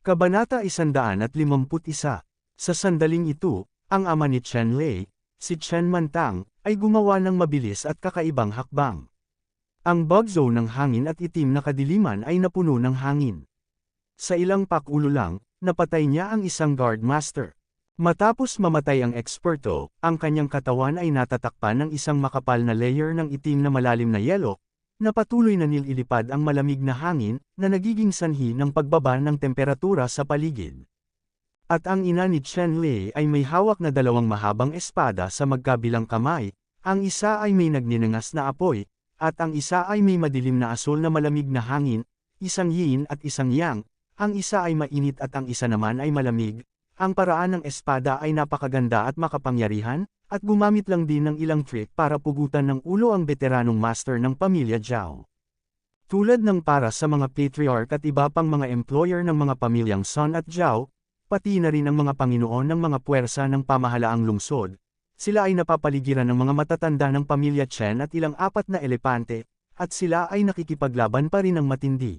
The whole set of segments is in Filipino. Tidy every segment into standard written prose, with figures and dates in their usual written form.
Kabanata 151. Sa sandaling ito, ang ama ni Chen Lei, si Chen Mantang, ay gumawa ng mabilis at kakaibang hakbang. Ang bugzo ng hangin at itim na kadiliman ay napuno ng hangin. Sa ilang pakulo lang, napatay niya ang isang guard master. Matapos mamatay ang eksperto, ang kanyang katawan ay natatakpan ng isang makapal na layer ng itim na malalim na yelo, na patuloy na nililipad ang malamig na hangin, na nagiging sanhi ng pagbaba ng temperatura sa paligid. At ang ina ni Chen Lei ay may hawak na dalawang mahabang espada sa magkabilang kamay, ang isa ay may nagninangas na apoy, at ang isa ay may madilim na asul na malamig na hangin, isang yin at isang yang, ang isa ay mainit at ang isa naman ay malamig. Ang paraan ng espada ay napakaganda at makapangyarihan, at gumamit lang din ng ilang trick para pugutan ng ulo ang veteranong master ng pamilya Zhao. Tulad ng para sa mga patriarch at iba pang mga employer ng mga pamilyang Sun at Zhao, pati na rin ang mga panginoon ng mga puwersa ng pamahalaang lungsod, sila ay napapaligiran ng mga matatanda ng pamilya Chen at ilang apat na elepante, at sila ay nakikipaglaban pa rin ng matindi.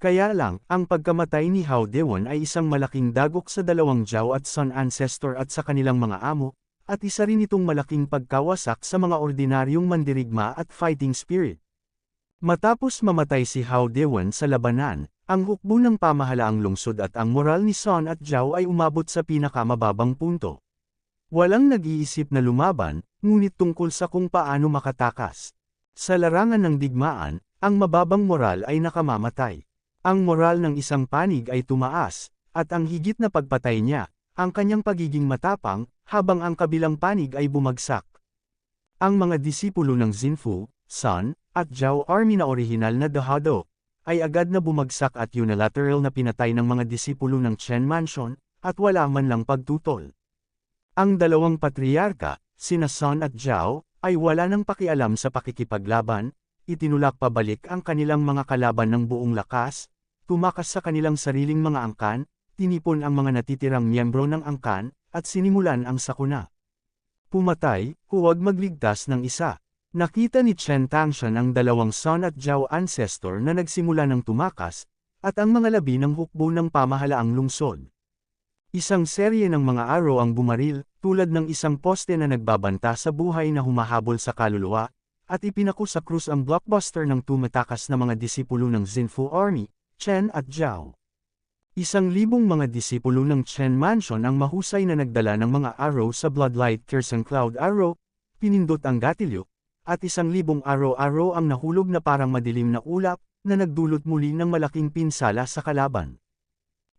Kaya lang, ang pagkamatay ni Hao Dewon ay isang malaking dagok sa dalawang Zhao at Sun ancestor at sa kanilang mga amo, at isa rin itong malaking pagkawasak sa mga ordinaryong mandirigma at fighting spirit. Matapos mamatay si Hao Dewon sa labanan, ang hukbo ng pamahalaang lungsod at ang moral ni Sun at Zhao ay umabot sa pinakamababang punto. Walang nag-iisip na lumaban, ngunit tungkol sa kung paano makatakas. Sa larangan ng digmaan, ang mababang moral ay nakamamatay. Ang moral ng isang panig ay tumaas, at ang higit na pagpatay niya, ang kanyang pagiging matapang, habang ang kabilang panig ay bumagsak. Ang mga disipulo ng Xinfu, Sun, at Zhao army na orihinal na Dahado, ay agad na bumagsak at unilateral na pinatay ng mga disipulo ng Chen Mansion, at wala man lang pagtutol. Ang dalawang patriarka, sina Sun at Zhao, ay wala nang pakialam sa pakikipaglaban, itinulak pabalik ang kanilang mga kalaban ng buong lakas, tumakas sa kanilang sariling mga angkan, tinipon ang mga natitirang miyembro ng angkan, at sinimulan ang sakuna. Pumatay, huwag magligtas ng isa. Nakita ni Chen Tangshan ang dalawang Sun at Zhao ancestor na nagsimula ng tumakas, at ang mga labi ng hukbo ng pamahalaang lungsod. Isang serye ng mga arrow ang bumaril, tulad ng isang poste na nagbabanta sa buhay na humahabol sa kaluluwa, at ipinako sa krus ang blockbuster ng tumatakas na mga disipulo ng Xinfu Army, Chen at Zhao. 1,000 mga disipulo ng Chen Mansion ang mahusay na nagdala ng mga arrow sa Bloodlight Kersang Cloud Arrow, pinindot ang gatilyo, at 1,000 arrow-arrow ang nahulog na parang madilim na ulap, na nagdulot muli ng malaking pinsala sa kalaban.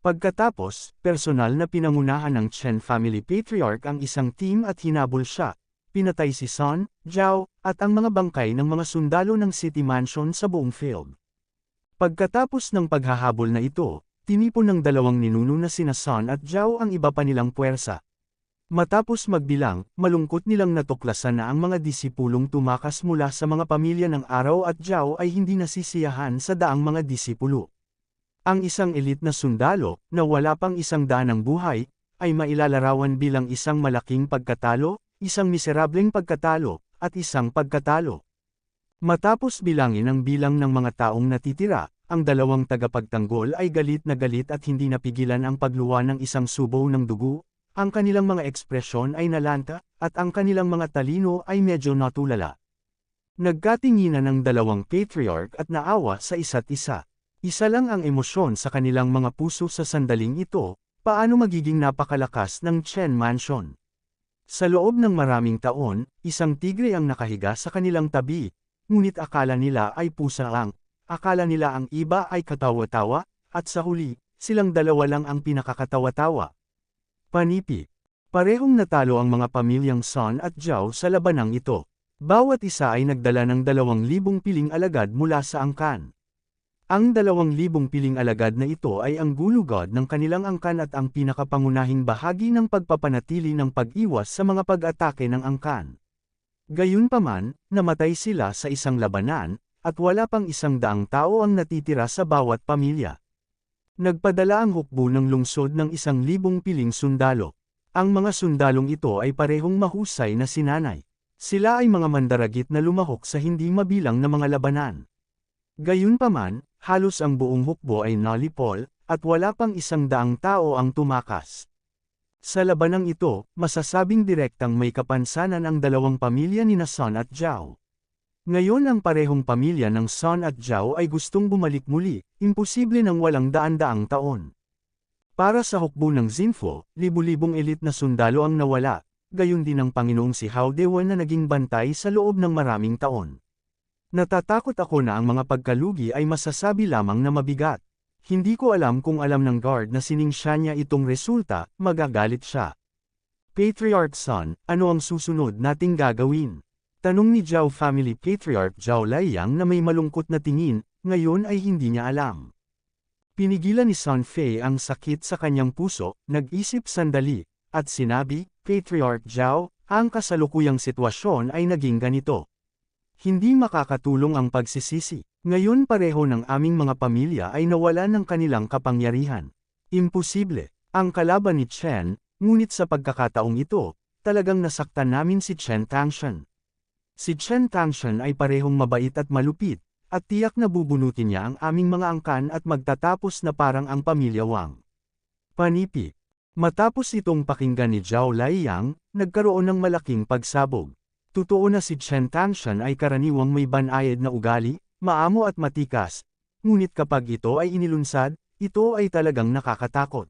Pagkatapos, personal na pinangunahan ng Chen family patriarch ang isang team at hinabol siya, pinatay si Sun, Zhao, at ang mga bangkay ng mga sundalo ng City Mansion sa buong field. Pagkatapos ng paghahabol na ito, tinipon ng dalawang ninuno na sina Sun at Zhao ang iba pa nilang puwersa. Matapos magbilang, malungkot nilang natuklasan na ang mga disipulong tumakas mula sa mga pamilya ng Araw at Zhao ay hindi nasisiyahan sa daang mga disipulo. Ang isang elite na sundalo, na wala pang 100 ng buhay, ay mailalarawan bilang isang malaking pagkatalo, isang miserableng pagkatalo, at isang pagkatalo. Matapos bilangin ang bilang ng mga taong natitira, ang dalawang tagapagtanggol ay galit na galit at hindi napigilan ang pagluwa ng isang subo ng dugo, ang kanilang mga ekspresyon ay nalanta, at ang kanilang mga talino ay medyo natulala. Nagkatinginan ng dalawang patriarch at naawa sa isa't isa. Isa lang ang emosyon sa kanilang mga puso sa sandaling ito, paano magiging napakalakas ng Chen Mansion. Sa loob ng maraming taon, isang tigre ang nakahiga sa kanilang tabi, ngunit akala nila ay pusa lang, akala nila ang iba ay katawa-tawa, at sa huli, silang dalawa lang ang pinakakatawa-tawa. Panipi. Parehong natalo ang mga pamilyang Sun at Zhao sa labanang ito. Bawat isa ay nagdala ng 2,000 piling alagad mula sa angkan. Ang 2,000 piling alagad na ito ay ang gulugod ng kanilang angkan at ang pinakapangunahing bahagi ng pagpapanatili ng pag-iwas sa mga pag-atake ng angkan. Gayunpaman, namatay sila sa isang labanan, at wala pang 100 tao ang natitira sa bawat pamilya. Nagpadala ang hukbo ng lungsod ng 1,000 piling sundalo. Ang mga sundalong ito ay parehong mahusay na sinanay. Sila ay mga mandaragit na lumahok sa hindi mabilang na mga labanan. Gayunpaman, halos ang buong hukbo ay nalipol, at wala pang 100 tao ang tumakas. Sa labanang ito, masasabing direktang may kapansanan ang dalawang pamilya nina Sun at Zhao. Ngayon ang parehong pamilya ng Sun at Zhao ay gustong bumalik muli, imposible nang walang daan-daang taon. Para sa hukbo ng Xinfu, libu-libong elite na sundalo ang nawala, gayon din ang Panginoong si Hao Dewen na naging bantay sa loob ng maraming taon. Natatakot ako na ang mga pagkalugi ay masasabi lamang na mabigat. Hindi ko alam kung alam ng guard na siningsya niya itong resulta, magagalit siya. Patriarch Sun, ano ang susunod nating gagawin? Tanong ni Zhao family Patriarch Zhao Liang na may malungkot na tingin, ngayon ay hindi niya alam. Pinigilan ni Sun Fei ang sakit sa kanyang puso, nag-isip sandali, at sinabi, Patriarch Zhao, ang kasalukuyang sitwasyon ay naging ganito. Hindi makakatulong ang pagsisisi. Ngayon pareho ng aming mga pamilya ay nawala ng kanilang kapangyarihan. Imposible. Ang kalaban ni Chen, ngunit sa pagkakataong ito, talagang nasaktan namin si Chen Tangshan. Si Chen Tangshan ay parehong mabait at malupit, at tiyak na bubunutin niya ang aming mga angkan at magtatapos na parang ang pamilya Wang. Panipi. Matapos itong pakinggan ni Zhao Liang, nagkaroon ng malaking pagsabog. Totoo na si Chen Tangshan ay karaniwang may banayad na ugali, maamo at matikas, ngunit kapag ito ay inilunsad, ito ay talagang nakakatakot.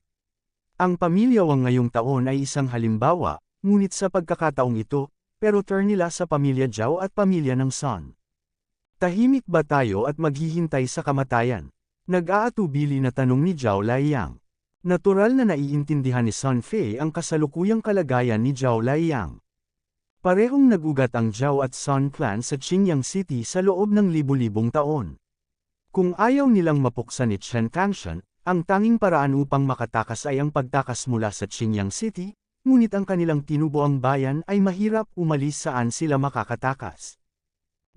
Ang pamilya Wang ngayong taon ay isang halimbawa, ngunit sa pagkakataong ito, pero turn nila sa pamilya Zhao at pamilya ng Sun. Tahimik ba tayo at maghihintay sa kamatayan? Nag-aatubili na tanong ni Zhao Liang. Natural na naiintindihan ni Sun Fei ang kasalukuyang kalagayan ni Zhao Liang. Parehong nagugat ang Zhao at Sun clan sa Qingyang City sa loob ng libu-libong taon. Kung ayaw nilang mapuksan ni Chen Tangshan, ang tanging paraan upang makatakas ay ang pagtakas mula sa Qingyang City, ngunit ang kanilang tinubuang bayan ay mahirap umalis saan sila makakatakas.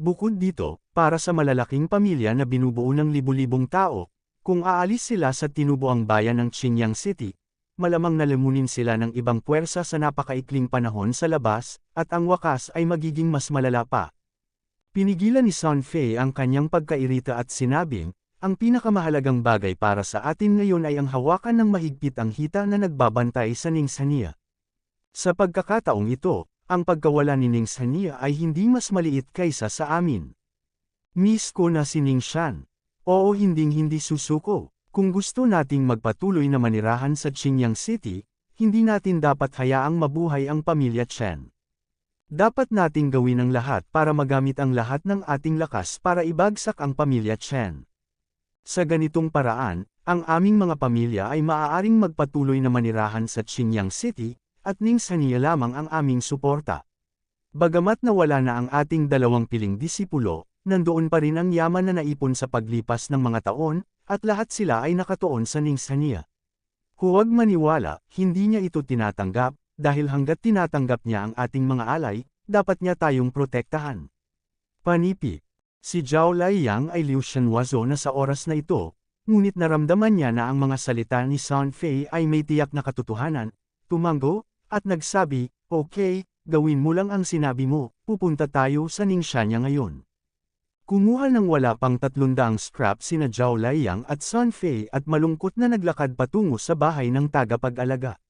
Bukod dito, para sa malalaking pamilya na binubuo ng libu-libong tao, kung aalis sila sa tinubuang bayan ng Qingyang City, malamang nalamunin sila ng ibang puwersa sa napakaikling panahon sa labas, at ang wakas ay magiging mas malala pa. Pinigilan ni Sun Fei ang kanyang pagkairita at sinabing, ang pinakamahalagang bagay para sa atin ngayon ay ang hawakan ng mahigpit ang hita na nagbabantay sa Ningxia. Sa pagkakataong ito, ang pagkawala ni Ningxia ay hindi mas maliit kaysa sa amin. Miss ko na si Ningxian. Oo, hindi susuko. Kung gusto nating magpatuloy na manirahan sa Qingyang City, hindi natin dapat hayaang mabuhay ang pamilya Chen. Dapat nating gawin ang lahat para magamit ang lahat ng ating lakas para ibagsak ang pamilya Chen. Sa ganitong paraan, ang aming mga pamilya ay maaaring magpatuloy na manirahan sa Qingyang City, at Ningxia lamang ang aming suporta. Bagamat nawala na ang ating dalawang piling disipulo, nandoon pa rin ang yaman na naipon sa paglipas ng mga taon, at lahat sila ay nakatuon sa Ningxia. Huwag maniwala, hindi niya ito tinatanggap, dahil hanggat tinatanggap niya ang ating mga alay, dapat niya tayong protektahan. Panipi. Si Zhao Liang ay Liu Shenhuazo na sa oras na ito, ngunit naramdaman niya na ang mga salita ni Sun Fei ay may tiyak na katotohanan, tumango, at nagsabi, okay, gawin mo lang ang sinabi mo, pupunta tayo sa Ningxia ngayon. Kumuha ng wala pang 300 scrap sina Zhao Liang at Sun Fei at malungkot na naglakad patungo sa bahay ng tagapag-alaga.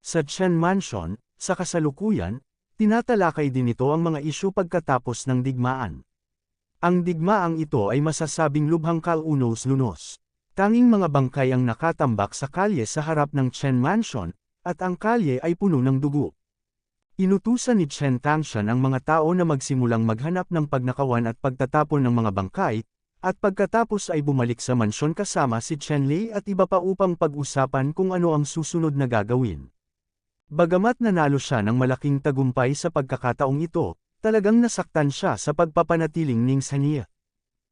Sa Chen Mansion, sa kasalukuyan, tinatalakay din ito ang mga isyu pagkatapos ng digmaan. Ang digmaang ito ay masasabing lubhang kalunos-lunos. Tanging mga bangkay ang nakatambak sa kalye sa harap ng Chen Mansion, at ang kalye ay puno ng dugo. Inutusan ni Chen Tangshan ang mga tao na magsimulang maghanap ng pagnakawan at pagtatapon ng mga bangkay, at pagkatapos ay bumalik sa mansyon kasama si Chen Lei at iba pa upang pag-usapan kung ano ang susunod na gagawin. Bagamat nanalo siya ng malaking tagumpay sa pagkakataong ito, talagang nasaktan siya sa pagpapanatiling Ningxia.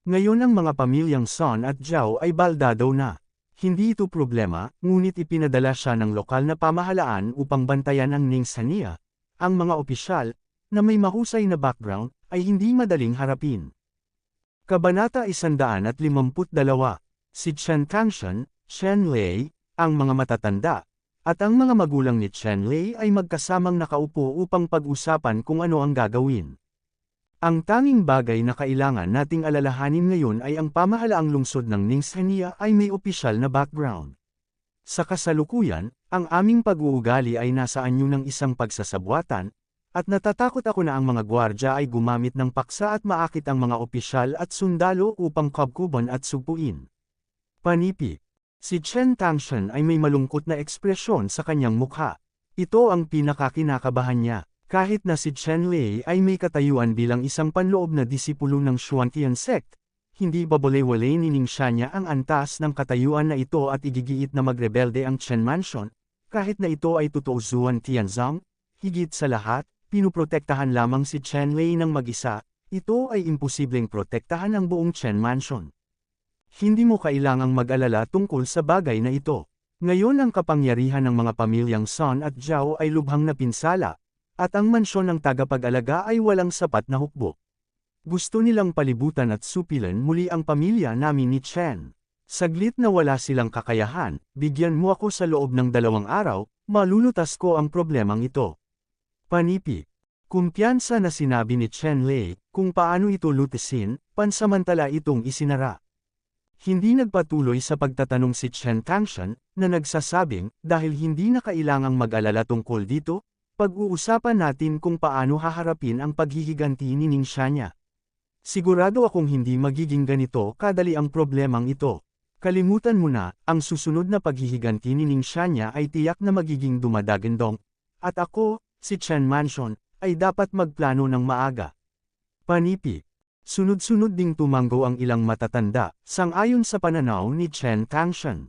Ngayon ang mga pamilyang Sun at Zhao ay baldado na. Hindi ito problema, ngunit ipinadala siya ng lokal na pamahalaan upang bantayan ang Ningxia. Ang mga opisyal, na may mahusay na background, ay hindi madaling harapin. Kabanata 152. Si Chen Tangshan, Chen Lei, ang mga matatanda, at ang mga magulang ni Chen Lei ay magkasamang nakaupo upang pag-usapan kung ano ang gagawin. Ang tanging bagay na kailangan nating alalahanin ngayon ay ang pamahalaang lungsod ng Ningxia ay may opisyal na background. Sa kasalukuyan, ang aming pag-uugali ay nasa anyo ng isang pagsasabuatan, at natatakot ako na ang mga gwardya ay gumamit ng paksa at maakit ang mga opisyal at sundalo upang kabkuban at sugpuin. Panipi. Si Chen Tangshan ay may malungkot na ekspresyon sa kanyang mukha. Ito ang pinakakinakabahan niya. Kahit na si Chen Lei ay may katayuan bilang isang panloob na disipulo ng Xuantian sect, hindi babole-wale ni Ningxia niya ang antas ng katayuan na ito at igigiit na magrebelde ang Chen Mansion, kahit na ito ay totoo Zuan Tianzong, higit sa lahat, pinuprotektahan lamang si Chen Lei ng mag-isa, ito ay imposibleng protektahan ang buong Chen Mansion. Hindi mo kailangang mag-alala tungkol sa bagay na ito. Ngayon ang kapangyarihan ng mga pamilyang Sun at Zhao ay lubhang napinsala, at ang mansyon ng tagapag-alaga ay walang sapat na hukbo. Gusto nilang palibutan at supilan muli ang pamilya namin ni Chen. Saglit na wala silang kakayahan, bigyan mo ako sa loob ng 2 araw, malulutas ko ang problemang ito. Panipi. Kumpiyansa na sinabi ni Chen Lei, kung paano ito lutisin, pansamantala itong isinara. Hindi nagpatuloy sa pagtatanong si Chen Tangshan, na nagsasabing, dahil hindi na kailangang mag-alala tungkol dito, pag-uusapan natin kung paano haharapin ang paghihiganti ni Ningxia niya. Sigurado akong hindi magiging ganito kadali ang problemang ito. Kalimutan mo na, ang susunod na paghihiganti ni Ningxia niya ay tiyak na magiging dumadagandong. At ako, si Chen Mansion, ay dapat magplano ng maaga. Panipi. Sunod-sunod ding tumanggo ang ilang matatanda, sang-ayon sa pananaw ni Chen Tangshan.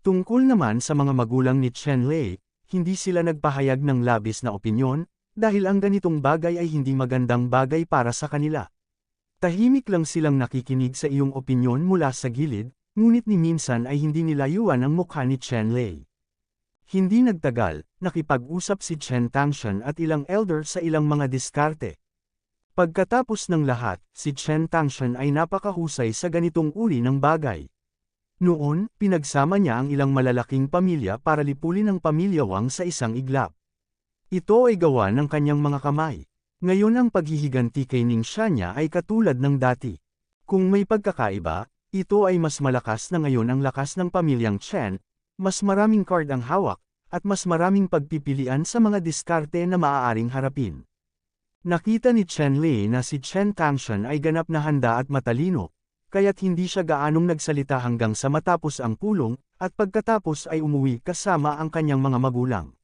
Tungkol naman sa mga magulang ni Chen Lei, hindi sila nagpahayag ng labis na opinyon, dahil ang ganitong bagay ay hindi magandang bagay para sa kanila. Tahimik lang silang nakikinig sa iyong opinyon mula sa gilid, ngunit ni minsan ay hindi nilayuan ang mukha ni Chen Lei. Hindi nagtagal, nakipag-usap si Chen Tangshan at ilang elder sa ilang mga diskarte. Pagkatapos ng lahat, si Chen Tangshan ay napakahusay sa ganitong uri ng bagay. Noon, pinagsama niya ang ilang malalaking pamilya para lipulin ang pamilya Wang sa isang iglap. Ito ay gawa ng kanyang mga kamay. Ngayon ang paghihiganti kay Ningxia niya ay katulad ng dati. Kung may pagkakaiba, ito ay mas malakas na ngayon ang lakas ng pamilyang Chen, mas maraming card ang hawak, at mas maraming pagpipilian sa mga diskarte na maaaring harapin. Nakita ni Chen Lei na si Chen Tangshan ay ganap na handa at matalino, kaya't hindi siya gaanong nagsalita hanggang sa matapos ang pulong, at pagkatapos ay umuwi kasama ang kanyang mga magulang.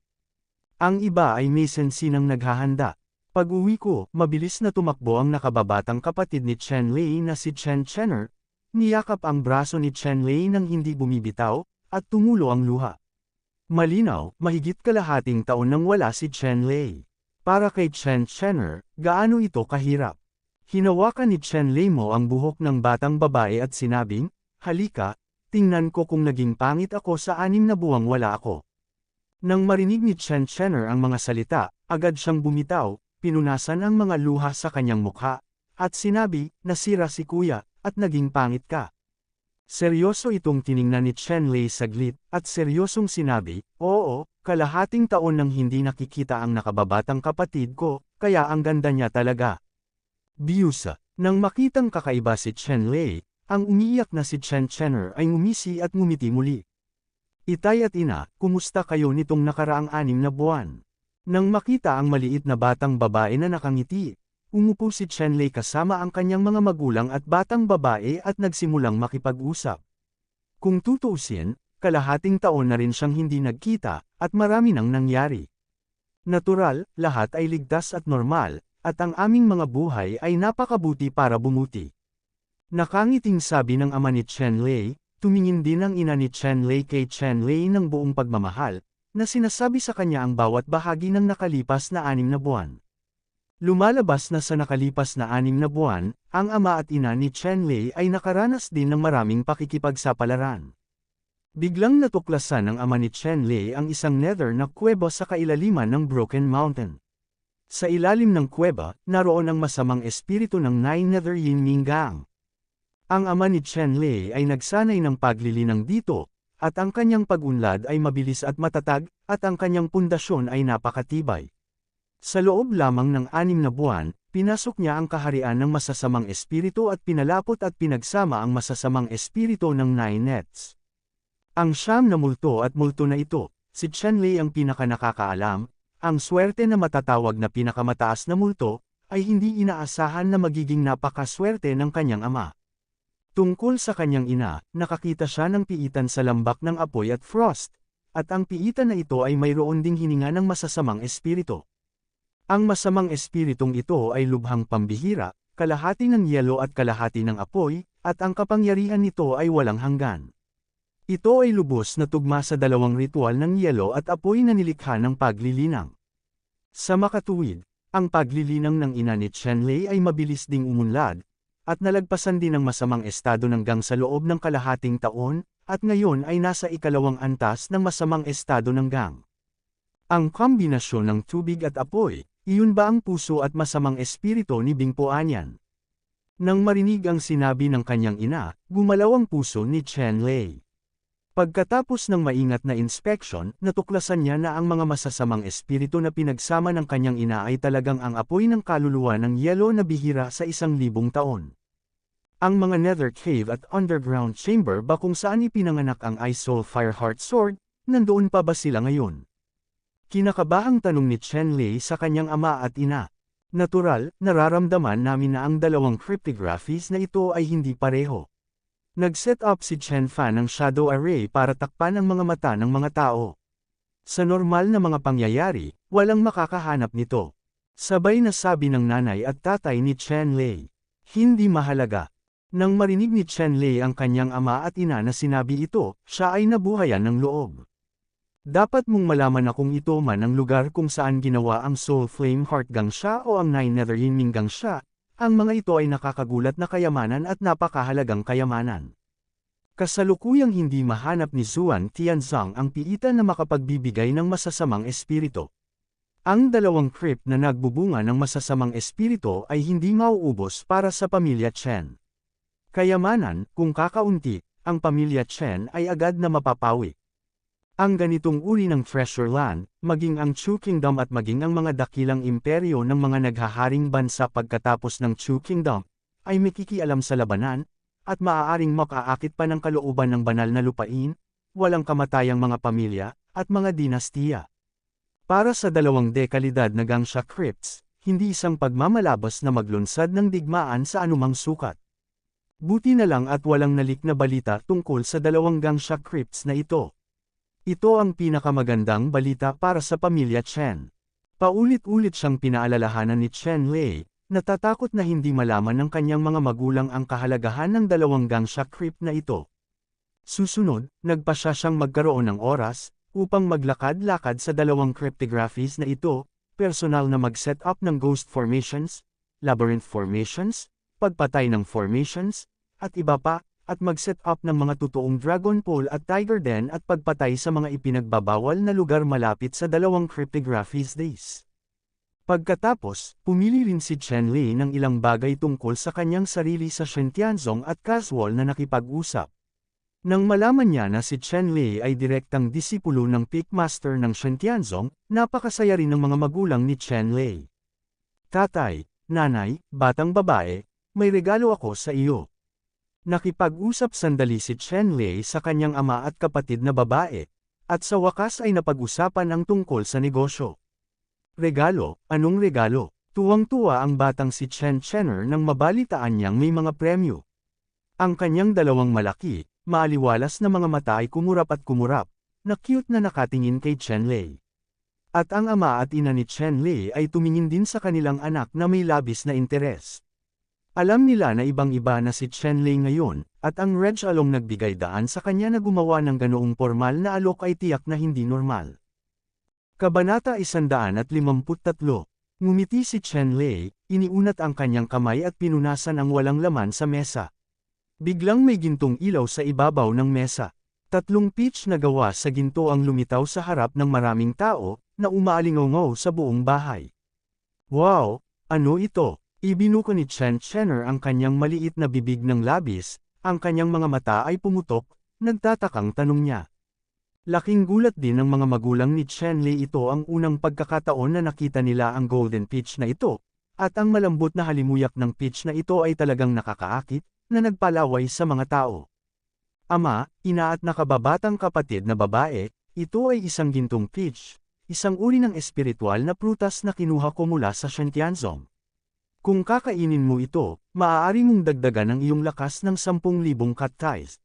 Ang iba ay may sensinang naghahanda. Pag-uwi ko, mabilis na tumakbo ang nakababatang kapatid ni Chen Lei na si Chen Chenner, niyakap ang braso ni Chen Lei nang hindi bumibitaw, at tumulo ang luha. Malinaw, mahigit kalahating taon nang wala si Chen Lei. Para kay Chen Chenner, gaano ito kahirap? Hinawakan ni Chen Lei mo ang buhok ng batang babae at sinabing, halika, tingnan ko kung naging pangit ako sa 6 na buwang wala ako. Nang marinig ni Chen Chenner ang mga salita, agad siyang bumitaw, pinunasan ang mga luha sa kanyang mukha, at sinabi, nasira si kuya, at naging pangit ka. Seryoso itong tiningnan ni Chen Lei saglit, at seryosong sinabi, oo, kalahating taon nang hindi nakikita ang nakababatang kapatid ko, kaya ang ganda niya talaga. Biusa, nang makitang kakaiba si Chen Lei, ang umiiyak na si Chen Chenner ay ngumisi at ngumiti muli. Itay at ina, kumusta kayo nitong nakaraang 6 na buwan? Nang makita ang maliit na batang babae na nakangiti, umupo si Chen Lei kasama ang kanyang mga magulang at batang babae at nagsimulang makipag-usap. Kung tutuusin, kalahating taon na rin siyang hindi nagkita, at marami nang nangyari. Natural, lahat ay ligtas at normal, at ang aming mga buhay ay napakabuti para bumuti. Nakangiting sabi ng ama ni Chen Lei, tumingin din ang ina ni Chen Lei kay Chen Lei ng buong pagmamahal, na sinasabi sa kanya ang bawat bahagi ng nakalipas na 6 na buwan. Lumalabas na sa nakalipas na 6 na buwan, ang ama at ina ni Chen Lei ay nakaranas din ng maraming pakikipagsapalaran. Biglang natuklasan ng ama ni Chen Lei ang isang nether na kuweba sa kailaliman ng Broken Mountain. Sa ilalim ng kuweba, naroon ang masamang espiritu ng Nine Nether Yin Ming Gang. Ang ama ni Chen Lei ay nagsanay ng paglilinang dito, at ang kanyang pag-unlad ay mabilis at matatag, at ang kanyang pundasyon ay napakatibay. Sa loob lamang ng 6 na buwan, pinasok niya ang kaharian ng masasamang espiritu at pinalapot at pinagsama ang masasamang espiritu ng Nine Nets. Ang siyam na multo at multo na ito, si Chenlei ang pinakanakakaalam, ang swerte na matatawag na pinakamataas na multo, ay hindi inaasahan na magiging napakaswerte ng kanyang ama. Tungkol sa kanyang ina, nakakita siya ng piitan sa lambak ng apoy at frost, at ang piitan na ito ay mayroon ding hininga ng masasamang espiritu. Ang masamang espiritong ito ay lubhang pambihira, kalahati ng yelo at kalahati ng apoy, at ang kapangyarihan nito ay walang hanggan. Ito ay lubos na tugma sa dalawang ritual ng yelo at apoy na nilikha ng paglilinang. Sa makatuwid, ang paglilinang ng ina ni Chenlei ay mabilis ding umunlad, at nalagpasan din ang masamang estado ng gang sa loob ng kalahating taon, at ngayon ay nasa ikalawang antas ng masamang estado ng gang. Ang kombinasyon ng tubig at apoy, iyon ba ang puso at masamang espiritu ni Bing Puanyan? Nang marinig ang sinabi ng kanyang ina, gumalaw ang puso ni Chenlei. Pagkatapos ng maingat na inspeksyon, natuklasan niya na ang mga masasamang espiritu na pinagsama ng kanyang ina ay talagang ang apoy ng kaluluwa ng yelo na bihira sa 1,000 taon. Ang mga nether cave at underground chamber ba kung saan ipinanganak ang Ice Soul Fire Heart Sword, nandoon pa ba sila ngayon? Kinakabahang tanong ni Chenlei sa kanyang ama at ina. Natural, nararamdaman namin na ang dalawang cryptographies na ito ay hindi pareho. Nag-set up si Chen Fan ng shadow array para takpan ang mga mata ng mga tao. Sa normal na mga pangyayari, walang makakahanap nito. Sabay na sabi ng nanay at tatay ni Chenlei. Hindi mahalaga. Nang marinig ni Chenlei ang kanyang ama at ina na sinabi ito, siya ay nabuhayan ng loob. Dapat mong malaman na kung ito man ang lugar kung saan ginawa ang Soul Flame Heart Gang siya o ang Nine Nether Yinming Gang siya, ang mga ito ay nakakagulat na kayamanan at napakahalagang kayamanan. Kasalukuyang hindi mahanap ni Zuan Tianzang ang piitan na makapagbibigay ng masasamang espiritu. Ang dalawang crypt na nagbubunga ng masasamang espiritu ay hindi mauubos para sa pamilya Chen. Kayamanan, kung kakaunti, ang pamilya Chen ay agad na mapapawi. Ang ganitong uri ng treasure land, maging ang Chu Kingdom at maging ang mga dakilang imperyo ng mga naghaharing bansa pagkatapos ng Chu Kingdom, ay makikialam sa labanan, at maaaring makaakit pa ng kalooban ng banal na lupain, walang kamatayang mga pamilya, at mga dinastiya. Para sa 2 dekalidad na Gangsha Crypts, hindi isang pagmamalabas na maglunsad ng digmaan sa anumang sukat. Buti na lang at walang nalik na balita tungkol sa 2 Gangsha Crypts na ito. Ito ang pinakamagandang balita para sa pamilya Chen. Paulit-ulit siyang pinaalalahanan ni Chenlei, natatakot na hindi malaman ng kanyang mga magulang ang kahalagahan ng 2 Gangsha Crypt na ito. Susunod, nagpasya siyang magkaroon ng oras, upang maglakad-lakad sa 2 cryptographies na ito, personal na mag-set up ng ghost formations, labyrinth formations, pagpatay ng formations, at iba pa, at mag-set up ng mga totoong Dragon Pole at Tiger Den at pagpatay sa mga ipinagbabawal na lugar malapit sa 2 cryptographies days. Pagkatapos, pumili rin si Chenlei ng ilang bagay tungkol sa kanyang sarili sa Shintianzong at Caswall na nakipag-usap. Nang malaman niya na si Chenlei ay direktang disipulo ng Peak Master ng Shintianzong, napakasaya rin ng mga magulang ni Chenlei. Tatay, nanay, batang babae, may regalo ako sa iyo. Nakipag-usap sandali si Chenlei sa kanyang ama at kapatid na babae, at sa wakas ay napag-usapan ang tungkol sa negosyo. Regalo, anong regalo? Tuwang-tuwa ang batang si Chen Chenner nang mabalitaan niyang may mga premyo. Ang kanyang 2 malaki, maaliwalas na mga mata ay kumurap at kumurap, na cute na nakatingin kay Chenlei. At ang ama at ina ni Chenlei ay tumingin din sa kanilang anak na may labis na interes. Alam nila na ibang-iba na si Chenlei ngayon, at ang Reg Along nagbigay daan sa kanya na gumawa ng ganoong formal na alok ay tiyak na hindi normal. Kabanata 153. Ngumiti si Chenlei, iniunat ang kanyang kamay at pinunasan ang walang laman sa mesa. Biglang may gintong ilaw sa ibabaw ng mesa. 3 peach na gawa sa ginto ang lumitaw sa harap ng maraming tao, na umaalingaw sa buong bahay. Wow! Ano ito? Ibinuko ni Chen Chenner ang kanyang maliit na bibig ng labis, ang kanyang mga mata ay pumutok, nagtatakang tanong niya. Laking gulat din ng mga magulang ni Chenlei, ito ang unang pagkakataon na nakita nila ang golden peach na ito, at ang malambot na halimuyak ng peach na ito ay talagang nakakaakit, na nagpalaway sa mga tao. Ama, ina at nakababatang kapatid na babae, ito ay isang gintong peach, isang uri ng espiritual na prutas na kinuha ko mula sa Shantianzong. Kung kakainin mo ito, maaari mong dagdagan ang iyong lakas ng 10,000 cacti's.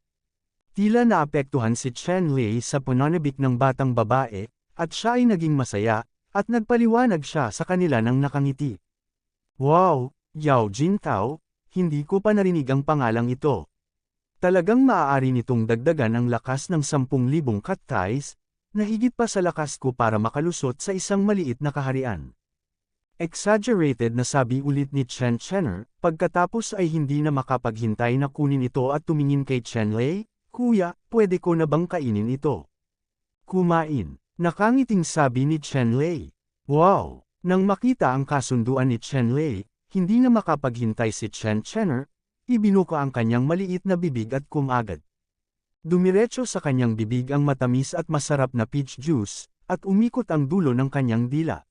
Tila naapektuhan si Chen Lei sa pananabik ng batang babae, at siya ay naging masaya, at nagpaliwanag siya sa kanila ng nakangiti. Wow, Yao Jintao, hindi ko pa narinig ang pangalang ito. Talagang maaari nitong dagdagan ang lakas ng 10,000 cacti's, na higit pa sa lakas ko para makalusot sa isang maliit na kaharian. Exaggerated na sabi ulit ni Chen Chenner, pagkatapos ay hindi na makapaghintay na kunin ito at tumingin kay Chen Lei, Kuya, pwede ko na bang kainin ito? Kumain. Nakangiting sabi ni Chen Lei. Wow! Nang makita ang kasunduan ni Chen Lei, hindi na makapaghintay si Chen Chenner, ibinuka ang kanyang maliit na bibig at kumagad. Dumiretso sa kanyang bibig ang matamis at masarap na peach juice, at umikot ang dulo ng kanyang dila.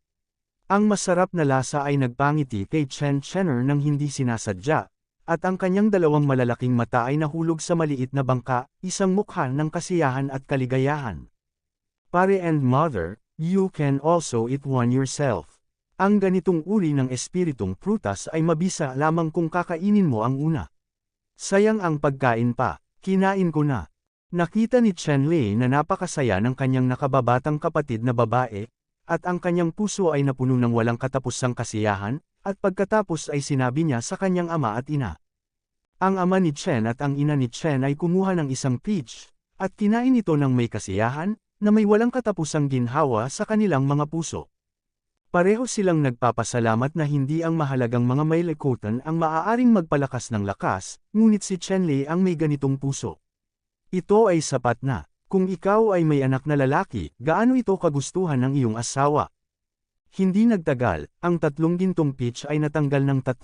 Ang masarap na lasa ay nagpangiti kay Chen Chenner nang hindi sinasadya, at ang kanyang dalawang malalaking mata ay nahulog sa maliit na bangka, isang mukha ng kasiyahan at kaligayahan. Pare and mother, you can also eat one yourself. Ang ganitong uri ng espiritong prutas ay mabisa lamang kung kakainin mo ang una. Sayang ang pagkain pa, kinain ko na. Nakita ni Chen Lei na napakasaya ng kanyang nakababatang kapatid na babae, at ang kanyang puso ay napuno ng walang katapusang kasiyahan, at pagkatapos ay sinabi niya sa kanyang ama at ina. Ang ama ni Chen at ang ina ni Chen ay kumuha ng isang peach, at kinain ito ng may kasiyahan, na may walang katapusang ginhawa sa kanilang mga puso. Pareho silang nagpapasalamat na hindi ang mahalagang mga may lekutan ang maaaring magpalakas ng lakas, ngunit si Chen Lei ang may ganitong puso. Ito ay sapat na. Kung ikaw ay may anak na lalaki, gaano ito kagustuhan ng iyong asawa? Hindi nagtagal, ang 3 gintong peach ay natanggal ng 3,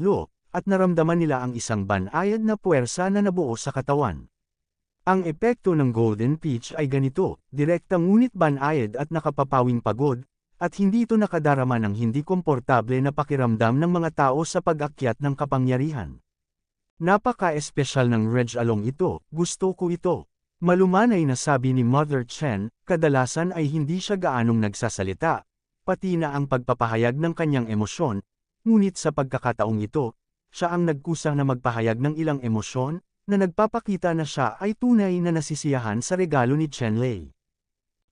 at naramdaman nila ang isang banayad na puwersa na nabuo sa katawan. Ang epekto ng golden peach ay ganito, direktang ngunit banayad at nakapapawing pagod, at hindi ito nakadarama ng hindi komportable na pakiramdam ng mga tao sa pag-akyat ng kapangyarihan. Napaka-espesyal ng Reg Along ito, gusto ko ito. Malumanay na sabi ni Mother Chen, kadalasan ay hindi siya gaanong nagsasalita, pati na ang pagpapahayag ng kanyang emosyon, ngunit sa pagkakataong ito, siya ang nagkusang na magpahayag ng ilang emosyon, na nagpapakita na siya ay tunay na nasisiyahan sa regalo ni Chen Lei.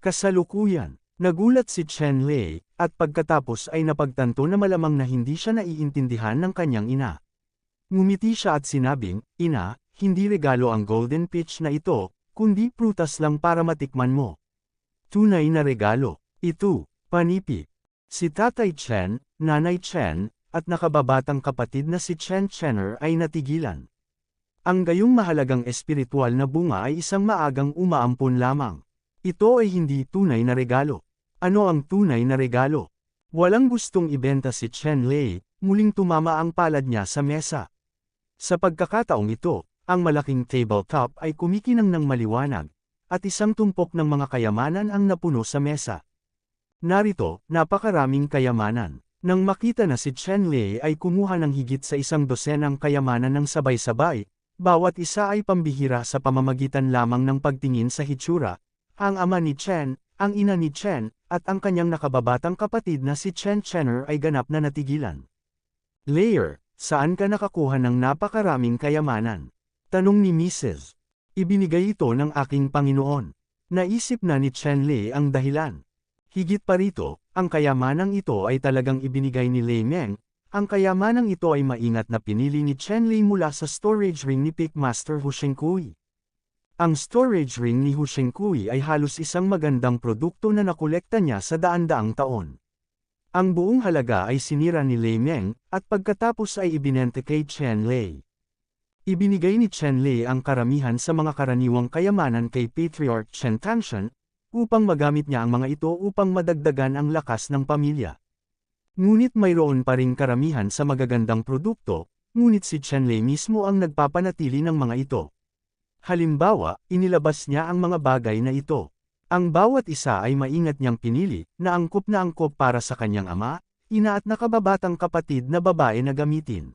Kasalukuyan, nagulat si Chen Lei, at pagkatapos ay napagtanto na malamang na hindi siya naiintindihan ng kanyang ina. Ngumiti siya at sinabing, Ina, hindi regalo ang golden peach na ito, kundi prutas lang para matikman mo. Tunay na regalo. Ito, panipik. Si Tatay Chen, Nanay Chen, at nakababatang kapatid na si Chen Chenner ay natigilan. Ang gayong mahalagang espiritual na bunga ay isang maagang umaampon lamang. Ito ay hindi tunay na regalo. Ano ang tunay na regalo? Walang gustong ibenta si Chen Lei, muling tumama ang palad niya sa mesa. Sa pagkakataong ito, ang malaking tabletop ay kumikinang ng maliwanag, at isang tumpok ng mga kayamanan ang napuno sa mesa. Narito, napakaraming kayamanan. Nang makita na si Chen Lei ay kumuha ng higit sa 100 kayamanan ng sabay-sabay, bawat isa ay pambihira sa pamamagitan lamang ng pagtingin sa hitsura. Ang ama ni Chen, ang ina ni Chen, at ang kanyang nakababatang kapatid na si Chen Chenner ay ganap na natigilan. Layer, saan ka nakakuha ng napakaraming kayamanan? Tanong ni Mrs. Ibinigay ito ng aking Panginoon. Naisip na ni Chen Lei ang dahilan. Higit pa rito, ang kayamanang ito ay talagang ibinigay ni Lei Meng. Ang kayamanang ito ay maingat na pinili ni Chen Lei mula sa storage ring ni Pickmaster Hu Shengkui. Ang storage ring ni Hu Shengkui ay halos isang magandang produkto na nakolekta niya sa daan-daang taon. Ang buong halaga ay sinira ni Lei Meng, at pagkatapos ay ibinente kay Chen Lei. Ibinigay ni Chen Lei ang karamihan sa mga karaniwang kayamanan kay Patriarch Chen Tangshan, upang magamit niya ang mga ito upang madagdagan ang lakas ng pamilya. Ngunit mayroon pa ring karamihan sa magagandang produkto, ngunit si Chen Lei mismo ang nagpapanatili ng mga ito. Halimbawa, inilabas niya ang mga bagay na ito. Ang bawat isa ay maingat niyang pinili, na angkop para sa kanyang ama, ina at nakababatang kapatid na babae na gamitin.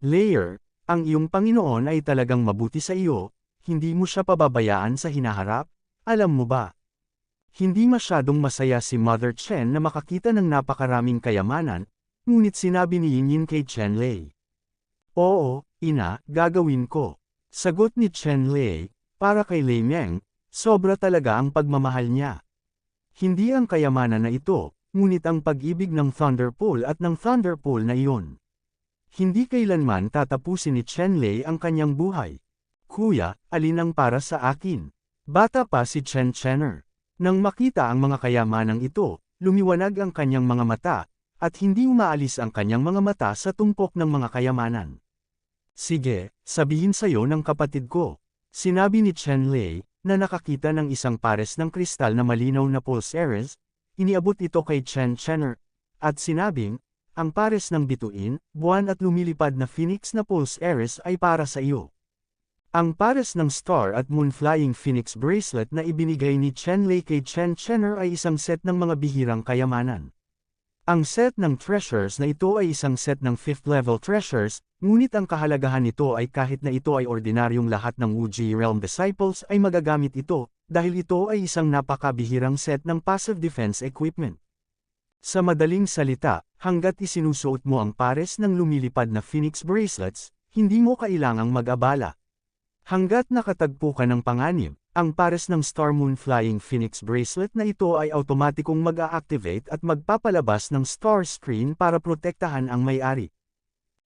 Layer, ang iyong Panginoon ay talagang mabuti sa iyo, hindi mo siya pababayaan sa hinaharap, alam mo ba? Hindi masyadong masaya si Mother Chen na makakita ng napakaraming kayamanan, ngunit sinabi ni Yin kay Chen Lei. Oo, ina, gagawin ko. Sagot ni Chen Lei, para kay Lei Meng, sobra talaga ang pagmamahal niya. Hindi ang kayamanan na ito, ngunit ang pag-ibig ng Thunderpool at ng Thunderpool na iyon. Hindi kailanman tatapusin ni Chen Lei ang kanyang buhay. Kuya, alin ang para sa akin? Bata pa si Chen Chenner. Nang makita ang mga kayamanang ito, lumiwanag ang kanyang mga mata, at hindi umaalis ang kanyang mga mata sa tumpok ng mga kayamanan. Sige, sabihin sa'yo ng kapatid ko. Sinabi ni Chen Lei, na nakakita ng isang pares ng kristal na malinaw na pulsaries, iniabot ito kay Chen Chenner, at sinabing, ang pares ng bituin, buwan at lumilipad na phoenix na pulsaries ay para sa iyo. Ang pares ng star at moon flying phoenix bracelet na ibinigay ni Chen Lei kay Chen Chenner ay isang set ng mga bihirang kayamanan. Ang set ng treasures na ito ay isang set ng 5th level treasures, ngunit ang kahalagahan nito ay kahit na ito ay ordinaryong lahat ng Wuji Realm disciples ay magagamit ito, dahil ito ay isang napakabihirang set ng passive defense equipment. Sa madaling salita, hanggat isinusuot mo ang pares ng lumilipad na Phoenix bracelets, hindi mo kailangang mag-abala. Hanggat nakatagpo ka ng panganib, ang pares ng Star Moon Flying Phoenix bracelet na ito ay automatikong mag-a-activate at magpapalabas ng star screen para protektahan ang may-ari.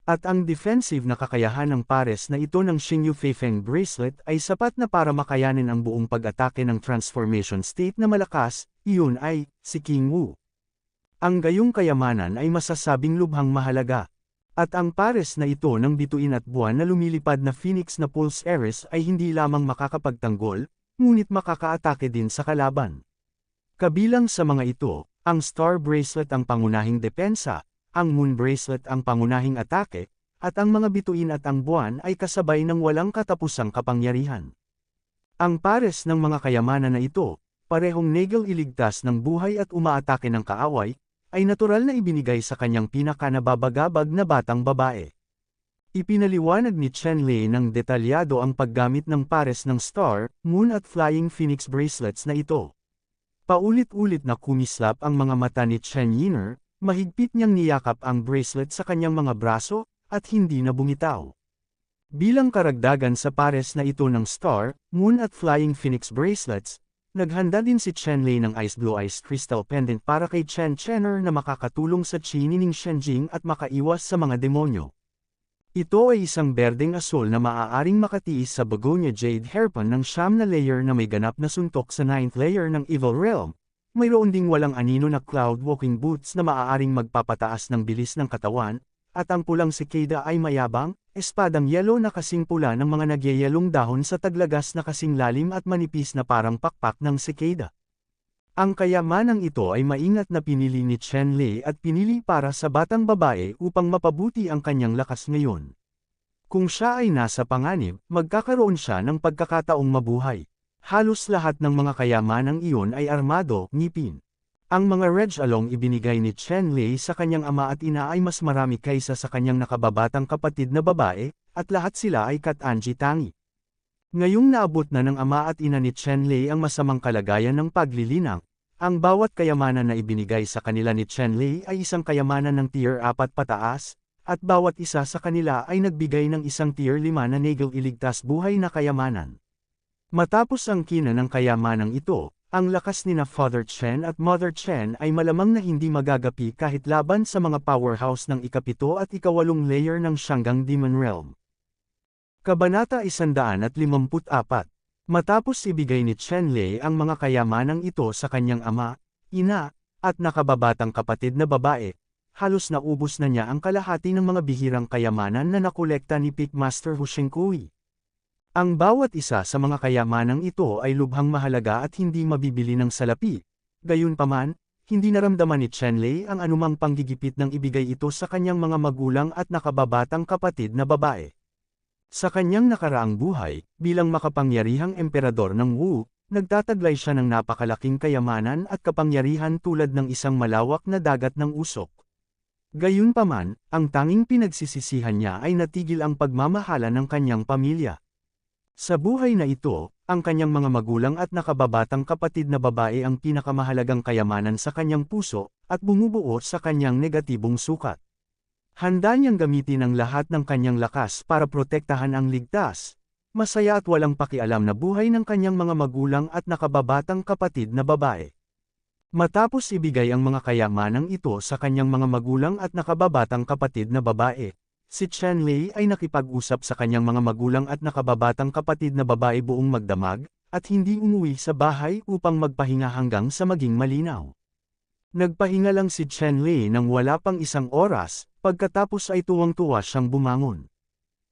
At ang defensive na kakayahan ng pares na ito ng Xingyu Feifeng bracelet ay sapat na para makayanin ang buong pag-atake ng transformation state na malakas, iyon ay, si King Wu. Ang gayong kayamanan ay masasabing lubhang mahalaga. At ang pares na ito ng bituin at buwan na lumilipad na Phoenix na pulsaries ay hindi lamang makakapagtanggol, ngunit makakaatake din sa kalaban. Kabilang sa mga ito, ang Star Bracelet ang pangunahing depensa, ang Moon Bracelet ang pangunahing atake, at ang mga bituin at ang buwan ay kasabay ng walang katapusang kapangyarihan. Ang pares ng mga kayamanan na ito, parehong negel iligtas ng buhay at umaatake ng kaaway, ay natural na ibinigay sa kanyang pinakanababagabag na batang babae. Ipinaliwanag ni Chen Lei ng detalyado ang paggamit ng pares ng Star, Moon at Flying Phoenix bracelets na ito. Paulit-ulit na kumislap ang mga mata ni Chen Yiner, mahigpit niyang niyakap ang bracelet sa kanyang mga braso, at hindi na bumitaw. Bilang karagdagan sa pares na ito ng Star, Moon at Flying Phoenix bracelets, naghanda din si Chen Lei ng Ice Blue Ice Crystal Pendant para kay Chen Chenner na makakatulong sa Qinining Shenjing at makaiwas sa mga demonyo. Ito ay isang berdeng asul na maaaring makatiis sa Begonia Jade Hairpin ng siyam na layer na may ganap na suntok sa 9th layer ng Evil Realm. Mayroon ding walang anino na Cloud Walking Boots na maaaring magpapataas ng bilis ng katawan, at ang pulang sikada ay mayabang, espadang yelo na kasing pula ng mga nagyayelong dahon sa taglagas na kasing lalim at manipis na parang pakpak ng sikada. Ang kayamanang ito ay maingat na pinili ni Chen Lei at pinili para sa batang babae upang mapabuti ang kanyang lakas ngayon. Kung siya ay nasa panganib, magkakaroon siya ng pagkakataong mabuhay. Halos lahat ng mga kayamanang iyon ay armado, ngipin. Ang mga regalong ibinigay ni Chen Lei sa kanyang ama at ina ay mas marami kaysa sa kanyang nakababatang kapatid na babae, at lahat sila ay Kat-Anji Tangi. Ngayong naabot na ng ama at ina ni Chen Lei ang masamang kalagayan ng paglilinang, ang bawat kayamanan na ibinigay sa kanila ni Chen Lei ay isang kayamanan ng tier 4 pataas, at bawat isa sa kanila ay nagbigay ng isang tier 5 na negel iligtas buhay na kayamanan. Matapos ang kina ng kayamanang ito, ang lakas ni na Father Chen at Mother Chen ay malamang na hindi magagapi kahit laban sa mga powerhouse ng ika-7 at ika-8 layer ng Shangang Demon Realm. Kabanata 154. Matapos ibigay ni Chen Lei ang mga kayamanang ito sa kanyang ama, ina, at nakababatang kapatid na babae, halos naubos na niya ang kalahati ng mga bihirang kayamanan na nakolekta ni Pitmaster Hu Shengkui. Ang bawat isa sa mga kayamanang ito ay lubhang mahalaga at hindi mabibili ng salapi. Gayunpaman, hindi naramdaman ni Chen Lei ang anumang panggigipit ng ibigay ito sa kanyang mga magulang at nakababatang kapatid na babae. Sa kanyang nakaraang buhay, bilang makapangyarihang emperador ng Wu, nagtataglay siya ng napakalaking kayamanan at kapangyarihan tulad ng isang malawak na dagat ng usok. Gayunpaman, ang tanging pinagsisisihan niya ay natigil ang pagmamahala ng kanyang pamilya. Sa buhay na ito, ang kanyang mga magulang at nakababatang kapatid na babae ang pinakamahalagang kayamanan sa kanyang puso, at bumubuo sa kanyang negatibong sukat. Handa niyang gamitin ang lahat ng kanyang lakas para protektahan ang ligtas, masaya at walang pakialam na buhay ng kanyang mga magulang at nakababatang kapatid na babae. Matapos ibigay ang mga kayamanang ito sa kanyang mga magulang at nakababatang kapatid na babae, si Chen Lei ay nakipag-usap sa kanyang mga magulang at nakababatang kapatid na babae buong magdamag, at hindi umuwi sa bahay upang magpahinga hanggang sa maging malinaw. Nagpahinga lang si Chen Lei nang wala pang isang oras, pagkatapos ay tuwang-tuwa siyang bumangon.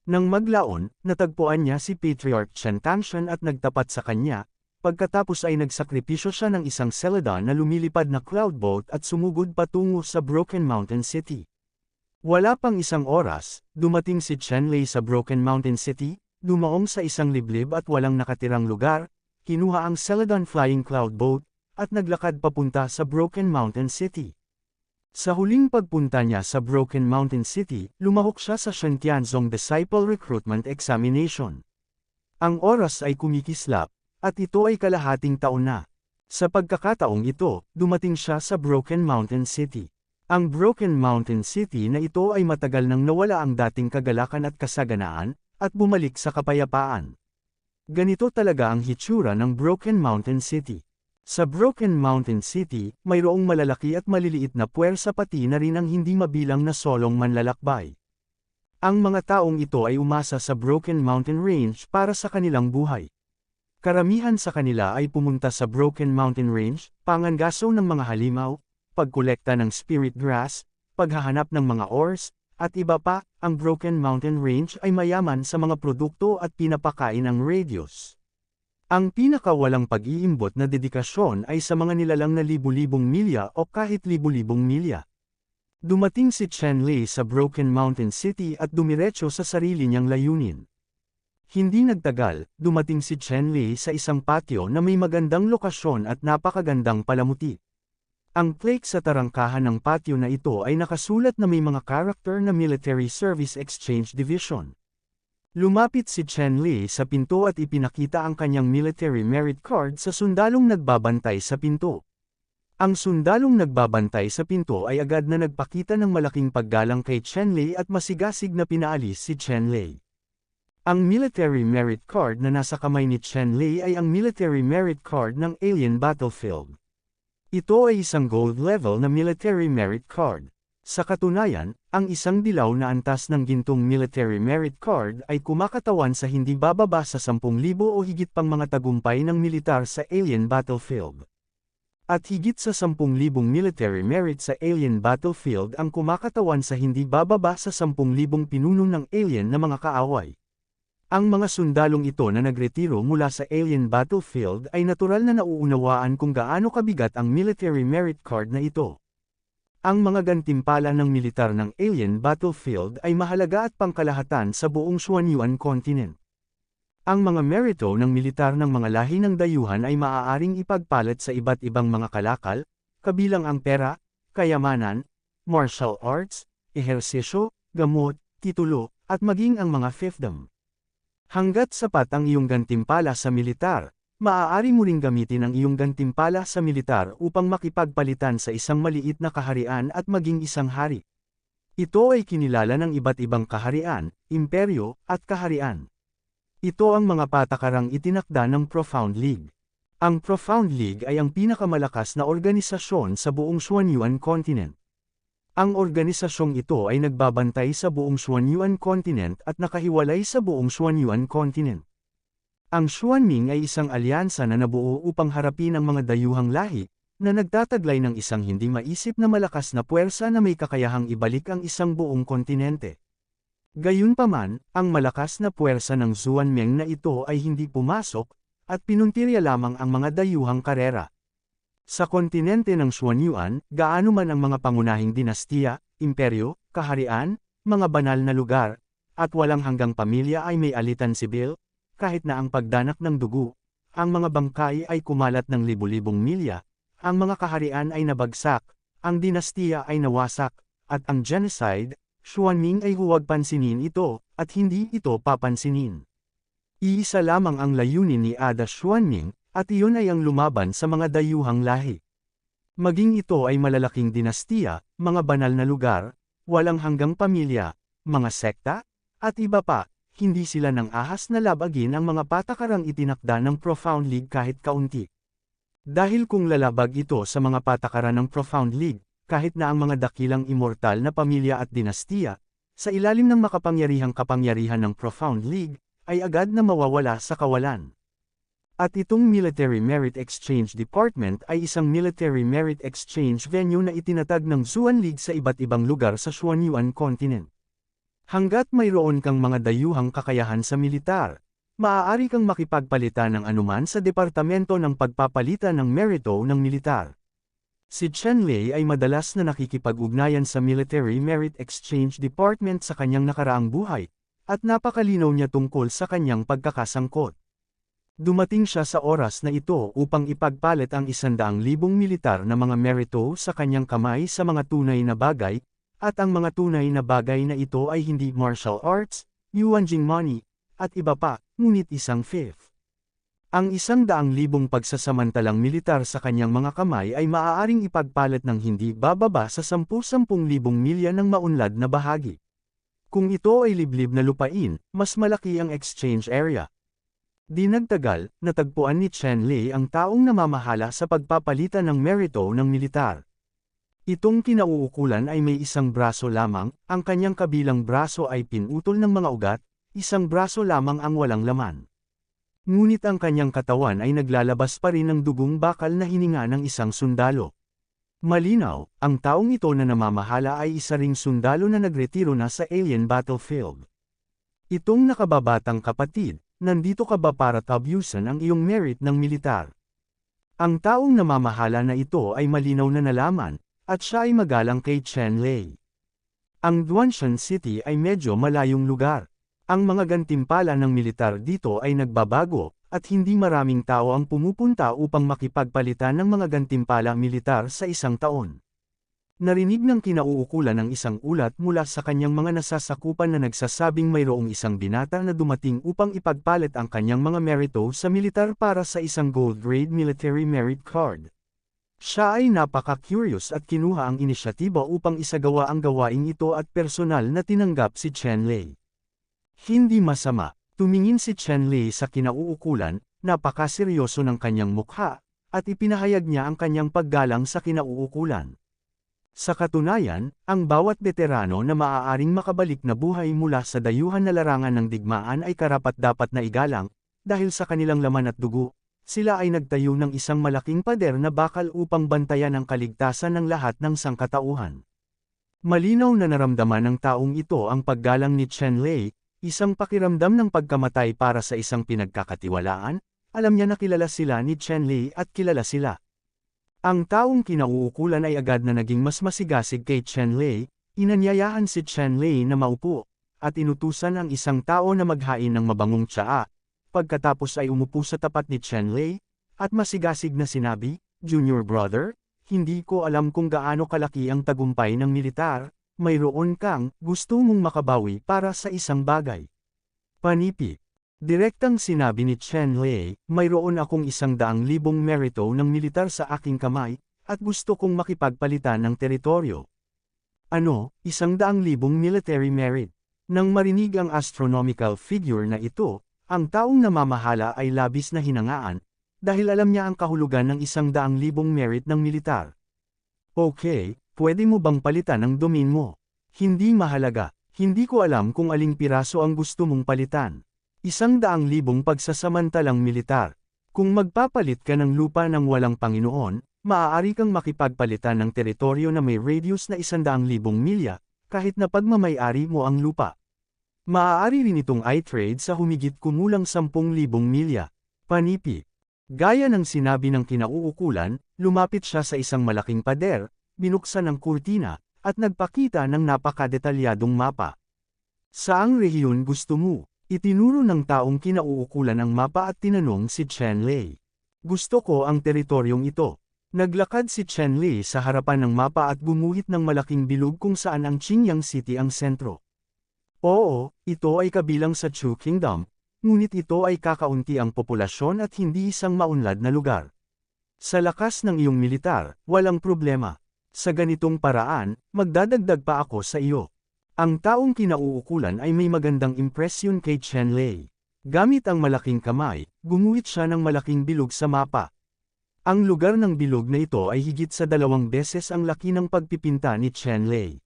Nang maglaon, natagpuan niya si Patriarch Chen Tangshan at nagtapat sa kanya, pagkatapos ay nagsakripisyo siya ng isang Celadon na lumilipad na cloud boat at sumugod patungo sa Broken Mountain City. Wala pang isang oras, dumating si Chen Lei sa Broken Mountain City, dumaong sa isang liblib at walang nakatirang lugar, kinuha ang Celadon Flying Cloud Boat, at naglakad papunta sa Broken Mountain City. Sa huling pagpunta niya sa Broken Mountain City, lumahok siya sa Shantianzong Disciple Recruitment Examination. Ang oras ay kumikislap, at ito ay kalahating taon na. Sa pagkakataong ito, dumating siya sa Broken Mountain City. Ang Broken Mountain City na ito ay matagal nang nawala ang dating kagalakan at kasaganaan, at bumalik sa kapayapaan. Ganito talaga ang hitsura ng Broken Mountain City. Sa Broken Mountain City, mayroong malalaki at maliliit na puwersa pati na rin ang hindi mabilang na solong manlalakbay. Ang mga taong ito ay umasa sa Broken Mountain Range para sa kanilang buhay. Karamihan sa kanila ay pumunta sa Broken Mountain Range, pangangaso ng mga halimaw, pagkolekta ng spirit grass, paghahanap ng mga ores, at iba pa. Ang Broken Mountain Range ay mayaman sa mga produkto at pinapakain ang radios. Ang pinakawalang pag-iimbot na dedikasyon ay sa mga nilalang na libu-libong milya o kahit libu-libong milya. Dumating si Chen Lei sa Broken Mountain City at dumiretso sa sarili niyang layunin. Hindi nagtagal, dumating si Chen Lei sa isang patio na may magandang lokasyon at napakagandang palamuti. Ang plaque sa tarangkahan ng patio na ito ay nakasulat na may mga karakter na Military Service Exchange Division. Lumapit si Chen Lei sa pinto at ipinakita ang kanyang military merit card sa sundalong nagbabantay sa pinto. Ang sundalong nagbabantay sa pinto ay agad na nagpakita ng malaking paggalang kay Chen Lei at masigasig na pinaalis si Chen Lei. Ang military merit card na nasa kamay ni Chen Lei ay ang military merit card ng Alien Battlefield. Ito ay isang gold level na military merit card. Sa katunayan, ang isang dilaw na antas ng gintong military merit card ay kumakatawan sa hindi bababa sa 10,000 o higit pang mga tagumpay ng militar sa Alien Battlefield. At higit sa 10,000 military merit sa Alien Battlefield ang kumakatawan sa hindi bababa sa 10,000 pinuno ng alien na mga kaaway. Ang mga sundalong ito na nagretiro mula sa Alien Battlefield ay natural na nauunawaan kung gaano kabigat ang military merit card na ito. Ang mga gantimpala ng militar ng Alien Battlefield ay mahalaga at pangkalahatan sa buong Xuanyuan continent. Ang mga merito ng militar ng mga lahi ng dayuhan ay maaaring ipagpalit sa iba't ibang mga kalakal, kabilang ang pera, kayamanan, martial arts, ehersisyo, gamot, titulo, at maging ang mga fiefdom. Hanggat sapat ang iyong gantimpala sa militar, maaari mo ring gamitin ang iyong gantimpala sa militar upang makipagpalitan sa isang maliit na kaharian at maging isang hari. Ito ay kinilala ng iba't ibang kaharian, imperyo, at kaharian. Ito ang mga patakarang itinakda ng Profound League. Ang Profound League ay ang pinakamalakas na organisasyon sa buong Xuanyuan continent. Ang organisasyong ito ay nagbabantay sa buong Xuanyuan continent at nakahiwalay sa buong Xuanyuan continent. Ang Xuanming ay isang alyansa na nabuo upang harapin ang mga dayuhang lahi, na nagtataglay ng isang hindi maisip na malakas na puwersa na may kakayahang ibalik ang isang buong kontinente. Gayunpaman, ang malakas na puwersa ng Xuanming na ito ay hindi pumasok, at pinuntirya lamang ang mga dayuhang karera. Sa kontinente ng Xuanyuan, gaano man ang mga pangunahing dinastiya, imperyo, kaharian, mga banal na lugar, at walang hanggang pamilya ay may alitan sibil, kahit na ang pagdanak ng dugo, ang mga bangkay ay kumalat ng libu-libong milya, ang mga kaharian ay nabagsak, ang dinastiya ay nawasak, at ang genocide, Xuanming ay huwag pansinin ito, at hindi ito papansinin. Iisa lamang ang layunin ni Ada Xuanming, at iyon ay ang lumaban sa mga dayuhang lahi. Maging ito ay malalaking dinastiya, mga banal na lugar, walang hanggang pamilya, mga sekta, at iba pa, hindi sila nang ahas na labagin ang mga patakarang itinakda ng Profound League kahit kaunti. Dahil kung lalabag ito sa mga patakaran ng Profound League, kahit na ang mga dakilang immortal na pamilya at dinastiya, sa ilalim ng makapangyarihang kapangyarihan ng Profound League, ay agad na mawawala sa kawalan. At itong Military Merit Exchange Department ay isang military merit exchange venue na itinatag ng Xuan League sa iba't ibang lugar sa Xuanyuan Continent. Hanggat mayroon kang mga dayuhang kakayahan sa militar, maaari kang makipagpalitan ng anuman sa Departamento ng Pagpapalitan ng Merito ng Militar. Si Chen Lei ay madalas na nakikipag-ugnayan sa Military Merit Exchange Department sa kanyang nakaraang buhay, at napakalinaw niya tungkol sa kanyang pagkakasangkot. Dumating siya sa oras na ito upang ipagpalit ang 100,000 militar na mga merito sa kanyang kamay sa mga tunay na bagay, at ang mga tunay na bagay na ito ay hindi martial arts, yuanjing money, at iba pa, ngunit isang fifth. Ang 100,000 pagsasamantalang militar sa kanyang mga kamay ay maaaring ipagpalit ng hindi bababa sa 10,000 milya ng maunlad na bahagi. Kung ito ay liblib na lupain, mas malaki ang exchange area. Di nagtagal, natagpuan ni Chen Lei ang taong namamahala sa pagpapalitan ng merito ng militar. Itong kinauukulan ay may isang braso lamang, ang kanyang kabilang braso ay pinutol ng mga ugat, isang braso lamang ang walang laman. Ngunit ang kanyang katawan ay naglalabas pa rin ng dugong bakal na hininga ng isang sundalo. Malinaw, ang taong ito na namamahala ay isa ring sundalo na nagretiro na sa alien battlefield. Itong nakababatang kapatid, nandito ka ba para tabyusan ang iyong merit ng militar? Ang taong namamahala na ito ay malinaw na nalaman, at siya ay magalang kay Chen Lei. Ang Duanshan City ay medyo malayong lugar. Ang mga gantimpala ng militar dito ay nagbabago, at hindi maraming tao ang pumupunta upang makipagpalitan ng mga gantimpala militar sa isang taon. Narinig ng kinauukulan ng isang ulat mula sa kanyang mga nasasakupan na nagsasabing mayroong isang binata na dumating upang ipagpalit ang kanyang mga merito sa militar para sa isang gold-grade military merit card. Siya ay napaka-curious at kinuha ang inisyatiba upang isagawa ang gawaing ito at personal na tinanggap si Chen Lei. Hindi masama, tumingin si Chen Lei sa kinauukulan, napakaseryoso ng kanyang mukha, at ipinahayag niya ang kanyang paggalang sa kinauukulan. Sa katunayan, ang bawat veterano na maaaring makabalik na buhay mula sa dayuhan na larangan ng digmaan ay karapat-dapat na igalang, dahil sa kanilang laman at dugo, sila ay nagtayo ng isang malaking pader na bakal upang bantayan ang kaligtasan ng lahat ng sangkatauhan. Malinaw na naramdaman ng taong ito ang paggalang ni Chen Lei, isang pakiramdam ng pagkamatay para sa isang pinagkakatiwalaan, alam niya na kilala sila ni Chen Lei at kilala sila. Ang taong kinauukulan ay agad na naging mas masigasig kay Chen Lei, inanyayahan si Chen Lei na maupo, at inutusan ang isang tao na maghain ng mabangong tsaa. Pagkatapos ay umupo sa tapat ni Chen Lei, at masigasig na sinabi, "Junior brother, hindi ko alam kung gaano kalaki ang tagumpay ng militar, mayroon kang gusto mong makabawi para sa isang bagay." Panipi. Direktang sinabi ni Chen Lei, "Mayroon akong 100,000 merito ng militar sa aking kamay, at gusto kong makipagpalitan ng teritoryo." Ano, 100,000 military merit? Nang marinig ang astronomical figure na ito, ang taong namamahala ay labis na hinangaan, dahil alam niya ang kahulugan ng 100,000 merit ng militar. "Okay, pwede mo bang palitan ang domain mo? Hindi mahalaga, hindi ko alam kung aling piraso ang gusto mong palitan. 100,000 pagsasamantalang militar. Kung magpapalit ka ng lupa ng walang Panginoon, maaari kang makipagpalitan ng teritoryo na may radius na 100,000 milya, kahit na pagmamay-ari mo ang lupa. Maaari rin itong i-trade sa humigit kumulang 10,000 milya." Panipi. Gaya ng sinabi ng kinauukulan, lumapit siya sa isang malaking pader, binuksan ang kurtina, at nagpakita ng napakadetalyadong mapa. "Saang rehiyon gusto mo?" Itinuro ng taong kinauukulan ang mapa at tinanong si Chen Lei. "Gusto ko ang teritoryong ito. Naglakad si Chen Lei sa harapan ng mapa at gumuhit ng malaking bilog kung saan ang Qingyang City ang sentro. Oo, ito ay kabilang sa Chu Kingdom, ngunit ito ay kakaunti ang populasyon at hindi isang maunlad na lugar. Sa lakas ng iyong militar, walang problema. Sa ganitong paraan, magdadagdag pa ako sa iyo. Ang taong kinauukulan ay may magandang impresyon kay Chen Lei. Gamit ang malaking kamay, gumuhit siya ng malaking bilog sa mapa. Ang lugar ng bilog na ito ay higit sa 2 beses ang laki ng pagpipinta ni Chen Lei.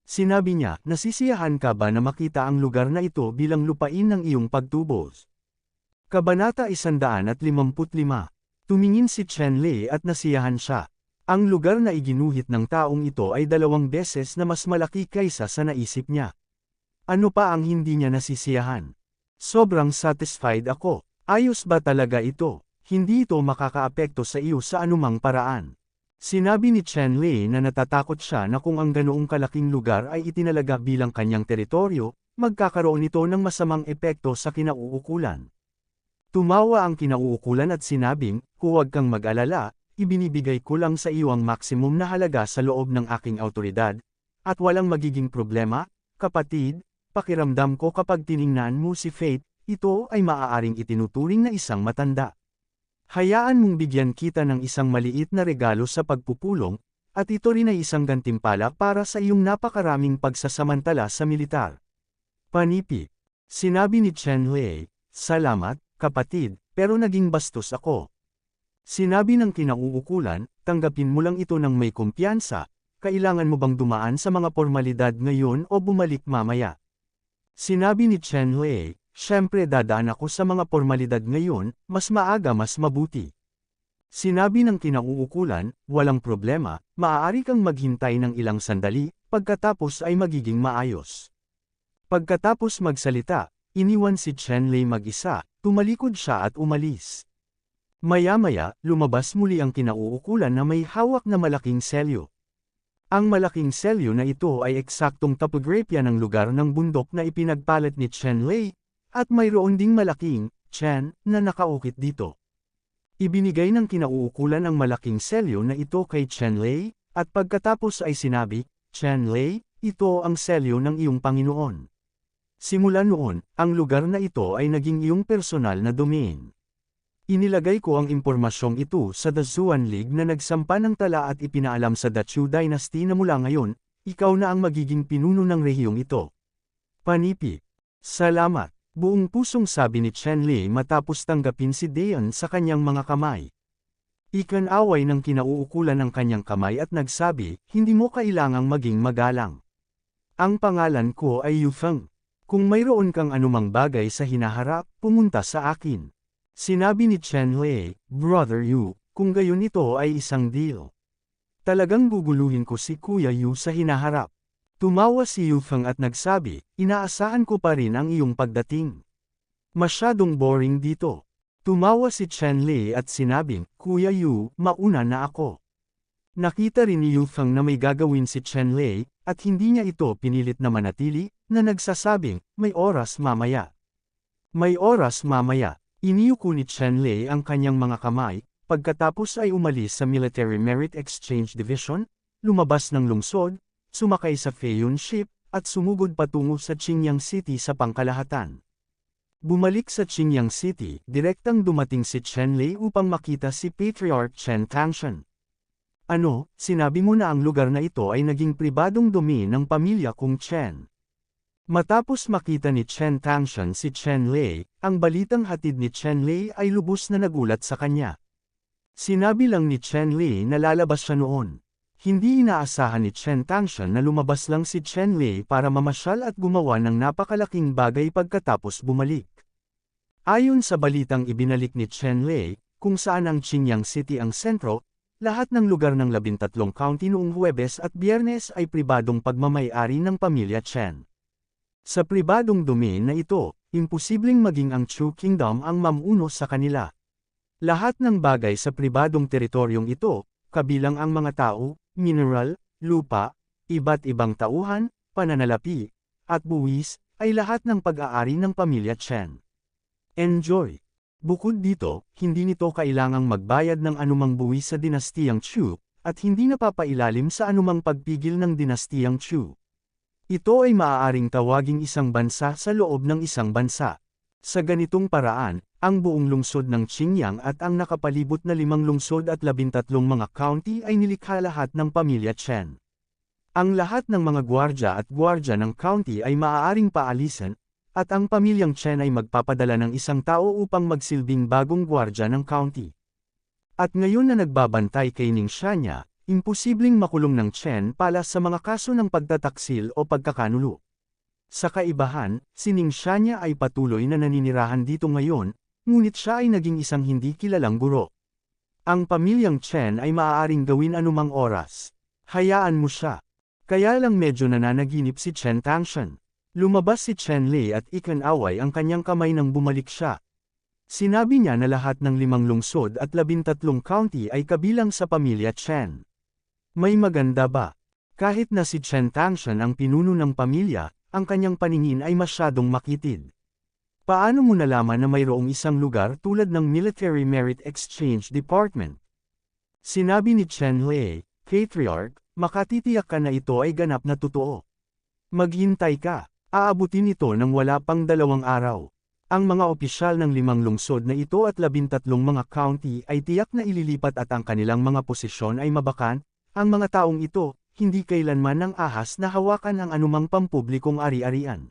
Sinabi niya, nasisiyahan ka ba na makita ang lugar na ito bilang lupain ng iyong pagtubos? Kabanata 155. Tumingin si Chen Lei at nasiyahan siya. Ang lugar na iginuhit ng taong ito ay 2 beses na mas malaki kaysa sa naisip niya. Ano pa ang hindi niya nasisiyahan? Sobrang satisfied ako. Ayos ba talaga ito? Hindi ito makakaapekto sa iyo sa anumang paraan. Sinabi ni Chen Lei na natatakot siya na kung ang ganoong kalaking lugar ay itinalaga bilang kanyang teritoryo, magkakaroon ito ng masamang epekto sa kinauukulan. Tumawa ang kinauukulan at sinabing, huwag kang mag-alala, ibinibigay ko lang sa iyo ang maximum na halaga sa loob ng aking awtoridad, at walang magiging problema, kapatid, pakiramdam ko kapag tiningnan mo si Fate, ito ay maaaring itinuturing na isang matanda. Hayaan mong bigyan kita ng isang maliit na regalo sa pagpupulong, at ito rin ay isang gantimpala para sa iyong napakaraming pagsasamantala sa militar. Panipi. Sinabi ni Chen Lei, salamat, kapatid, pero naging bastos ako. Sinabi ng kinauukulan, tanggapin mo lang ito ng may kumpiyansa, kailangan mo bang dumaan sa mga formalidad ngayon o bumalik mamaya? Sinabi ni Chen Lei, siyempre dadaan ako sa mga formalidad ngayon, mas maaga mas mabuti. Sinabi ng kinauukulan, walang problema, maaari kang maghintay ng ilang sandali, pagkatapos ay magiging maayos. Pagkatapos magsalita, iniwan si Chen Lei mag-isa, tumalikod siya at umalis. Maya-maya, lumabas muli ang kinauukulan na may hawak na malaking selyo. Ang malaking selyo na ito ay eksaktong topograpya ng lugar ng bundok na ipinagpalit ni Chen Lei, at mayroon ding malaking Chen na nakaukit dito. Ibinigay ng kinauukulan ang malaking selyo na ito kay Chen Lei, at pagkatapos ay sinabi, Chen Lei, ito ang selyo ng iyong Panginoon. Simula noon, ang lugar na ito ay naging iyong personal na domain. Inilagay ko ang impormasyong ito sa The Zhuan League na nagsampa ng tala at ipinaalam sa The Chu Dynasty na mula ngayon, ikaw na ang magiging pinuno ng rehiyong ito. Panipi. Salamat. Buong pusong sabi ni Chen Lei matapos tanggapin si Dayan sa kanyang mga kamay. Ikan-away ng kinauukulan ng kanyang kamay at nagsabi, hindi mo kailangang maging magalang. Ang pangalan ko ay Yu Feng. Kung mayroon kang anumang bagay sa hinaharap, pumunta sa akin. Sinabi ni Chen Lei, Brother Yu, kung gayon ito ay isang deal. Talagang guguluhin ko si Kuya Yu sa hinaharap. Tumawa si Yu Feng at nagsabi, inaasahan ko pa rin ang iyong pagdating. Masyadong boring dito. Tumawa si Chen Lei at sinabing, Kuya Yu, mauna na ako. Nakita rin ni Yu Feng na may gagawin si Chen Lei, at hindi niya ito pinilit na manatili, na nagsasabing, may oras mamaya. May oras mamaya. Iniyuko ni Chen Lei ang kanyang mga kamay, pagkatapos ay umalis sa Military Merit Exchange Division, lumabas ng lungsod, sumakay sa Feiyun ship, at sumugod patungo sa Qingyang City sa pangkalahatan. Bumalik sa Qingyang City, direktang dumating si Chen Lei upang makita si Patriarch Chen Tangshan. Ano, sinabi mo na ang lugar na ito ay naging pribadong domain ng pamilya kong Chen. Matapos makita ni Chen Tangshan si Chen Lei, ang balitang hatid ni Chen Lei ay lubos na nagulat sa kanya. Sinabi lang ni Chen Lei na lalabas siya noon. Hindi inaasahan ni Chen Tangshan na lumabas lang si Chen Lei para mamasyal at gumawa ng napakalaking bagay pagkatapos bumalik. Ayon sa balitang ibinalik ni Chen Lei, kung saan ang Qingyang City ang sentro, lahat ng lugar ng 13 county noong Huwebes at Biyernes ay pribadong pagmamay-ari ng pamilya Chen. Sa pribadong domain na ito, imposibleng maging ang Chu Kingdom ang mamuno sa kanila. Lahat ng bagay sa pribadong teritoryong ito, kabilang ang mga tao, mineral, lupa, iba't ibang tauhan, pananalapi, at buwis, ay lahat ng pag-aari ng pamilya Chen. Enjoy! Bukod dito, hindi nito kailangang magbayad ng anumang buwis sa dinastiyang Chu, at hindi napapailalim sa anumang pagpigil ng dinastiyang Chu. Ito ay maaaring tawaging isang bansa sa loob ng isang bansa. Sa ganitong paraan, ang buong lungsod ng Qingyang at ang nakapalibot na 5 lungsod at 13 mga county ay nilikha lahat ng pamilya Chen. Ang lahat ng mga gwardya ng county ay maaaring paalisan, at ang pamilyang Chen ay magpapadala ng isang tao upang magsilbing bagong gwardya ng county. At ngayon na nagbabantay kay Ningxia, imposibleng makulong ng Chen Palace sa mga kaso ng pagtataksil o pagkakanulo. Sa kaibahan, si Ningxia ay patuloy na naninirahan dito ngayon, ngunit siya ay naging isang hindi kilalang guro. Ang pamilyang Chen ay maaaring gawin anumang oras. Hayaan mo siya. Kaya lang medyo nananaginip si Chen Tangshan. Lumabas si Chen Lei at ikinaway ang kanyang kamay nang bumalik siya. Sinabi niya na lahat ng 5 lungsod at 13 county ay kabilang sa pamilya Chen. May maganda ba? Kahit na si Chen Tangshan ang pinuno ng pamilya, ang kanyang paningin ay masyadong makitid. Paano mo nalaman na mayroong isang lugar tulad ng Military Merit Exchange Department? Sinabi ni Chen Lei, Patriarch, makatitiyak ka na ito ay ganap na totoo. Maghintay ka. Aabutin ito ng wala pang 2 araw. Ang mga opisyal ng 5 lungsod na ito at 13 mga county ay tiyak na ililipat at ang kanilang mga posisyon ay mabakan. Ang mga taong ito, hindi kailanman ng ahas na hawakan ang anumang pampublikong ari-arian.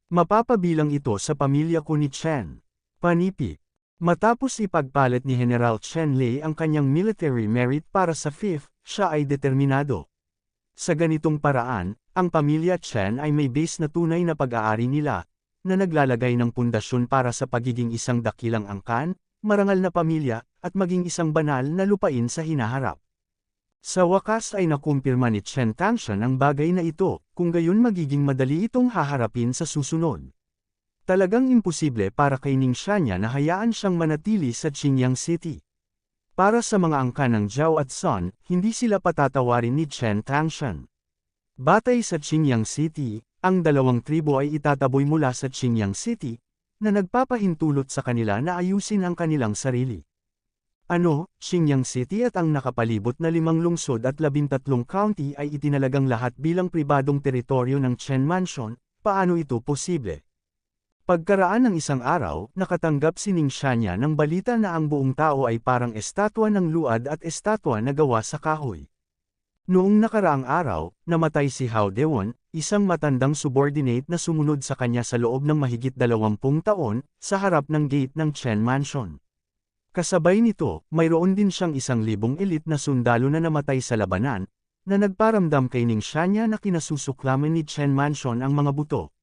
Mapapabilang ito sa pamilya ko ni Chen. Panipik. Matapos ipagpalit ni General Chen Lei ang kanyang military merit para sa 5th, siya ay determinado. Sa ganitong paraan, ang pamilya Chen ay may base na tunay na pag-aari nila, na naglalagay ng pundasyon para sa pagiging isang dakilang angkan, marangal na pamilya, at maging isang banal na lupain sa hinaharap. Sa wakas ay nakumpirma ni Chen Tangshan ang bagay na ito, kung gayon magiging madali itong haharapin sa susunod. Talagang imposible para kay Ningxia na hayaan siyang manatili sa Qingyang City. Para sa mga angkan ng Zhao at Sun, hindi sila patatawarin ni Chen Tangshan. Batay sa Qingyang City, ang 2 tribo ay itataboy mula sa Qingyang City, na nagpapahintulot sa kanila na ayusin ang kanilang sarili. Ano, Qingyang City at ang nakapalibot na 5 lungsod at 13 county ay itinalagang lahat bilang pribadong teritoryo ng Chen Mansion, paano ito posible? Pagkaraan ng isang araw, nakatanggap si Ningxia ng balita na ang buong tao ay parang estatwa ng luad at estatwa na gawa sa kahoy. Noong nakaraang araw, namatay si Hao Dewon, isang matandang subordinate na sumunod sa kanya sa loob ng mahigit 20 taon, sa harap ng gate ng Chen Mansion. Kasabay nito, mayroon din siyang 1,000 elite na sundalo na namatay sa labanan, na nagparamdam kay Ningxia na kinasusuklaman ni Chen Mansion ang mga buto.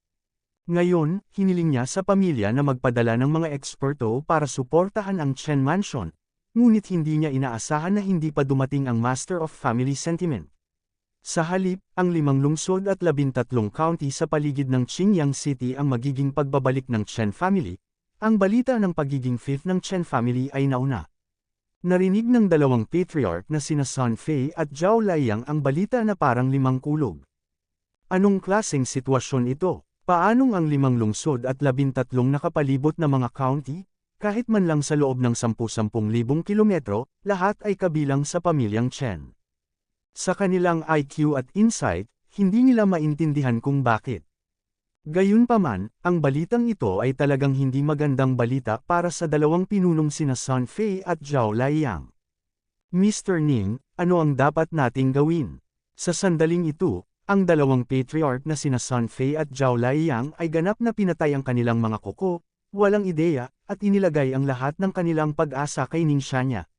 Ngayon, hiniling niya sa pamilya na magpadala ng mga eksperto para suportahan ang Chen Mansion, ngunit hindi niya inaasahan na hindi pa dumating ang Master of Family Sentiment. Sa halip, ang 5 lungsod at 13 county sa paligid ng Qingyang City ang magiging pagbabalik ng Chen family. Ang balita ng pagiging 5th ng Chen family ay nauna. Narinig ng 2 patriarch na sina Sun Fei at Zhao Liang ang balita na parang 5 kulog. Anong klaseng sitwasyon ito? Paanong ang 5 lungsod at 13 nakapalibot na mga county, kahit man lang sa loob ng 10,000 kilometro, lahat ay kabilang sa pamilyang Chen? Sa kanilang IQ at insight, hindi nila maintindihan kung bakit. Gayunpaman, ang balitang ito ay talagang hindi magandang balita para sa 2 pinunong sina Sun Fei at Zhao Liang. Mr. Ning, ano ang dapat nating gawin? Sa sandaling ito, ang 2 patriarch na sina Sun Fei at Zhao Liang ay ganap na pinatay ang kanilang mga kuko, walang ideya, at inilagay ang lahat ng kanilang pag-asa kay Ningxia.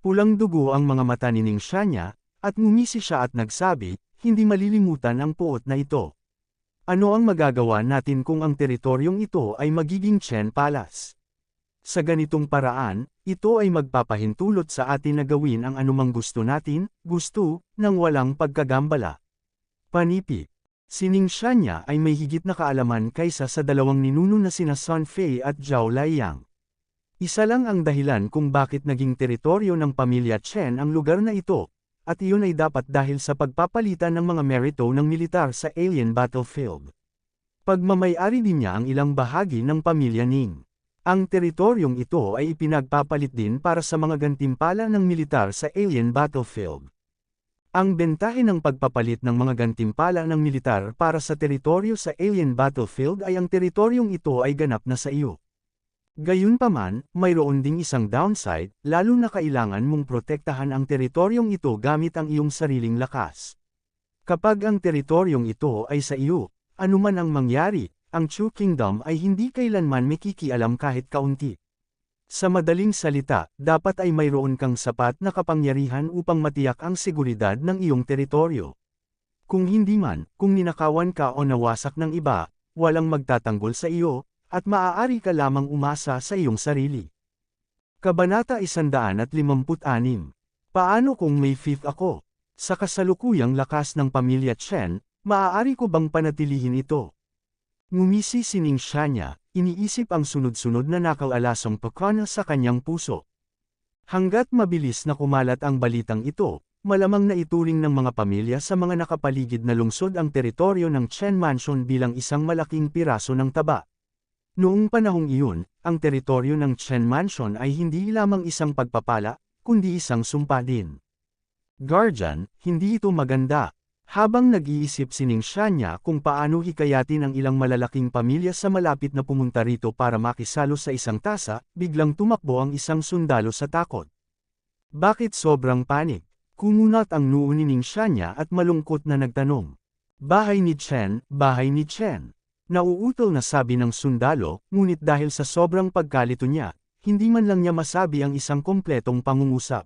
Pulang dugo ang mga mata ni Ningxia, at ngumisi siya at nagsabi, hindi malilimutan ang puot na ito. Ano ang magagawa natin kung ang teritoryong ito ay magiging Chen Palace? Sa ganitong paraan, ito ay magpapahintulot sa atin na gawin ang anumang gusto natin, nang walang pagkagambala. Panipik. Si Ningxia ay may higit na kaalaman kaysa sa 2 ninuno na sina Sun Fei at Zhao Liang. Isa lang ang dahilan kung bakit naging teritoryo ng pamilya Chen ang lugar na ito, at iyon ay dapat dahil sa pagpapalitan ng mga merito ng militar sa alien battlefield. Pagmamay-ari din niya ang ilang bahagi ng pamilya Ning. Ang teritoryong ito ay ipinagpapalit din para sa mga gantimpala ng militar sa alien battlefield. Ang bentahe ng pagpapalit ng mga gantimpala ng militar para sa teritoryo sa alien battlefield ay ang teritoryong ito ay ganap na sa iyo. Gayunpaman, mayroon ding isang downside, lalo na kailangan mong protektahan ang teritoryong ito gamit ang iyong sariling lakas. Kapag ang teritoryong ito ay sa iyo, anuman ang mangyari, ang Chu Kingdom ay hindi kailanman makikialam kahit kaunti. Sa madaling salita, dapat ay mayroon kang sapat na kapangyarihan upang matiyak ang seguridad ng iyong teritoryo. Kung hindi man, kung ninakawan ka o nawasak ng iba, walang magtatanggol sa iyo, at maaari ka lamang umasa sa iyong sarili. Kabanata 156. Paano kung may fifth ako? Sa kasalukuyang lakas ng pamilya Chen, maaari ko bang panatilihin ito? Ngumisi si Ning Shanya, iniisip ang sunod-sunod na nakaalasong pakana sa kanyang puso. Hanggat mabilis na kumalat ang balitang ito, malamang na ituring ng mga pamilya sa mga nakapaligid na lungsod ang teritoryo ng Chen Mansion bilang isang malaking piraso ng taba. Noong panahong iyon, ang teritoryo ng Chen Mansion ay hindi lamang isang pagpapala, kundi isang sumpa din. Guardian, hindi ito maganda. Habang nag-iisip si Ning Shanya kung paano hikayatin ang ilang malalaking pamilya sa malapit na pumunta rito para makisalo sa isang tasa, biglang tumakbo ang isang sundalo sa takot. Bakit sobrang panik? Kumunat ang noo ni Ning Shanya at malungkot na nagtanong. Bahay ni Chen, bahay ni Chen. Nauutol na sabi ng sundalo, ngunit dahil sa sobrang pagkalito niya, hindi man lang niya masabi ang isang kompletong pangungusap.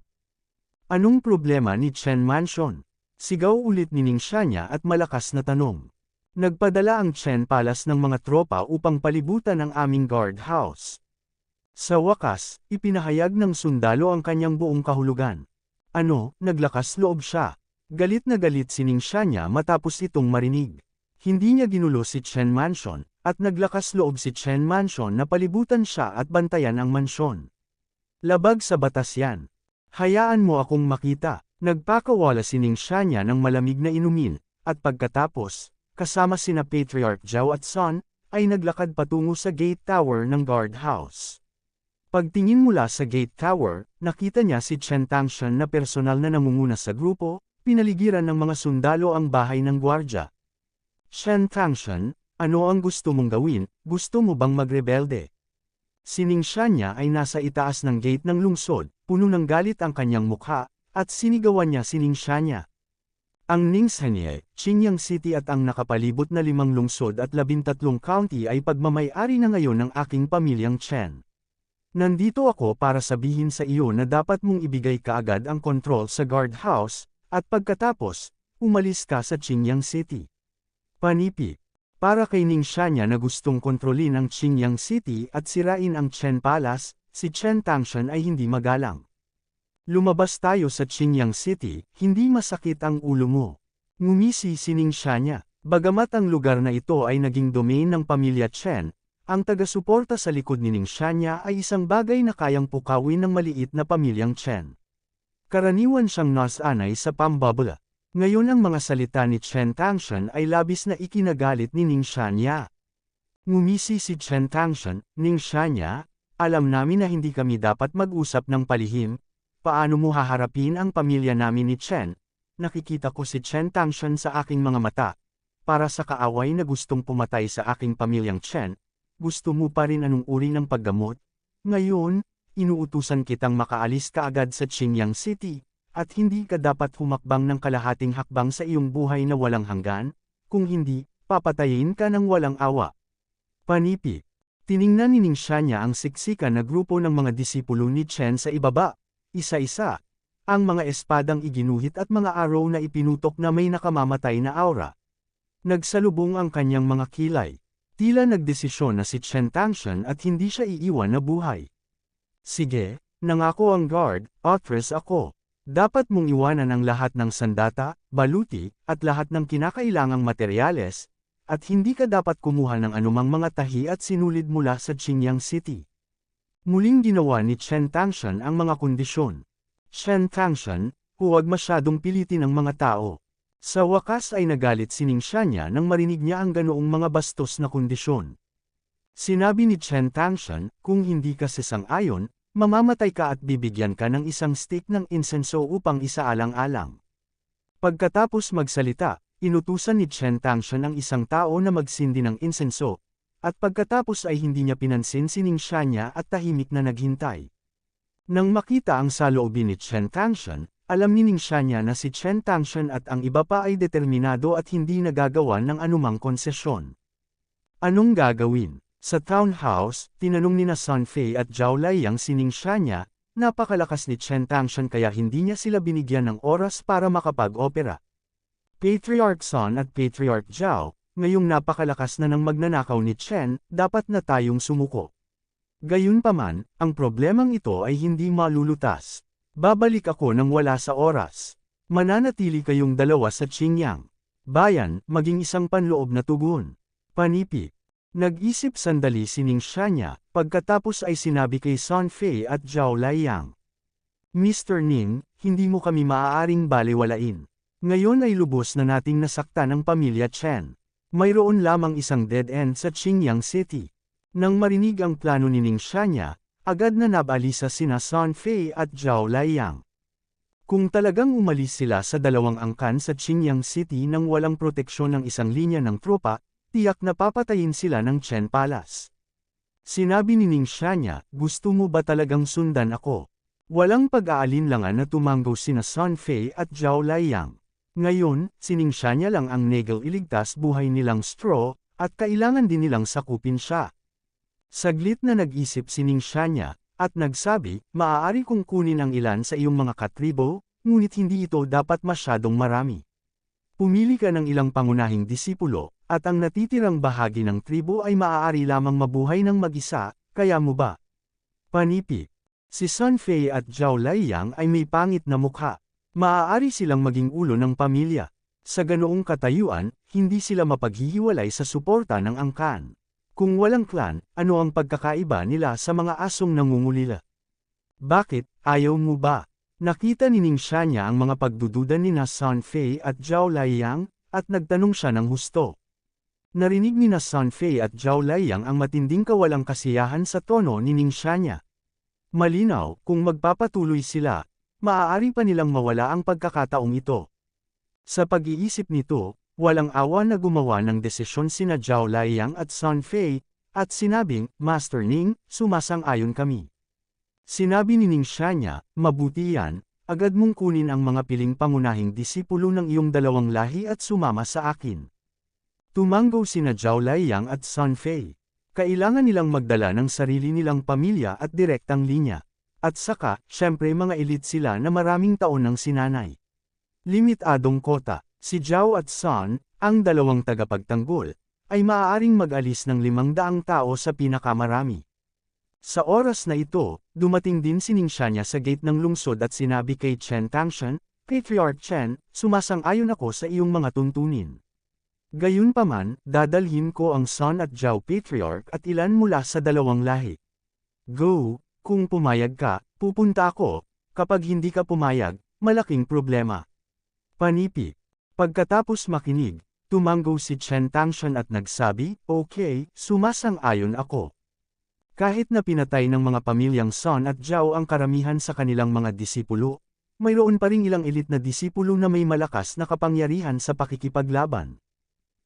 Anong problema ni Chen Mansion? Sigaw ulit ni Ning Shanya at malakas na tanong. Nagpadala ang Chen Palace ng mga tropa upang palibutan ang aming guard house. Sa wakas, ipinahayag ng sundalo ang kanyang buong kahulugan. Ano, naglakas loob siya. Galit na galit si Ning Shanya matapos itong marinig. Hindi niya ginulo si Chen Mansion, at naglakas loob si Chen Mansion na palibutan siya at bantayan ang mansyon. Labag sa batas yan. Hayaan mo akong makita. Nagpakawala si Ning Shanya ng malamig na inumin, at pagkatapos, kasama sina Patriarch Zhao at Son, ay naglakad patungo sa gate tower ng guard house. Pagtingin mula sa gate tower, nakita niya si Chen Tangshan na personal na namumuna sa grupo, pinaligiran ng mga sundalo ang bahay ng gwardya. Chen Tangshan, ano ang gusto mong gawin? Gusto mo bang magrebelde? Si Ning Shanya ay nasa itaas ng gate ng lungsod, puno ng galit ang kanyang mukha, at sinigawan niya si Ning Shanya. Ang Ningxia, Qingyang City at ang nakapalibot na 5 lungsod at 13 county ay pagmamay-ari na ngayon ng aking pamilyang Chen. Nandito ako para sabihin sa iyo na dapat mong ibigay kaagad ang kontrol sa guard house, at pagkatapos, umalis ka sa Qingyang City. Panipi. Para kay Ning Shanya na gustong kontrolin ang Qingyang City at sirain ang Chen Palace, si Chen Tangshan ay hindi magalang. Lumabas tayo sa Qingyang City, hindi masakit ang ulo mo. Ngumisi si Ning Shanya. Bagamat ang lugar na ito ay naging domain ng pamilya Chen, ang taga-suporta sa likod ni Ning Shanya ay isang bagay na kayang pukawin ng maliit na pamilyang Chen. Karaniwan siyang nasanay sa pambabala. Ngayon ang mga salita ni Chen Tangshan ay labis na ikinagalit ni Ning Shanya. Ngumisi si Chen Tangshan, Ning Shanya, alam namin na hindi kami dapat mag-usap ng palihim. Paano mo haharapin ang pamilya namin ni Chen? Nakikita ko si Chen Tangshan sa aking mga mata. Para sa kaaway na gustong pumatay sa aking pamilyang Chen, gusto mo pa rin anong uri ng paggamot? Ngayon, inuutusan kitang makaalis kaagad sa Qingyang City, at hindi ka dapat humakbang ng kalahating hakbang sa iyong buhay na walang hanggan, kung hindi, papatayin ka ng walang awa. Panipi. Tiningnan ni Ning Shanya ang siksikan na grupo ng mga disipulo ni Chen sa ibaba. Isa-isa, ang mga espadang iginuhit at mga araw na ipinutok na may nakamamatay na aura. Nagsalubong ang kanyang mga kilay. Tila nagdesisyon na si Chen Tangshan at hindi siya iiwan na buhay. Sige, nangako ang guard, Actress ako. Dapat mong iwanan ang lahat ng sandata, baluti, at lahat ng kinakailangang materyales, at hindi ka dapat kumuha ng anumang mga tahi at sinulid mula sa Qingyang City. Muling ginawa ni Chen Tangshan ang mga kondisyon. Chen Tangshan, huwag masyadong pilitin ang mga tao. Sa wakas ay nagalit si Ning Shanya nang marinig niya ang ganoong mga bastos na kondisyon. Sinabi ni Chen Tangshan, kung hindi ka sasang-ayon, mamamatay ka at bibigyan ka ng isang stick ng insenso upang isaalang-alang. Pagkatapos magsalita, inutusan ni Chen Tangshan ang isang tao na magsindi ng insenso, at pagkatapos ay hindi niya pinansin si Ning Xianya at tahimik na naghintay. Nang makita ang saloobin ni Chen Tangshan, alam ni Ning Xianya na si Chen Tangshan at ang iba pa ay determinado at hindi nagagawan ng anumang konsesyon. Anong gagawin? Sa townhouse, tinanong nina Sun Fei at Zhao Liang si Ning Xianya, napakalakas ni Chen Tangshan kaya hindi niya sila binigyan ng oras para makapag-opera. Patriarch Sun at Patriarch Zhao, ngayong napakalakas na ng magnanakaw ni Chen, dapat na tayong sumuko. Gayunpaman, ang problemang ito ay hindi malulutas. Babalik ako nang wala sa oras. Mananatili kayong dalawa sa Qingyang bayan, maging isang panloob na tugon. Panipi. Nag-isip sandali si Ning Xianya, pagkatapos ay sinabi kay Sun Fei at Zhao Liang. Mr. Ning, hindi mo kami maaaring balewalain. Ngayon ay lubos na nating nasaktan ang pamilya Chen. Mayroon lamang isang dead end sa Qingyang City. Nang marinig ang plano ni Ning Xianya, agad na nabalisa sina Sun Fei at Zhao Liang. Kung talagang umalis sila sa dalawang angkan sa Qingyang City nang walang proteksyon ng isang linya ng tropa, tiyak na papatayin sila ng Chen Palace. Sinabi ni Ning Xianya, gusto mo ba talagang sundan ako? Walang pag-aalinlangan na tumanggo sina Sun Fei at Zhao Liang. Ngayon, si Ning Xianya lang ang negel iligtas buhay nilang straw, at kailangan din nilang sakupin siya. Saglit na nag-isip si Ning Xianya, at nagsabi, maaari kong kunin ang ilan sa iyong mga katribo, ngunit hindi ito dapat masyadong marami. Pumili ka ng ilang pangunahing disipulo, at ang natitirang bahagi ng tribo ay maaari lamang mabuhay ng mag-isa, kaya mo ba? Panipi. Si Sun Fei at Zhao Liang ay may pangit na mukha. Maaari silang maging ulo ng pamilya. Sa ganoong katayuan, hindi sila mapaghihiwalay sa suporta ng angkan. Kung walang clan, ano ang pagkakaiba nila sa mga asong nangungulila? Bakit, ayaw mo ba? Nakita ni Ning Xianya ang mga pagdududa ni Sun Fei at Zhao Liang, at nagtanong siya ng husto. Narinig ni Sun Fei at Zhao Liang ang matinding kawalang kasiyahan sa tono ni Ning Xianya. Malinaw, kung magpapatuloy sila, maaari pa nilang mawala ang pagkakataong ito. Sa pag-iisip nito, walang awa na gumawa ng desisyon sina Zhao Liang at Sun Fei, at sinabing, Master Ning, sumasang-ayon kami. Sinabi ni Ning Xianya, mabuti yan, agad mong kunin ang mga piling pangunahing disipulo ng iyong dalawang lahi at sumama sa akin. Tumanggo sina Zhao Liang at Sun Fei. Kailangan nilang magdala ng sarili nilang pamilya at direktang linya. At saka, syempre mga elite sila na maraming taon ng sinanay. Limitadong kota, si Zhao at Sun, ang dalawang tagapagtanggol, ay maaaring mag-alis ng 500 tao sa pinakamarami. Sa oras na ito, dumating din si Ning Xianya sa gate ng lungsod at sinabi kay Chen Tangshan, Patriarch Chen, sumasang-ayon ako sa iyong mga tuntunin. Gayunpaman, dadalhin ko ang Sun at Zhao Patriarch at ilan mula sa dalawang lahi. Go, kung pumayag ka, pupunta ako, kapag hindi ka pumayag, malaking problema. Panipi. Pagkatapos makinig, tumanggo si Chen Tangshan at nagsabi, okay, sumasang-ayon ako. Kahit na pinatay ng mga pamilyang Sun at Zhao ang karamihan sa kanilang mga disipulo, mayroon pa ring ilang elite na disipulo na may malakas na kapangyarihan sa pakikipaglaban.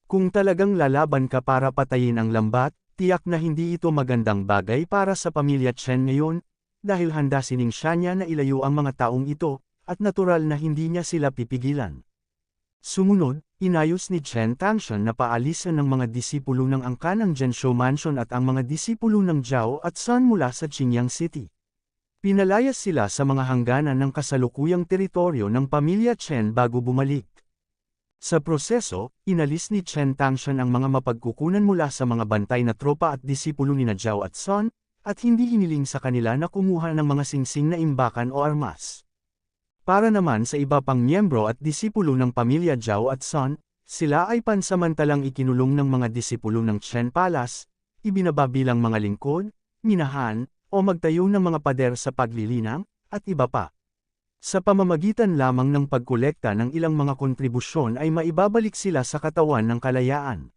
Kung talagang lalaban ka para patayin ang lambat, tiyak na hindi ito magandang bagay para sa pamilya Chen ngayon, dahil handa si Ning Xianya na ilayo ang mga taong ito, at natural na hindi niya sila pipigilan. Sumunod, inayos ni Chen Tangshan na paalisan ng mga disipulo ng angkan ng Zhenshu Mansion at ang mga disipulo ng Zhao at Sun mula sa Qingyang City. Pinalayas sila sa mga hangganan ng kasalukuyang teritoryo ng pamilya Chen bago bumalik. Sa proseso, inalis ni Chen Tangshan ang mga mapagkukunan mula sa mga bantay na tropa at disipulo ni Zhao at Sun, at hindi hiniling sa kanila na kumuha ng mga singsing na imbakan o armas. Para naman sa iba pang miyembro at disipulo ng pamilya Zhao at Sun, sila ay pansamantalang ikinulong ng mga disipulo ng Chen Palace, ibinaba bilang mga lingkod, minahan, o magtayo ng mga pader sa paglilinang, at iba pa. Sa pamamagitan lamang ng pagkolekta ng ilang mga kontribusyon ay maibabalik sila sa katawan ng kalayaan.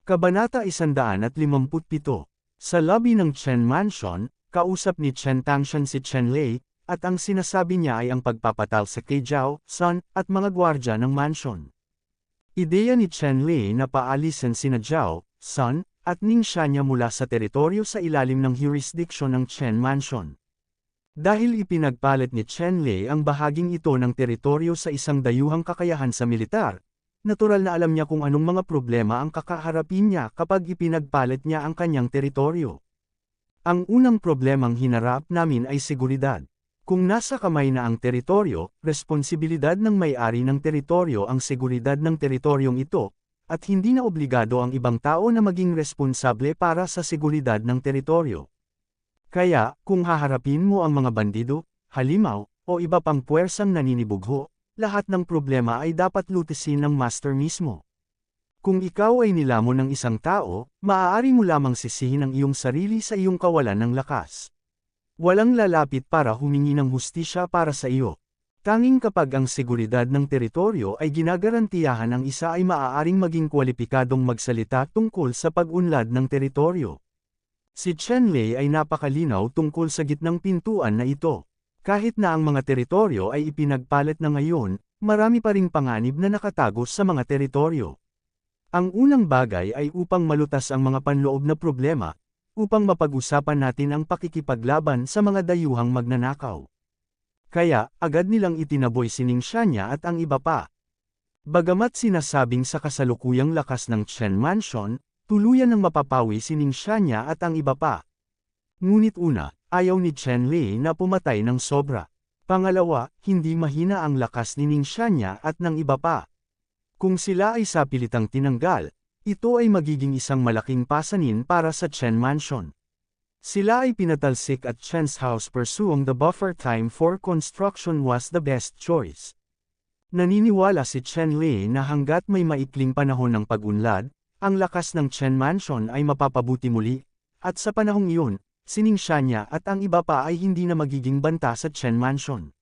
Kabanata 157. Sa lobby ng Chen Mansion, kausap ni Chen Tangshan si Chen Lei, at ang sinasabi niya ay ang pagpapatal sa kay Zhao, Sun, at mga gwardya ng mansion. Ideya ni Chen Lei na paalisin sina Zhao, Sun, at Ning Shanya mula sa teritoryo sa ilalim ng jurisdiction ng Chen Mansion. Dahil ipinagpalit ni Chen Lei ang bahaging ito ng teritoryo sa isang dayuhang kakayahan sa militar, natural na alam niya kung anong mga problema ang kakaharapin niya kapag ipinagpalit niya ang kanyang teritoryo. Ang unang problemang hinarap namin ay seguridad. Kung nasa kamay na ang teritoryo, responsibilidad ng may-ari ng teritoryo ang seguridad ng teritoryong ito, at hindi na obligado ang ibang tao na maging responsable para sa seguridad ng teritoryo. Kaya, kung haharapin mo ang mga bandido, halimaw, o iba pang puwersang naninibugho, lahat ng problema ay dapat lutisin ng master mismo. Kung ikaw ay nilamon ng isang tao, maaari mo lamang sisihin ang iyong sarili sa iyong kawalan ng lakas. Walang lalapit para humingi ng hustisya para sa iyo. Tanging kapag ang seguridad ng teritoryo ay ginagarantiyahan ang isa ay maaaring maging kwalipikadong magsalita tungkol sa pag-unlad ng teritoryo. Si Chen Lei ay napakalinaw tungkol sa gitnang pintuan na ito. Kahit na ang mga teritoryo ay ipinagpalit na ngayon, marami pa ring panganib na nakatago sa mga teritoryo. Ang unang bagay ay upang malutas ang mga panloob na problema, upang mapag-usapan natin ang pakikipaglaban sa mga dayuhang magnanakaw. Kaya, agad nilang itinaboy si Ning Shanya at ang iba pa. Bagamat sinasabing sa kasalukuyang lakas ng Chen Mansion, tuluyan ng mapapawi si Ning Shanya at ang iba pa. Ngunit una, ayaw ni Chen Lei na pumatay ng sobra. Pangalawa, hindi mahina ang lakas ni Ning Shanya at ng iba pa. Kung sila ay sapilitang tinanggal, ito ay magiging isang malaking pasanin para sa Chen Mansion. Sila ay pinatalsik at Chen's house pursuing the buffer time for construction was the best choice. Naniniwala si Chen Lei na hanggat may maikling panahon ng pag-unlad, ang lakas ng Chen Mansion ay mapapabuti muli, at sa panahong iyon, si Ning Shanya at ang iba pa ay hindi na magiging banta sa Chen Mansion.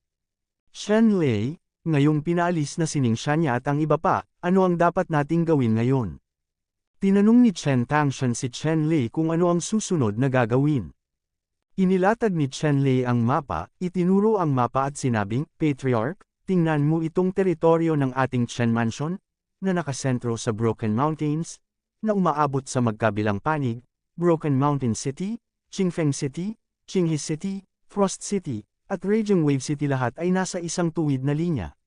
Chen Lei, ngayong pinaalis na si Ning Shanya at ang iba pa, ano ang dapat nating gawin ngayon? Tinanong ni Chen Tangshan si Chen Lei kung ano ang susunod na gagawin. Inilatag ni Chen Lei ang mapa, itinuro ang mapa at sinabing, Patriarch, tingnan mo itong teritoryo ng ating Chen Mansion, na nakasentro sa Broken Mountains, na umaabot sa magkabilang panig, Broken Mountain City, Qingfeng City, Qinghe City, Frost City, at Raging Wave City lahat ay nasa isang tuwid na linya.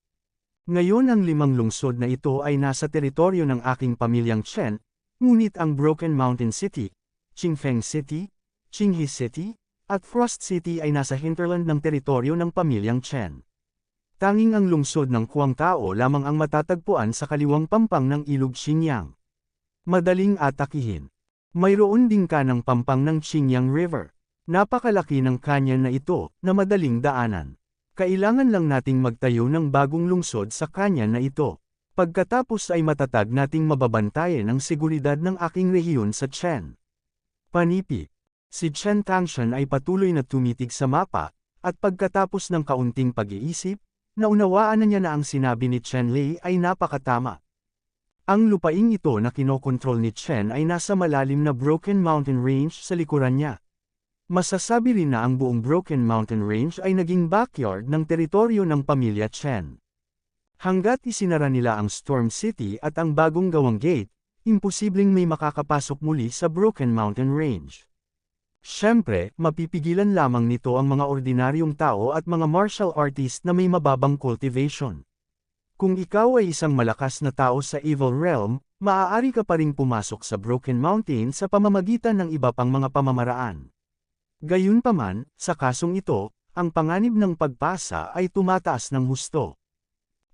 Ngayon ang 5 lungsod na ito ay nasa teritoryo ng aking pamilyang Chen, ngunit ang Broken Mountain City, Qingfeng City, Qinghe City, at Frost City ay nasa hinterland ng teritoryo ng pamilyang Chen. Tanging ang lungsod ng Kuang Tao lamang ang matatagpuan sa kaliwang pampang ng ilog Xinjiang. Madaling atakihin. Mayroon din kanang pampang ng Xinjiang River. Napakalaki ng kanyan na ito, na madaling daanan. Kailangan lang nating magtayo ng bagong lungsod sa kanyan na ito. Pagkatapos ay matatag nating mababantayan ang seguridad ng aking rehiyon sa Chen. Panipik. Si Chen Tangshan ay patuloy na tumitig sa mapa, at pagkatapos ng kaunting pag-iisip, naunawaan na niya na ang sinabi ni Chen Lei ay napakatama. Ang lupaing ito na kinokontrol ni Chen ay nasa malalim na Broken Mountain Range sa likuran niya. Masasabi rin na ang buong Broken Mountain Range ay naging backyard ng teritoryo ng pamilya Chen. Hanggat isinara nila ang Storm City at ang bagong gawang gate, imposibleng may makakapasok muli sa Broken Mountain Range. Siyempre, mapipigilan lamang nito ang mga ordinaryong tao at mga martial artist na may mababang cultivation. Kung ikaw ay isang malakas na tao sa Evil Realm, maaari ka pa ring pumasok sa Broken Mountain sa pamamagitan ng iba pang mga pamamaraan. Gayunpaman, sa kasong ito, ang panganib ng pagpasa ay tumataas ng husto.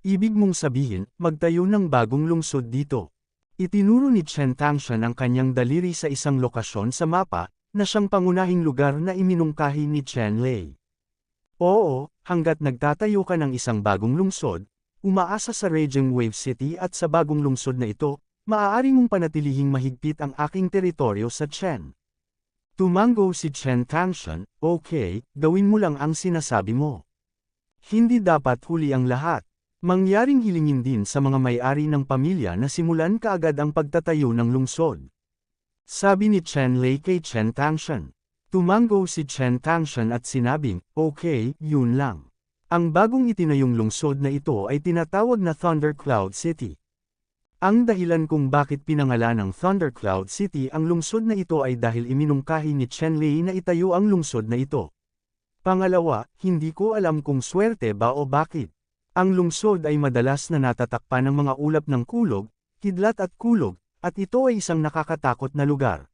Ibig mong sabihin, magtayo ng bagong lungsod dito. Itinuro ni Chen Tangshan ang kanyang daliri sa isang lokasyon sa mapa, na siyang pangunahing lugar na iminungkahi ni Chen Lei. Oo, hanggat nagtatayo ka ng isang bagong lungsod, umaasa sa Raging Wave City at sa bagong lungsod na ito, maaari mong panatilihing mahigpit ang aking teritoryo sa Chen. Tumango si Chen Tangshan, okay, gawin mo lang ang sinasabi mo. Hindi dapat huli ang lahat. Mangyaring hilingin din sa mga may-ari ng pamilya na simulan kaagad ang pagtatayo ng lungsod. Sabi ni Chen Lei kay Chen Tangshan. Tumango si Chen Tangshan at sinabing, okay, yun lang. Ang bagong itinayong lungsod na ito ay tinatawag na Thundercloud City. Ang dahilan kung bakit pinangalan ng Thundercloud City ang lungsod na ito ay dahil iminungkahi ni Chen Lei na itayo ang lungsod na ito. Pangalawa, hindi ko alam kung swerte ba o bakit. Ang lungsod ay madalas na natatakpan ng mga ulap ng kulog, kidlat at kulog, at ito ay isang nakakatakot na lugar.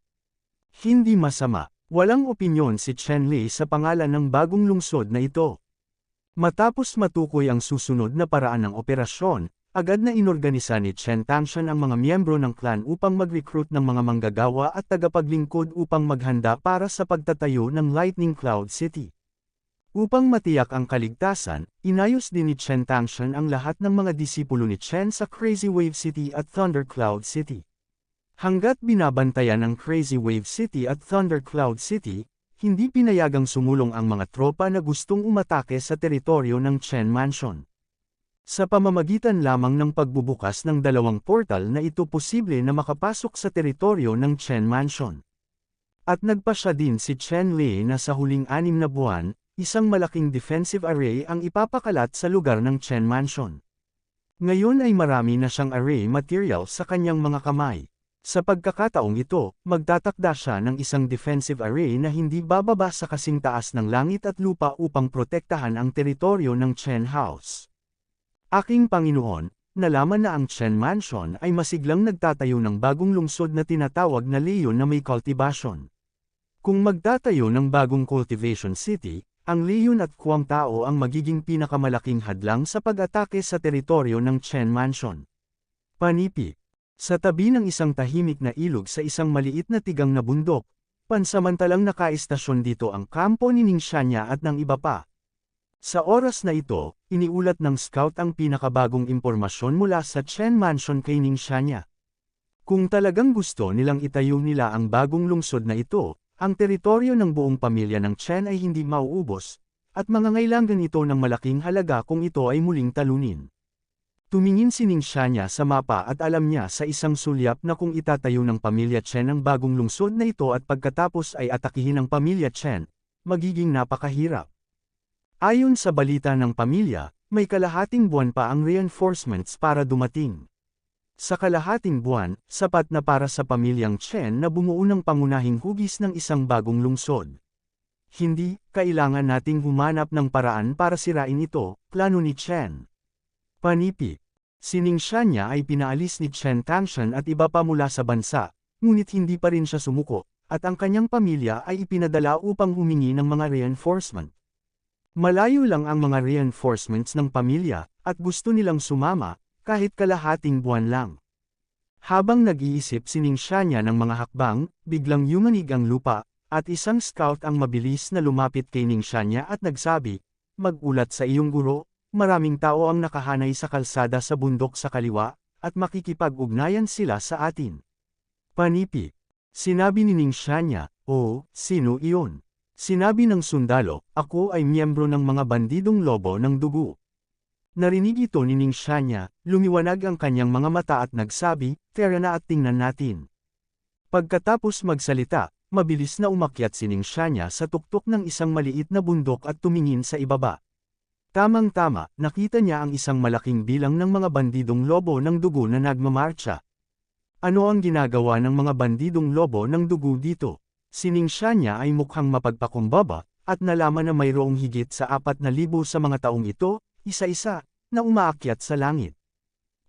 Hindi masama, walang opinyon si Chen Lei sa pangalan ng bagong lungsod na ito. Matapos matukoy ang susunod na paraan ng operasyon, agad na inorganisa ni Chen Tangshan ang mga miyembro ng clan upang mag-recruit ng mga manggagawa at tagapaglingkod upang maghanda para sa pagtatayo ng Lightning Cloud City. Upang matiyak ang kaligtasan, inayos din ni Chen Tangshan ang lahat ng mga disipulo ni Chen sa Crazy Wave City at Thundercloud City. Hanggat binabantayan ang Crazy Wave City at Thundercloud City, hindi pinayagang sumulong ang mga tropa na gustong umatake sa teritoryo ng Chen Mansion. Sa pamamagitan lamang ng pagbubukas ng dalawang portal na ito posible na makapasok sa teritoryo ng Chen Mansion. At nagpasya din si Chen Lei na sa huling 6 na buwan, isang malaking defensive array ang ipapakalat sa lugar ng Chen Mansion. Ngayon ay marami na siyang array material sa kanyang mga kamay. Sa pagkakataong ito, magtatakda siya ng isang defensive array na hindi bababa sa kasing taas ng langit at lupa upang protektahan ang teritoryo ng Chen House. Aking Panginoon, nalaman na ang Chen Mansion ay masiglang nagtatayo ng bagong lungsod na tinatawag na Leon na may cultivation. Kung magtatayo ng bagong cultivation city, ang Leon at Kuwang Tao ang magiging pinakamalaking hadlang sa pag-atake sa teritoryo ng Chen Mansion. Panipik. Sa tabi ng isang tahimik na ilog sa isang maliit na tigang na bundok, pansamantalang nakaistasyon dito ang kampo ni Ning Shanya at ng iba pa. Sa oras na ito, iniulat ng scout ang pinakabagong impormasyon mula sa Chen Mansion kay Ning Shanya. Kung talagang gusto nilang itayo nila ang bagong lungsod na ito, ang teritoryo ng buong pamilya ng Chen ay hindi mauubos, at mangangailangan ito ng malaking halaga kung ito ay muling talunin. Tumingin si Ning Shanya sa mapa at alam niya sa isang sulyap na kung itatayo ng pamilya Chen ang bagong lungsod na ito at pagkatapos ay atakihin ng pamilya Chen, magiging napakahirap. Ayon sa balita ng pamilya, may kalahating buwan pa ang reinforcements para dumating. Sa kalahating buwan, sapat na para sa pamilyang Chen na bumuo ng pangunahing hugis ng isang bagong lungsod. Hindi, kailangan nating humanap ng paraan para sirain ito, plano ni Chen. Panipik. Si Ning Shanya ay pinaalis ni Chen Tangshan at iba pa mula sa bansa, ngunit hindi pa rin siya sumuko, at ang kanyang pamilya ay ipinadala upang humingi ng mga reinforcement. Malayo lang ang mga reinforcements ng pamilya, at gusto nilang sumama, kahit kalahating buwan lang. Habang nag-iisip si Ning Shanya ng mga hakbang, biglang yumanig ang lupa, at isang scout ang mabilis na lumapit kay Ning Shanya at nagsabi, "Mag-ulat sa iyong guro, maraming tao ang nakahanay sa kalsada sa bundok sa kaliwa, at makikipag-ugnayan sila sa atin." Panipik. Sinabi ni Ning Shanya, "Oh, sino iyon?" Sinabi ng sundalo, "Ako ay miyembro ng mga bandidong lobo ng dugo." Narinig ito ni Ning Shanya, lumiwanag ang kanyang mga mata at nagsabi, "Tara na at tingnan natin." Pagkatapos magsalita, mabilis na umakyat si Ning Shanya sa tuktok ng isang maliit na bundok at tumingin sa ibaba. Tamang-tama, nakita niya ang isang malaking bilang ng mga bandidong lobo ng dugo na nagmamarcha. Ano ang ginagawa ng mga bandidong lobo ng dugo dito? Si Ning Shanya ay mukhang mapagpakumbaba, at nalaman na mayroong higit sa 4,000 sa mga taong ito, isa-isa, na umaakyat sa langit.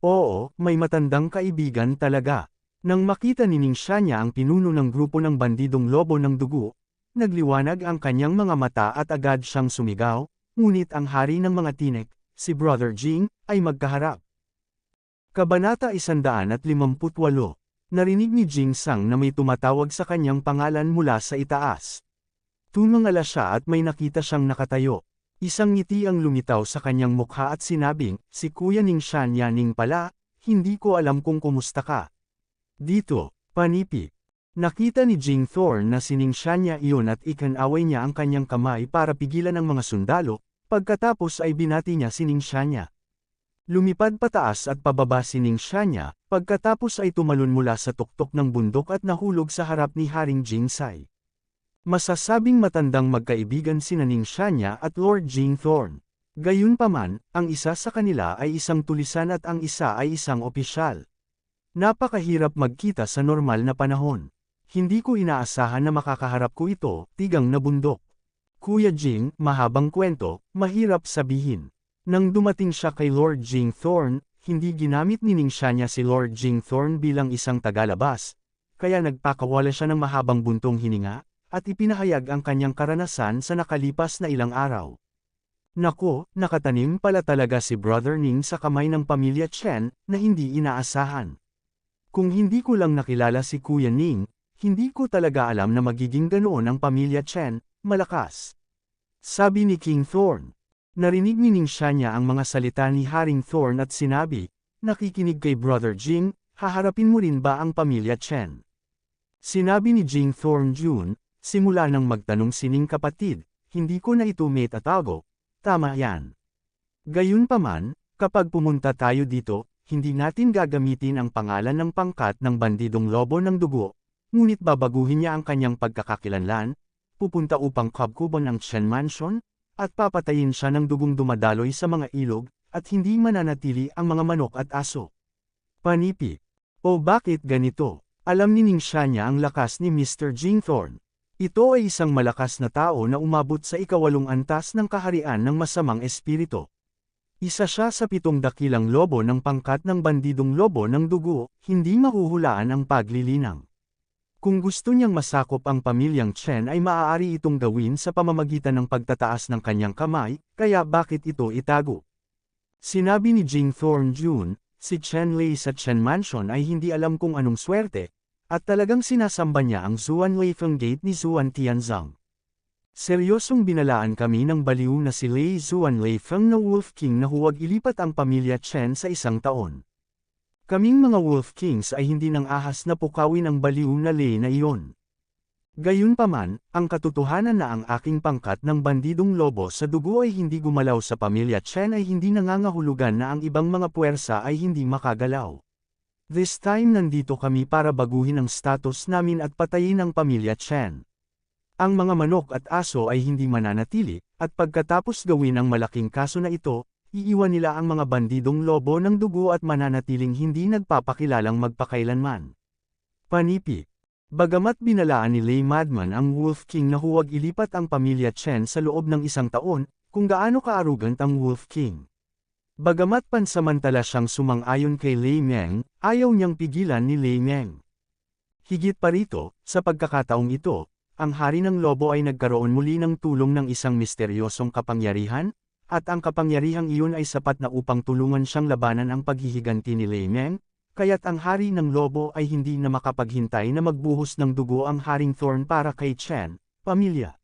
Oo, may matandang kaibigan talaga. Nang makita ni Ning Shanya ang pinuno ng grupo ng bandidong lobo ng dugo, nagliwanag ang kanyang mga mata at agad siyang sumigaw, ngunit ang hari ng mga tinek, si Brother Jing, ay magkaharap. Kabanata 158. Narinig ni Jing Sang na may tumatawag sa kanyang pangalan mula sa itaas. Tumangala siya at may nakita siyang nakatayo. Isang ngiti ang lumitaw sa kanyang mukha at sinabing, "Si Kuya Ning Shanya Ning pala, hindi ko alam kung kumusta ka." Dito, panipik. Nakita ni Jing Thorn na si Ning Shanya iyon at ikinaway niya ang kanyang kamay para pigilan ang mga sundalo, pagkatapos ay binati niya si Ning Shanya. Lumipad pataas at pababa si Ning Xianya, pagkatapos ay tumalon mula sa tuktok ng bundok at nahulog sa harap ni Haring Jingsai. Masasabing matandang magkaibigan sina Ning Xianya at Lord Jingthorn. Gayunpaman, ang isa sa kanila ay isang tulisan at ang isa ay isang opisyal. Napakahirap magkita sa normal na panahon. Hindi ko inaasahan na makakaharap ko ito, tigang na bundok. Kuya Jing, mahabang kwento, mahirap sabihin. Nang dumating siya kay Lord Jingthorn, hindi ginamit ni Ning Xianya si Lord Jingthorn bilang isang tagalabas, kaya nagpakawala siya ng mahabang buntong hininga, at ipinahayag ang kanyang karanasan sa nakalipas na ilang araw. Nako, nakatanim pala talaga si Brother Ning sa kamay ng pamilya Chen na hindi inaasahan. Kung hindi ko lang nakilala si Kuya Ning, hindi ko talaga alam na magiging ganoon ang pamilya Chen, malakas. Sabi ni King Thorn. Narinig ni Ning Xianya ang mga salita ni Haring Thorn at sinabi, nakikinig kay Brother Jing, haharapin mo rin ba ang pamilya Chen? Sinabi ni Jing Thorn Jun, simula nang magtanong si Ning kapatid, hindi ko na ito metatago, tama yan. Gayunpaman, kapag pumunta tayo dito, hindi natin gagamitin ang pangalan ng pangkat ng bandidong lobo ng dugo, ngunit babaguhin niya ang kanyang pagkakakilanlan, pupunta upang kabkuban ang Chen Mansion, at papatayin siya ng dugong dumadaloy sa mga ilog, at hindi mananatili ang mga manok at aso. Panipik. O bakit ganito? Alam ni Ning Xianya ang lakas ni Mr. Jingthorn. Ito ay isang malakas na tao na umabot sa ikawalong antas ng kaharian ng masamang espiritu. Isa siya sa 7 dakilang lobo ng pangkat ng bandidong lobo ng dugo, hindi mahuhulaan ang paglilinang. Kung gusto niyang masakop ang pamilyang Chen ay maaari itong gawin sa pamamagitan ng pagtataas ng kanyang kamay, kaya bakit ito itago? Sinabi ni Jingthorn Jun, si Chen Lei sa Chen Mansion ay hindi alam kung anong swerte, at talagang sinasamba niya ang Zuan Leifeng Gate ni Zuan Tianzang. Seryosong binalaan kami ng baliw na si Lei Zuan Leifeng na Wolf King na huwag ilipat ang pamilya Chen sa 1 taon. Kaming mga Wolf Kings ay hindi nang ahas na pukawin ang baliw na Lei na iyon. Gayunpaman, ang katotohanan na ang aking pangkat ng bandidong lobo sa dugo ay hindi gumalaw sa pamilya Chen ay hindi nangangahulugan na ang ibang mga puwersa ay hindi makagalaw. This time nandito kami para baguhin ang status namin at patayin ang pamilya Chen. Ang mga manok at aso ay hindi mananatili, at pagkatapos gawin ang malaking kaso na ito, iiwan nila ang mga bandidong lobo ng dugo at mananatiling hindi nagpapakilalang magpakailanman. Panipik. Bagamat binalaan ni Lei Madman ang Wolf King na huwag ilipat ang pamilya Chen sa loob ng 1 taon, kung gaano ka-arrogant ang Wolf King. Bagamat pansamantala siyang sumang-ayon kay Lei Meng, ayaw niyang pigilan ni Lei Meng. Higit pa rito, sa pagkakataong ito, ang hari ng lobo ay nagkaroon muli ng tulong ng isang misteryosong kapangyarihan, at ang kapangyarihang iyon ay sapat na upang tulungan siyang labanan ang paghihiganti ni Lei Meng, kaya't ang hari ng lobo ay hindi na makapaghintay na magbuhos ng dugo ang Haring Thorn para kay Chen, pamilya.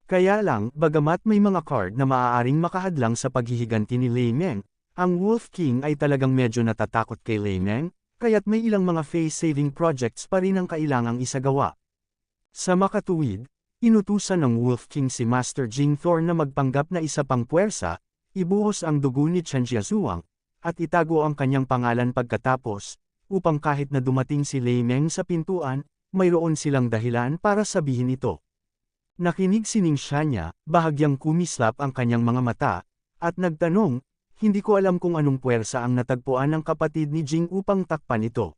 Kaya lang, bagamat may mga card na maaaring makahadlang sa paghihiganti ni Lei Meng, ang Wolf King ay talagang medyo natatakot kay Lei Meng, kaya't may ilang mga face-saving projects pa rin ang kailangang isagawa. Sa makatuwid, inutusan ng Wolf King si Master Jingthorn na magpanggap na isa pang puwersa, ibuhos ang dugo ni Chen Jiazuang, at itago ang kanyang pangalan pagkatapos, upang kahit na dumating si Lei Meng sa pintuan, mayroon silang dahilan para sabihin ito. Nakinig si Ning Xianya, bahagyang kumislap ang kanyang mga mata, at nagtanong, hindi ko alam kung anong puwersa ang natagpuan ng kapatid ni Jing upang takpan ito.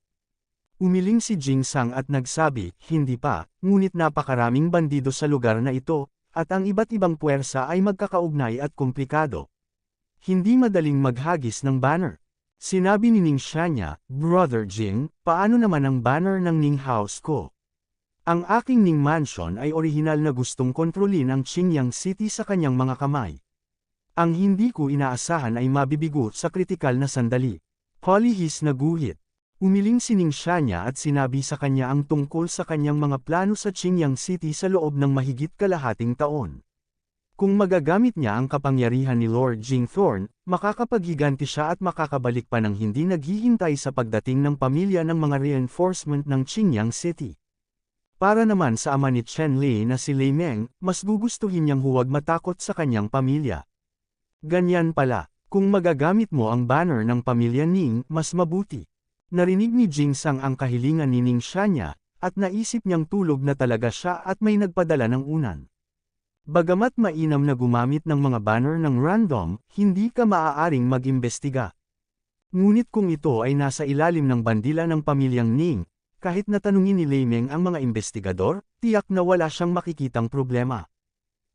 Umiling si Jing Sang at nagsabi, hindi pa, ngunit napakaraming bandido sa lugar na ito, at ang iba't ibang puwersa ay magkakaugnay at komplikado. Hindi madaling maghagis ng banner. Sinabi ni Ning Xianya, Brother Jing, paano naman ang banner ng Ning House ko? Ang aking Ning Mansion ay orihinal na gustong kontrolin ang Qingyang City sa kanyang mga kamay. Ang hindi ko inaasahan ay mabibigo sa kritikal na sandali. Polihis na guhit. Umiling si Ning Xianya at sinabi sa kanya ang tungkol sa kanyang mga plano sa Qingyang City sa loob ng mahigit kalahating taon. Kung magagamit niya ang kapangyarihan ni Lord Jingthorn, makakapaghiganti siya at makakabalik pa ng hindi naghihintay sa pagdating ng pamilya ng mga reinforcement ng Qingyang City. Para naman sa ama ni Chen Lei na si Lei Meng, mas gugustuhin niyang huwag matakot sa kanyang pamilya. Ganyan pala, Kung magagamit mo ang banner ng pamilya Ning, mas mabuti. Narinig ni Jingsang ang kahilingan ni Ning Shanya, at naisip niyang tulog na talaga siya at may nagpadala ng unan. Bagamat mainam na gumamit ng mga banner ng random, hindi ka maaaring mag-imbestiga. Ngunit kung ito ay nasa ilalim ng bandila ng pamilyang Ning, kahit na tanungin ni Lei Meng ang mga investigador, tiyak na wala siyang makikitang problema.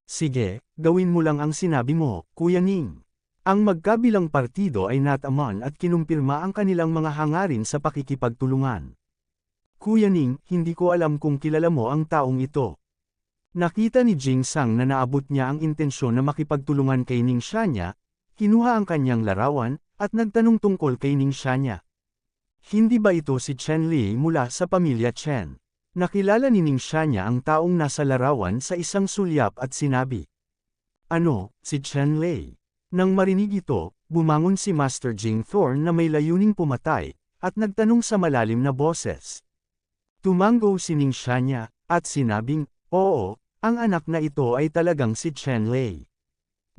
Sige, gawin mo lang ang sinabi mo, Kuya Ning. Ang magkabilang partido ay nataman at kinumpirma ang kanilang mga hangarin sa pakikipagtulungan. Kuya Ning, hindi ko alam kung kilala mo ang taong ito. Nakita ni Jingsang na naabot niya ang intensyon na makipagtulungan kay Ning Shanya, kinuha ang kanyang larawan, at nagtanong tungkol kay Ning Shanya. Hindi ba ito si Chen Li mula sa pamilya Chen? Nakilala ni Ning Shanya ang taong nasa larawan sa isang sulyap at sinabi. Ano, si Chen Li? Nang marinig ito, bumangon si Master Jing Thorn na may layuning pumatay, at nagtanong sa malalim na boses. Tumango si Ning Shanya, at sinabing, oo, ang anak na ito ay talagang si Chen Li.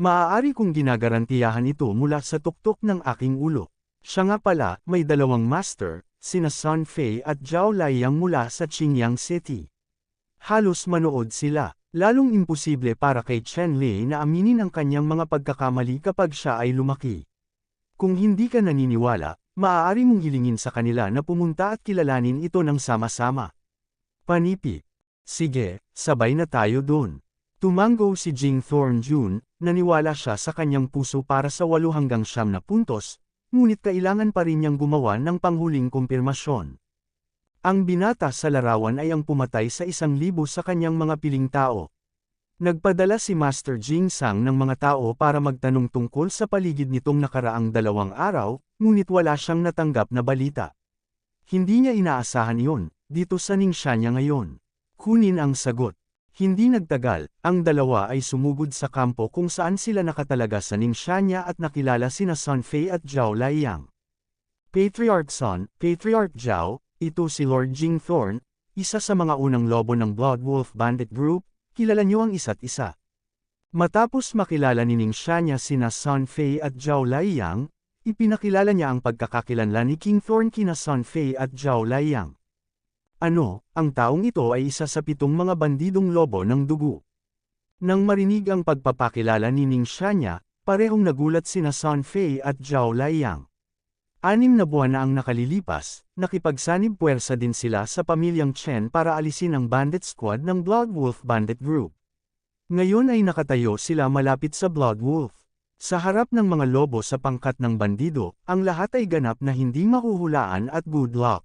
Maaari kong ginagarantiyahan ito mula sa tuktok ng aking ulo. Siya nga pala, may dalawang master, sina Sun Fei at Zhao Liang mula sa Qingyang City. Halos manood sila, lalong imposible para kay Chen Li na aminin ang kanyang mga pagkakamali kapag siya ay lumaki. Kung hindi ka naniniwala, maaari mong hilingin sa kanila na pumunta at kilalanin ito ng sama-sama. Panipi. Sige, sabay na tayo dun. Tumango si Jing Thorn Jun, naniwala siya sa kanyang puso para sa 8 hanggang 9 na puntos, ngunit kailangan pa rin niyang gumawa ng panghuling kumpirmasyon. Ang binata sa larawan ay ang pumatay sa 1,000 sa kanyang mga piling tao. Nagpadala si Master Jingsang ng mga tao para magtanong tungkol sa paligid nitong nakaraang 2 araw, ngunit wala siyang natanggap na balita. Hindi niya inaasahan iyon, dito sa Ning Shanya ngayon. Kunin ang sagot. Hindi nagtagal, ang dalawa ay sumugod sa kampo kung saan sila nakatalaga sa Ning Shanya at nakilala sina Sun Fei at Zhao Liang. Patriarch Sun, Patriarch Zhao, ito si Lord Jing Thorn, isa sa mga unang lobo ng Blood Wolf Bandit Group, kilala niyo ang isa't isa. Matapos makilala ni Ning Shanya sina Sun Fei at Zhao Liang, ipinakilala niya ang pagkakakilanlan ni King Thorn kina Sun Fei at Zhao Liang. Ano, ang taong ito ay isa sa 7 mga bandidong lobo ng dugo. Nang marinig ang pagpapakilala ni Ning Shanya, parehong nagulat sina Sun Fei at Zhao Liang. 6 na buwan na ang nakalilipas, nakipagsanib puwersa din sila sa pamilyang Chen para alisin ang bandit squad ng Blood Wolf Bandit Group. Ngayon ay nakatayo sila malapit sa Blood Wolf. Sa harap ng mga lobo sa pangkat ng bandido, ang lahat ay ganap na hindi mahuhulaan at good luck.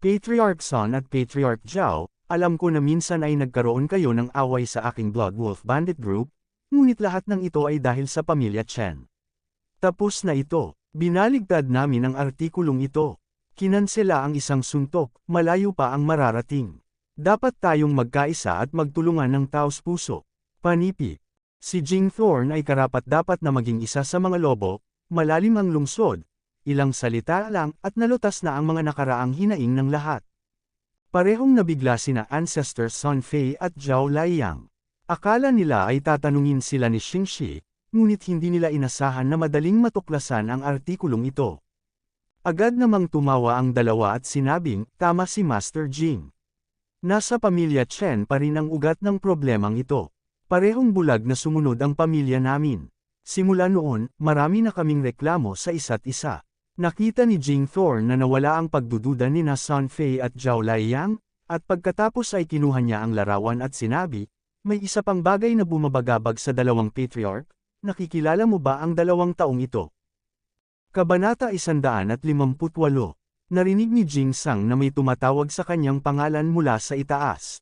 Patriarch Sun at Patriarch Zhao, alam ko na minsan ay nagkaroon kayo ng away sa aking Blood Wolf Bandit Group, ngunit lahat ng ito ay dahil sa pamilya Chen. Tapos na ito, binaligtad namin ang artikulong ito. Kinansela ang isang suntok, malayo pa ang mararating. Dapat tayong magkaisa at magtulungan ng taos-puso. Panipi. Si Jing Thorn ay karapat-dapat na maging isa sa mga lobo, malalim ang lungsod. Ilang salita lang at nalutas na ang mga nakaraang hinaing ng lahat. Parehong nabigla sina Ancestor Sun Fei at Zhao Liang. Akala nila ay tatanungin sila ni Xingxi, ngunit hindi nila inasahan na madaling matuklasan ang artikulong ito. Agad namang tumawa ang dalawa at sinabing, tama si Master Jing. Nasa pamilya Chen pa rin ang ugat ng problemang ito. Parehong bulag na sumunod ang pamilya namin. Simula noon, marami na kaming reklamo sa isa't isa. Nakita ni Jing Thorn na nawala ang pagdududa ni na Sun Fei at Zhao Liang, at pagkatapos ay kinuha niya ang larawan at sinabi, may isa pang bagay na bumabagabag sa 2 patriarch, nakikilala mo ba ang 2 taong ito? Kabanata 158. Narinig ni Jing Sang na may tumatawag sa kanyang pangalan mula sa itaas.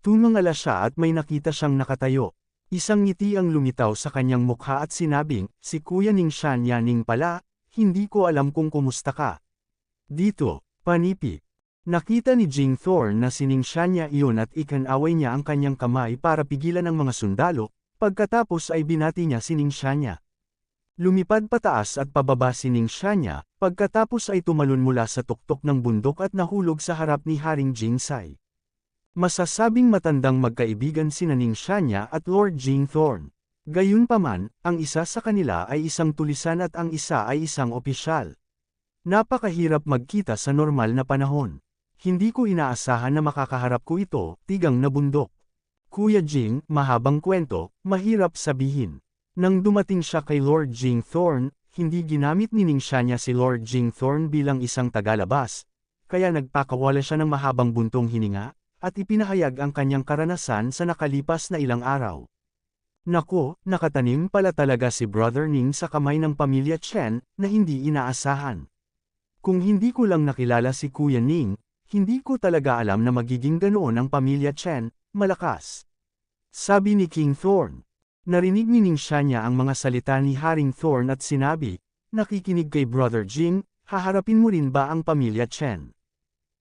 Tumangala siya at may nakita siyang nakatayo. Isang ngiti ang lumitaw sa kanyang mukha at sinabing, si Kuya Ning Shanya Ning pala, hindi ko alam kung kumusta ka. Dito, panipi. Nakita ni Jing Thorn na si Ning Shanya iyon at ikinaway niya ang kanyang kamay para pigilan ang mga sundalo, pagkatapos ay binati niya si Ning Shanya. Lumipad pataas at pababa si Ning Shanya, pagkatapos ay tumalon mula sa tuktok ng bundok at nahulog sa harap ni Haring Jingsai. Masasabing matandang magkaibigan sina Ning Shanya at Lord Jing Thorn. Gayunpaman, ang isa sa kanila ay isang tulisan at ang isa ay isang opisyal. Napakahirap magkita sa normal na panahon. Hindi ko inaasahan na makakaharap ko ito, tigang na bundok. Kuya Jing, mahabang kwento, mahirap sabihin. Nang dumating siya kay Lord Jing Thorn, hindi ginamit ni Ningxia niya si Lord Jing Thorn bilang isang tagalabas, kaya nagpakawala siya ng mahabang buntong hininga, at ipinahayag ang kanyang karanasan sa nakalipas na ilang araw. Naku, nakatanim pala talaga si Brother Ning sa kamay ng pamilya Chen, na hindi inaasahan. Kung hindi ko lang nakilala si Kuya Ning, hindi ko talaga alam na magiging ganoon ang pamilya Chen, malakas. Sabi ni King Thorn. Narinig ni Ningxia niya ang mga salita ni Haring Thorn at sinabi, nakikinig kay Brother Jing, haharapin mo rin ba ang pamilya Chen?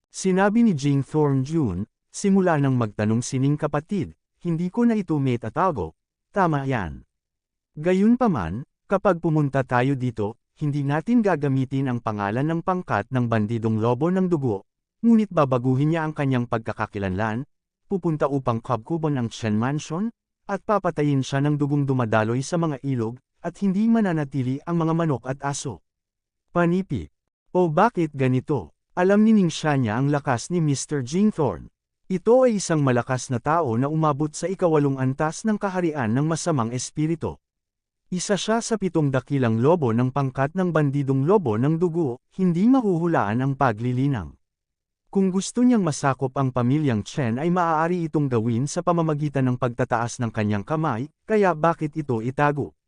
Sinabi ni Jing Thorn Jun, simula nang magtanong sining kapatid, hindi ko na ito may tatago, tama yan. Gayunpaman, kapag pumunta tayo dito, hindi natin gagamitin ang pangalan ng pangkat ng bandidong lobo ng dugo, ngunit babaguhin niya ang kanyang pagkakakilanlan, pupunta upang kabkuban ang Chen Mansion, at papatayin siya ng dugong dumadaloy sa mga ilog, at hindi mananatili ang mga manok at aso. Panipi. O bakit ganito? Alam ni Ningxia niya ang lakas ni Mr. Jing Thorn. Ito ay isang malakas na tao na umabot sa ikawalong antas ng kaharian ng masamang espiritu. Isa siya sa 7 dakilang lobo ng pangkat ng bandidong lobo ng dugo, hindi mahuhulaan ang paglilinang. Kung gusto niyang masakop ang pamilyang Chen ay maaari itong gawin sa pamamagitan ng pagtataas ng kanyang kamay, kaya bakit ito itago?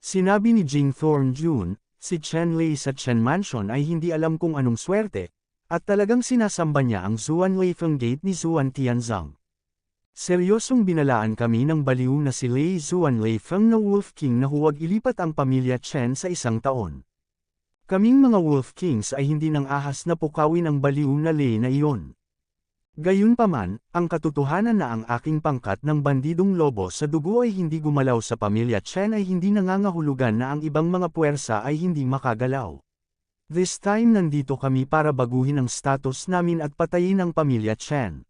Sinabi ni Jing Thorn Jun, si Chen Lei sa Chen Mansion ay hindi alam kung anong swerte, at talagang sinasamba niya ang Zuan Leifeng Gate ni Zuan Tianzang. Seryosong binalaan kami ng baliw na si Lei Zuan Leifeng na Wolf King na huwag ilipat ang pamilya Chen sa 1 taon. Kaming mga Wolf Kings ay hindi nang ahas na pukawin ang baliw na Lei na iyon. Gayunpaman, ang katotohanan na ang aking pangkat ng bandidong lobo sa dugo ay hindi gumalaw sa pamilya Chen ay hindi nangangahulugan na ang ibang mga puwersa ay hindi makagalaw. This time nandito kami para baguhin ang status namin at patayin ang pamilya Chen.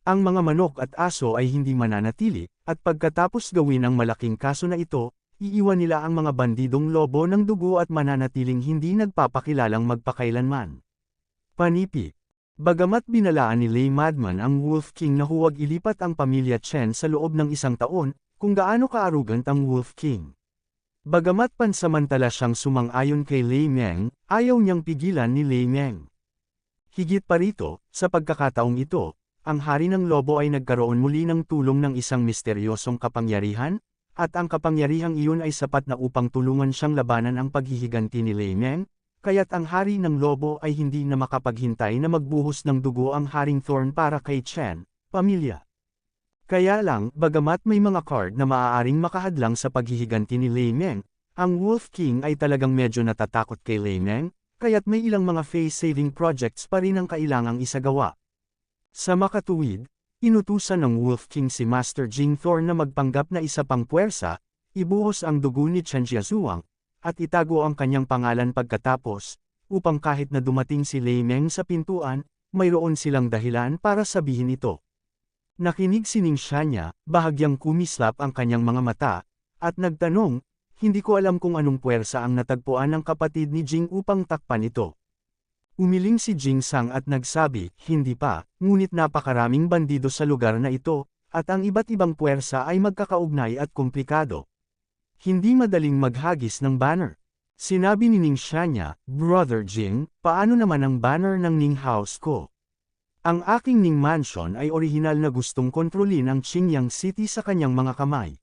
Ang mga manok at aso ay hindi mananatili, at pagkatapos gawin ang malaking kaso na ito, iiwan nila ang mga bandidong lobo ng dugo at mananatiling hindi nagpapakilalang magpakailanman. Panipi. Bagamat binalaan ni Lei Madman ang Wolf King na huwag ilipat ang pamilya Chen sa loob ng 1 taon, kung gaano ka-arrogant ang Wolf King. Bagamat pansamantala siyang sumang-ayon kay Lei Meng, ayaw niyang pigilan ni Lei Meng. Higit pa rito, sa pagkakataong ito, ang hari ng lobo ay nagkaroon muli ng tulong ng isang misteryosong kapangyarihan, at ang kapangyarihang iyon ay sapat na upang tulungan siyang labanan ang paghihiganti ni Lei Meng, kaya't ang hari ng lobo ay hindi na makapaghintay na magbuhos ng dugo ang Haring Thorn para kay Chen, pamilya. Kaya lang, bagamat may mga card na maaaring makahadlang sa paghihiganti ni Lei Meng, ang Wolf King ay talagang medyo natatakot kay Lei Meng, kaya't may ilang mga face-saving projects pa rin ang kailangang isagawa. Sa makatuwid, inutusan ng Wolf King si Master Jing Thorn na magpanggap na isa pang puwersa, ibuhos ang dugo ni Chen Jiazuang, at itago ang kanyang pangalan pagkatapos, upang kahit na dumating si Lei Meng sa pintuan, mayroon silang dahilan para sabihin ito. Nakinig si Ningxia niya, bahagyang kumislap ang kanyang mga mata, at nagtanong, hindi ko alam kung anong puwersa ang natagpuan ng kapatid ni Jing upang takpan ito. Umiling si Jing Sang at nagsabi, hindi pa, ngunit napakaraming bandido sa lugar na ito, at ang iba't ibang puwersa ay magkakaugnay at komplikado. Hindi madaling maghagis ng banner. Sinabi ni Ningxia niya, Brother Jing, paano naman ang banner ng Ning House ko? Ang aking Ning Mansion ay orihinal na gustong kontrolin ang Qingyang City sa kanyang mga kamay.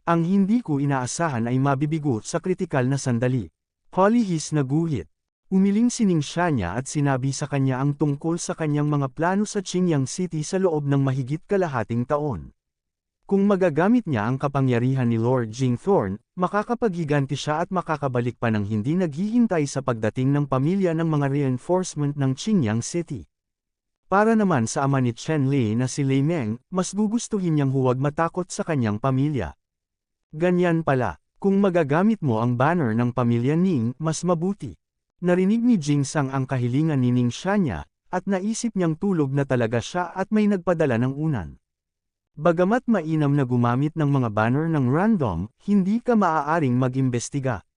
Ang hindi ko inaasahan ay mabibigo sa kritikal na sandali. Polihis na guhit. Umiling si Ningxia niya at sinabi sa kanya ang tungkol sa kanyang mga plano sa Qingyang City sa loob ng mahigit kalahating taon. Kung magagamit niya ang kapangyarihan ni Lord Jing Thorn, makakapaghiganti siya at makakabalik pa ng hindi naghihintay sa pagdating ng pamilya ng mga reinforcement ng Qingyang City. Para naman sa ama ni Chen Lei na si Lei Meng, mas gugustuhin niyang huwag matakot sa kanyang pamilya. Ganyan pala, kung magagamit mo ang banner ng pamilya Ning, mas mabuti. Narinig ni Jing Sang ang kahilingan ni Ningxia niya, at naisip niyang tulog na talaga siya at may nagpadala ng unan. Bagamat mainam na gumamit ng mga banner ng random, hindi ka maaaring mag-imbestiga.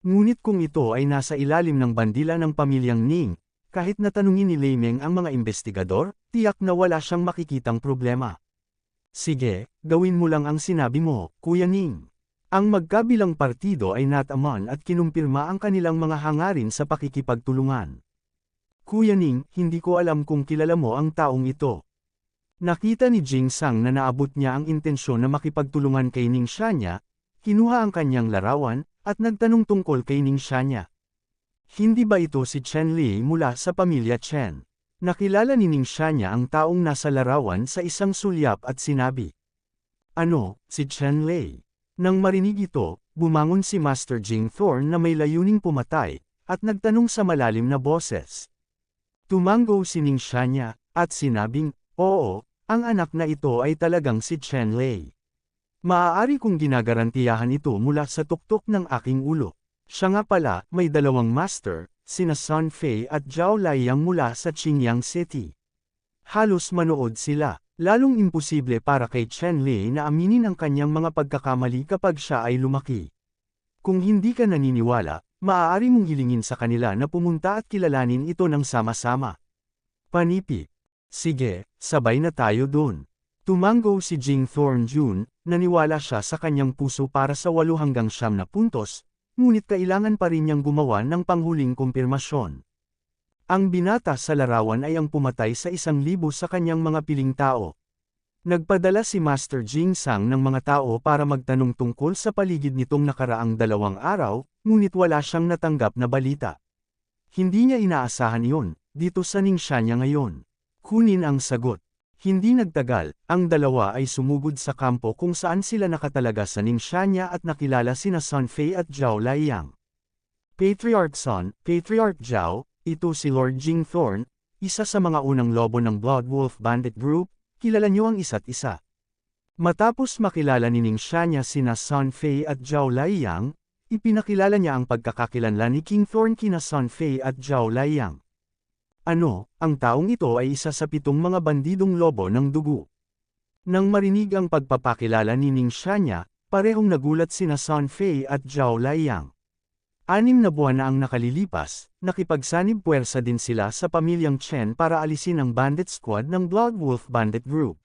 Ngunit kung ito ay nasa ilalim ng bandila ng pamilyang Ning, kahit natanungin ni Lei Meng ang mga investigador, tiyak na wala siyang makikitang problema. Sige, gawin mo lang ang sinabi mo, Kuya Ning. Ang magkabilang partido ay nataman at kinumpirma ang kanilang mga hangarin sa pakikipagtulungan. Kuya Ning, hindi ko alam kung kilala mo ang taong ito. Nakita ni Jing Sang na naabot niya ang intensyon na makipagtulungan kay Ning Shanya, kinuha ang kanyang larawan, at nagtanong tungkol kay Ning Shanya. Hindi ba ito si Chen Li mula sa pamilya Chen? Nakilala ni Ning Shanya ang taong nasa larawan sa isang sulyap at sinabi. Ano, si Chen Li? Nang marinig ito, bumangon si Master Jing Thorn na may layuning pumatay, at nagtanong sa malalim na boses. Tumango si Ning Shanya, at sinabing, oo, ang anak na ito ay talagang si Chen Li. Maaari kong ginagarantiyahan ito mula sa tuktok ng aking ulo. Siya nga pala, may dalawang master, sina Sun Fei at Zhao Liang mula sa Qingyang City. Halos manood sila, lalong imposible para kay Chen Li na aminin ang kanyang mga pagkakamali kapag siya ay lumaki. Kung hindi ka naniniwala, maaari mong hilingin sa kanila na pumunta at kilalanin ito ng sama-sama. Panipi. Sige, sabay na tayo dun. Tumango si Jing Thorn Jun, naniwala siya sa kanyang puso para sa 8 hanggang 9 na puntos, ngunit kailangan pa rin niyang gumawa ng panghuling kumpirmasyon. Ang binata sa larawan ay ang pumatay sa 1,000 sa kanyang mga piling tao. Nagpadala si Master Jing Sang ng mga tao para magtanong tungkol sa paligid nitong nakaraang 2 araw, ngunit wala siyang natanggap na balita. Hindi niya inaasahan iyon, dito sa Ning Shanya ngayon. Kunin ang sagot. Hindi nagtagal, ang dalawa ay sumugod sa kampo kung saan sila nakatalaga sa Ning Shanya at nakilala sina Sun Fei at Zhao Liang. Patriarch Sun, Patriarch Zhao, ito si Lord Jing Thorn, isa sa mga unang lobo ng Blood Wolf Bandit Group, kilala niyo ang isa't isa. Matapos makilala ni Ning Shanya sina Sun Fei at Zhao Liang, ipinakilala niya ang pagkakakilanlan ni King Thorn kina Sun Fei at Zhao Liang. Ano, ang taong ito ay isa sa 7 mga bandidong lobo ng dugo. Nang marinig ang pagpapakilala ni Ning Shanya, parehong nagulat sina Sun Fei at Zhao Liang. 6 na buwan na ang nakalilipas, nakipagsanib puwersa din sila sa pamilyang Chen para alisin ang bandit squad ng Blood Wolf Bandit Group.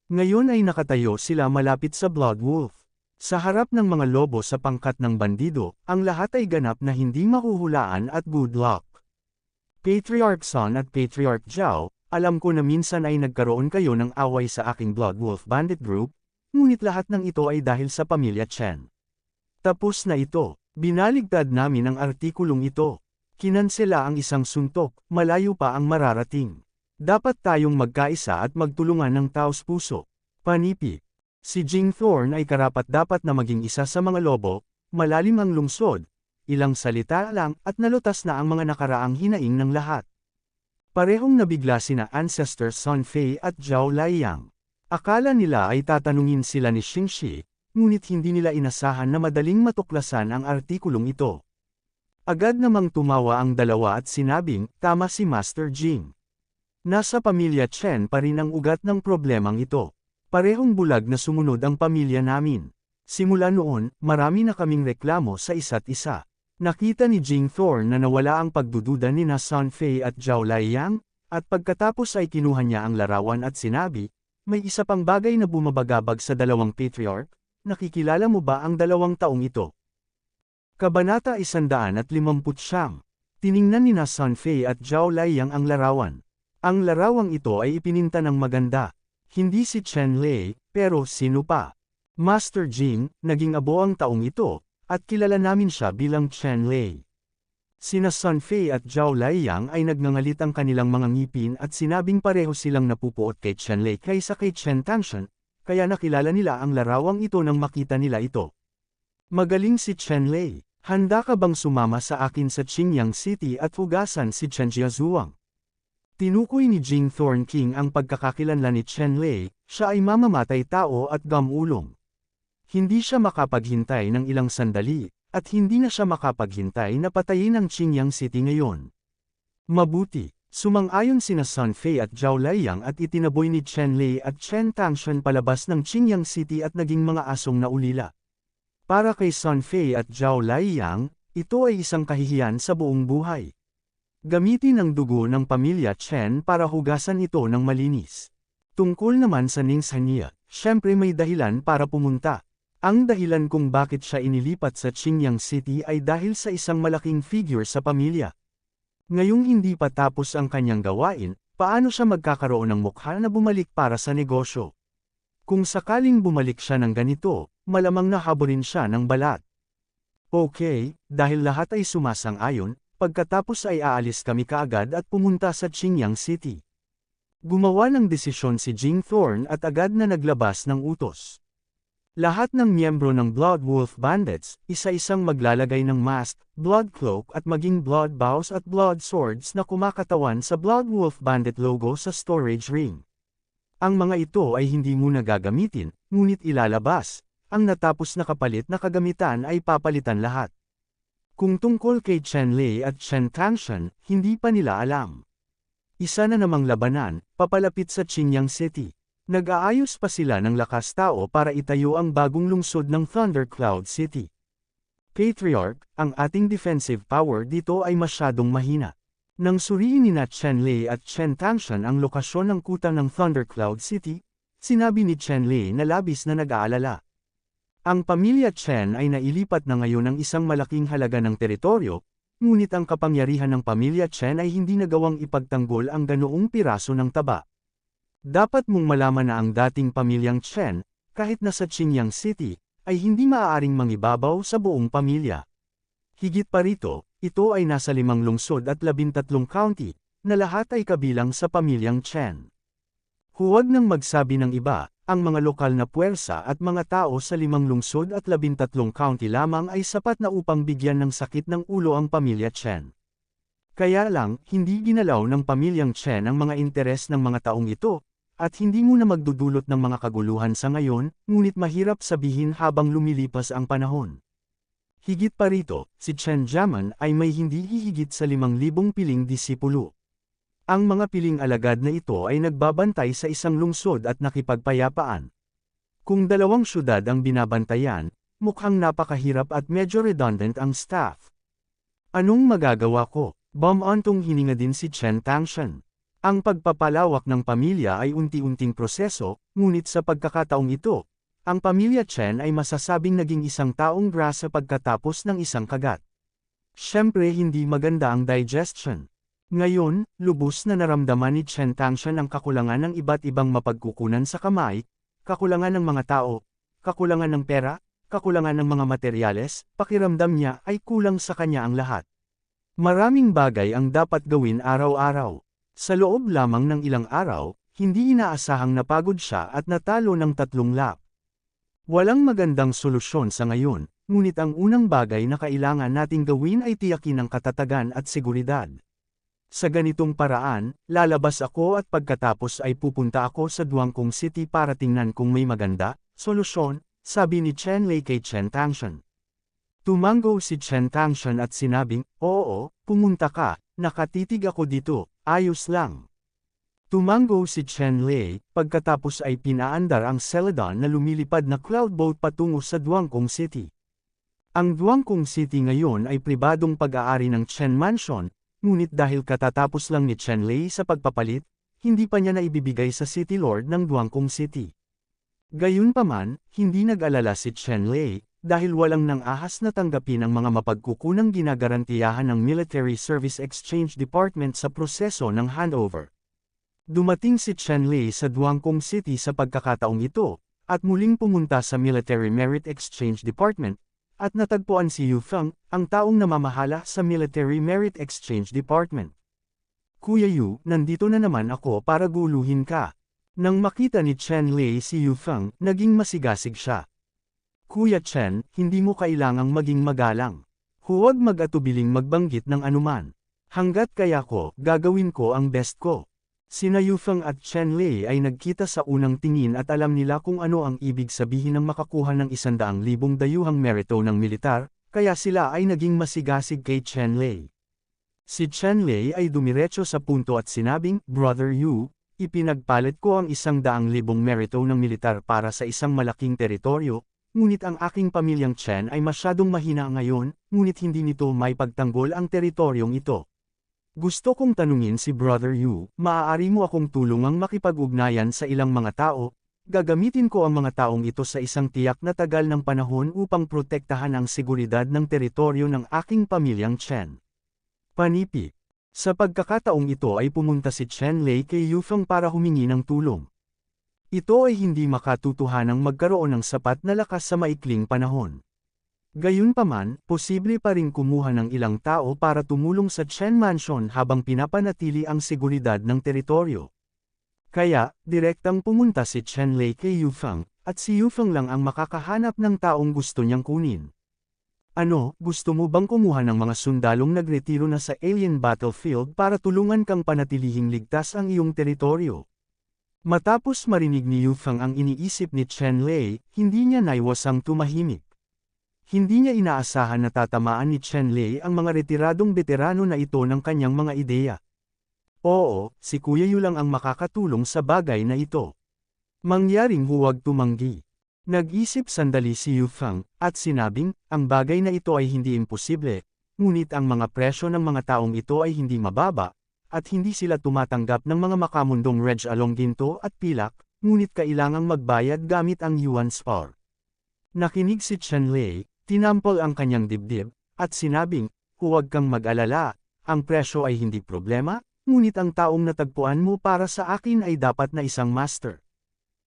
Ngayon ay nakatayo sila malapit sa Blood Wolf. Sa harap ng mga lobo sa pangkat ng bandido, ang lahat ay ganap na hindi mahuhulaan at good luck. Patriarch Sun at Patriarch Zhao, alam ko na minsan ay nagkaroon kayo ng away sa aking Blood Wolf Bandit Group, ngunit lahat ng ito ay dahil sa pamilya Chen. Tapos na ito, binaligtad namin ang artikulong ito. Kinansela ang isang suntok, malayo pa ang mararating. Dapat tayong magkaisa at magtulungan ng taos-puso. Panipi. Si Jing Thorn ay karapat-dapat na maging isa sa mga lobo, malalim ang lungsod. Ilang salita lang at nalutas na ang mga nakaraang hinaing ng lahat. Parehong nabigla sina Ancestor Sun Fei at Zhao Liang. Akala nila ay tatanungin sila ni Xingxi, ngunit hindi nila inasahan na madaling matuklasan ang artikulong ito. Agad namang tumawa ang dalawa at sinabing, tama si Master Jing. Nasa pamilya Chen pa rin ang ugat ng problemang ito. Parehong bulag na sumunod ang pamilya namin. Simula noon, marami na kaming reklamo sa isa't isa. Nakita ni Jing Thorn na nawala ang pagdududa ni na Sun Fei at Zhao Liang, at pagkatapos ay kinuha niya ang larawan at sinabi, may isa pang bagay na bumabagabag sa dalawang patriarch, nakikilala mo ba ang 2 taong ito? Kabanata 159. Tiningnan ni na Sun Fei at Zhao Liang ang larawan. Ang larawang ito ay ipininta ng maganda. Hindi si Chen Li, pero sino pa? Master Jing, naging abo ang taong ito, at kilala namin siya bilang Chen Li. Sina Sun Fei at Zhao Liang ay nagngangalit ang kanilang mga ngipin at sinabing pareho silang napupuot kay Chen Li kaysa kay Chen Tangshan, kaya nakilala nila ang larawang ito nang makita nila ito. Magaling si Chen Li, handa ka bang sumama sa akin sa Qingyang City at hugasan si Chen Jiazuang? Tinukoy ni Jing Thorn King ang pagkakakilanlan ni Chen Li, siya ay mamamatay tao at gamulong. Hindi siya makapaghintay ng ilang sandali, at hindi na siya makapaghintay na patayin ang Qingyang City ngayon. Mabuti, Sumang-ayon sina Sun Fei at Zhao Liang at itinaboy ni Chen Lei at Chen Tangshan palabas ng Qingyang City at naging mga asong naulila. Para kay Sun Fei at Zhao Liang, ito ay isang kahihiyan sa buong buhay. Gamitin ang dugo ng pamilya Chen para hugasan ito ng malinis. Tungkol naman sa Ning Sanya, syempre may dahilan para pumunta. Ang dahilan kung bakit siya inilipat sa Qingyang City ay dahil sa isang malaking figure sa pamilya. Ngayong hindi pa tapos ang kanyang gawain, paano siya magkakaroon ng mukha na bumalik para sa negosyo? Kung sakaling bumalik siya ng ganito, malamang nahaborin siya ng balat. Okay, dahil lahat ay sumasang-ayon, pagkatapos ay aalis kami kaagad at pumunta sa Qingyang City. Gumawa ng desisyon si Jing Thorn at agad na naglabas ng utos. Lahat ng miyembro ng Blood Wolf Bandits, isa-isang maglalagay ng mask, blood cloak at maging blood bows at blood swords na kumakatawan sa Blood Wolf Bandit logo sa storage ring. Ang mga ito ay hindi muna gagamitin, ngunit ilalabas. Ang natapos na kapalit na kagamitan ay papalitan lahat. Kung tungkol kay Chen Lei at Chen Tangshan, hindi pa nila alam. Isa na namang labanan, papalapit sa Qingyang City. Nag-aayos pa sila ng lakas tao para itayo ang bagong lungsod ng Thundercloud City. Patriarch, ang ating defensive power dito ay masyadong mahina. Nang suriin nina Chen Lei at Chen Tangshan ang lokasyon ng kuta ng Thundercloud City, sinabi ni Chen Lei na labis na nag-aalala. Ang pamilya Chen ay nailipat na ngayon ng isang malaking halaga ng teritoryo, ngunit ang kapangyarihan ng pamilya Chen ay hindi nagawang ipagtanggol ang ganoong piraso ng taba. Dapat mong malaman na ang dating pamilyang Chen, kahit nasa Qingyang City, ay hindi maaaring mangibabaw sa buong pamilya. Higit pa rito, ito ay nasa 5 lungsod at 13 county, na lahat ay kabilang sa pamilyang Chen. Huwag nang magsabi ng iba, ang mga lokal na puwersa at mga tao sa 5 lungsod at 13 county lamang ay sapat na upang bigyan ng sakit ng ulo ang pamilya Chen. Kaya lang, hindi ginalaw ng pamilyang Chen ang mga interes ng mga taong ito, at hindi muna magdudulot ng mga kaguluhan sa ngayon, ngunit mahirap sabihin habang lumilipas ang panahon. Higit pa rito, si Chen Jiamen ay may hindi hihigit sa 5,000 piling disipulo. Ang mga piling alagad na ito ay nagbabantay sa isang lungsod at nakipagpayapaan. Kung 2 syudad ang binabantayan, mukhang napakahirap at medyo redundant ang staff. Anong magagawa ko? Bumantong hininga din si Chen Tangshan. Ang pagpapalawak ng pamilya ay unti-unting proseso, ngunit sa pagkakataong ito, ang pamilya Chen ay masasabing naging isang taong grasa pagkatapos ng isang kagat. Siyempre hindi maganda ang digestion. Ngayon, lubos na naramdaman ni Chen Tangshan ang kakulangan ng iba't ibang mapagkukunan sa kamay, kakulangan ng mga tao, kakulangan ng pera, kakulangan ng mga materyales, pakiramdam niya ay kulang sa kanya ang lahat. Maraming bagay ang dapat gawin araw-araw. Sa loob lamang ng ilang araw, hindi inaasahang napagod siya at natalo ng 3 lap. Walang magandang solusyon sa ngayon, ngunit ang unang bagay na kailangan nating gawin ay tiyakin ang katatagan at seguridad. Sa ganitong paraan, lalabas ako at pagkatapos ay pupunta ako sa Duangkong City para tingnan kung may maganda, solusyon, sabi ni Chen Lei kay Chen Tangshan. Tumango si Chen Tangshan at sinabing, oo, pumunta ka, nakatitig ako dito. Ayos lang. Tumango si Chen Lei, pagkatapos ay pinaandar ang Celadon na lumilipad na cloud boat patungo sa Duangkong City. Ang Duangkong City ngayon ay pribadong pag-aari ng Chen Mansion, ngunit dahil katatapos lang ni Chen Lei sa pagpapalit, hindi pa niya naibibigay sa City Lord ng Duangkong City. Gayunpaman, hindi nag-alala si Chen Lei, dahil walang nang ahas na tanggapin ang mga mapagkukunang ginagarantiyahan ng Military Service Exchange Department sa proseso ng handover. Dumating si Chen Lei sa Duangkong City sa pagkakataong ito, at muling pumunta sa Military Merit Exchange Department, at natagpuan si Yu Feng, ang taong namamahala sa Military Merit Exchange Department. Kuya Yu, nandito na naman ako para guluhin ka. Nang makita ni Chen Lei si Yu Feng, naging masigasig siya. Kuya Chen, hindi mo kailangang maging magalang. Huwag mag-atubiling magbanggit ng anuman. Hanggat kaya ko, gagawin ko ang best ko. Sina Yu Feng at Chen Lei ay nagkita sa unang tingin at alam nila kung ano ang ibig sabihin ng makakuha ng 100,000 dayuhang merito ng militar, kaya sila ay naging masigasig kay Chen Lei. Si Chen Lei ay dumiretso sa punto at sinabing, Brother Yu, ipinagpalit ko ang 100,000 merito ng militar para sa isang malaking teritoryo, ngunit ang aking pamilyang Chen ay masyadong mahina ngayon, ngunit hindi nito may pagtanggol ang teritoryong ito. Gusto kong tanungin si Brother Yu, maaari mo akong tulungang makipag-ugnayan sa ilang mga tao, gagamitin ko ang mga taong ito sa isang tiyak na tagal ng panahon upang protektahan ang seguridad ng teritoryo ng aking pamilyang Chen. Panipi. Sa pagkakataong ito ay pumunta si Chen Lei kay Yufeng para humingi ng tulong. Ito ay hindi makatutuhanang magkaroon ng sapat na lakas sa maikling panahon. Gayunpaman, posible pa rin kumuha ng ilang tao para tumulong sa Chen Mansion habang pinapanatili ang seguridad ng teritoryo. Kaya, direktang pumunta si Chen Lei kay Yufeng, at si Yufeng lang ang makakahanap ng taong gusto niyang kunin. Ano, gusto mo bang kumuha ng mga sundalong nagretiro na sa alien battlefield para tulungan kang panatilihing ligtas ang iyong teritoryo? Matapos marinig ni Yufeng ang iniisip ni Chen Lei, hindi niya naiwasang tumahimik. Hindi niya inaasahan na tatamaan ni Chen Lei ang mga retiradong veterano na ito ng kanyang mga ideya. Oo, si Kuya Yu lang ang makakatulong sa bagay na ito. Mangyaring huwag tumanggi. Nag-isip sandali si Yufeng, at sinabing, ang bagay na ito ay hindi imposible, ngunit ang mga presyo ng mga taong ito ay hindi mababa, at hindi sila tumatanggap ng mga makamundong reg along ginto at pilak, ngunit kailangang magbayad gamit ang yuan spar. Nakinig si Chen Lei, tinampol ang kanyang dibdib, at sinabing, huwag kang mag-alala, ang presyo ay hindi problema, ngunit ang taong natagpuan mo para sa akin ay dapat na isang master.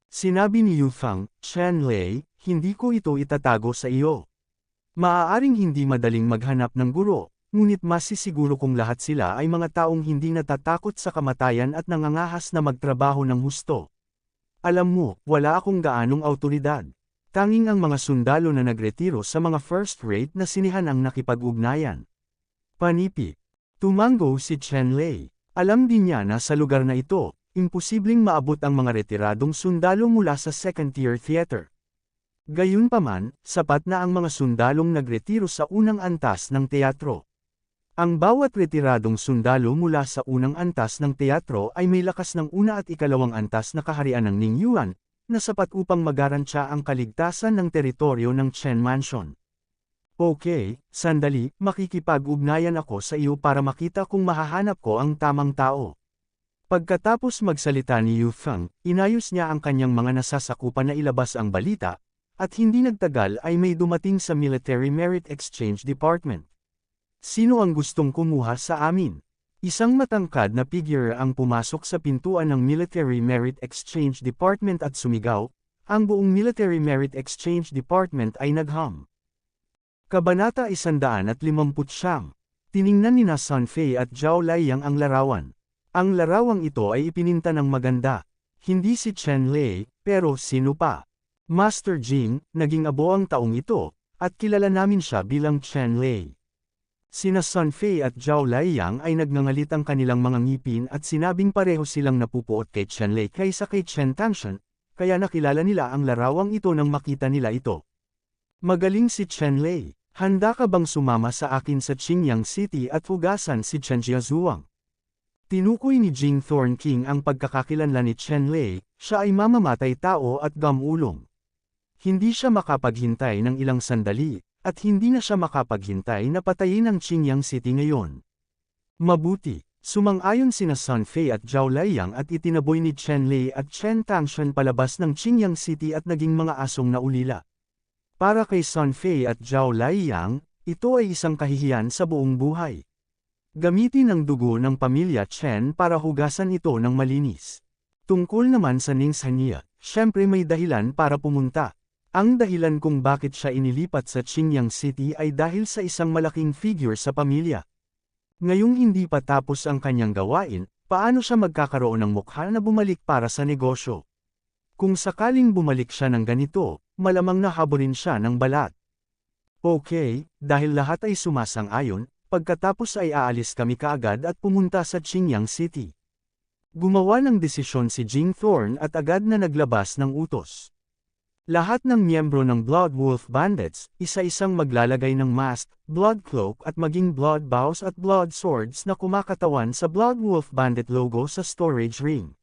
Sinabi ni Yufeng, Chen Lei, hindi ko ito itatago sa iyo. Maaaring hindi madaling maghanap ng guro, ngunit masisiguro kong lahat sila ay mga taong hindi natatakot sa kamatayan at nangangahas na magtrabaho ng husto. Alam mo, wala akong gaanong awtoridad. Tanging ang mga sundalo na nagretiro sa mga first-rate na sinihan ang nakipag-ugnayan. Panipi. Tumango si Chen Lei. Alam din niya na sa lugar na ito, imposibleng maabot ang mga retiradong sundalo mula sa second-tier theater. Gayunpaman, sapat na ang mga sundalong nagretiro sa unang antas ng teatro. Ang bawat retiradong sundalo mula sa unang antas ng teatro ay may lakas ng una at ikalawang antas na kaharian ng Ningyuan, na sapat upang magarantya ang kaligtasan ng teritoryo ng Chen Mansion. Okay, sandali, makikipag-ugnayan ako sa iyo para makita kung mahahanap ko ang tamang tao. Pagkatapos magsalita ni Yufeng, inayos niya ang kanyang mga nasasakupan na ilabas ang balita, at hindi nagtagal ay may dumating sa Military Merit Exchange Department. Sino ang gustong kumuha sa amin? Isang matangkad na figure ang pumasok sa pintuan ng Military Merit Exchange Department at sumigaw, ang buong Military Merit Exchange Department ay nagham. Kabanata 159. Tiningnan ni Sun Fei at Zhao Liang ang larawan. Ang larawang ito ay ipininta ng maganda. Hindi si Chen Lei, pero sino pa? Master Jing, naging abo ang taong ito, at kilala namin siya bilang Chen Lei. Sina Sun Fei at Zhao Liang ay nagngangalit ang kanilang mga ngipin at sinabing pareho silang napupuot kay Chen Lei kaysa kay Chen Tangshan, kaya nakilala nila ang larawang ito nang makita nila ito. Magaling si Chen Lei, handa ka bang sumama sa akin sa Qingyang City at hugasan si Chen Jiazuang? Tinukoy ni Jing Thorn King ang pagkakakilanlan ni Chen Lei, siya ay mamamatay tao at gamulong. Hindi siya makapaghintay ng ilang sandali, at hindi na siya makapaghintay na patayin ang Qingyang City ngayon. Mabuti, sumang-ayon sina Sun Fei at Zhao Liang at itinaboy ni Chen Lei at Chen Tangshan palabas ng Qingyang City at naging mga asong naulila. Para kay Sun Fei at Zhao Liang, ito ay isang kahihiyan sa buong buhay. Gamitin ang dugo ng pamilya Chen para hugasan ito ng malinis. Tungkol naman sa Ningshania, syempre may dahilan para pumunta. Ang dahilan kung bakit siya inilipat sa Qingyang City ay dahil sa isang malaking figure sa pamilya. Ngayong hindi pa tapos ang kanyang gawain, paano siya magkakaroon ng mukha na bumalik para sa negosyo? Kung sakaling bumalik siya ng ganito, malamang nahaborin siya ng balat. Okay, dahil lahat ay sumasang-ayon, pagkatapos ay aalis kami kaagad at pumunta sa Qingyang City. Gumawa ng desisyon si Jing Thorn at agad na naglabas ng utos. Lahat ng miyembro ng Blood Wolf Bandits, isa-isang maglalagay ng mask, blood cloak at maging blood bows at blood swords na kumakatawan sa Blood Wolf Bandit logo sa storage ring.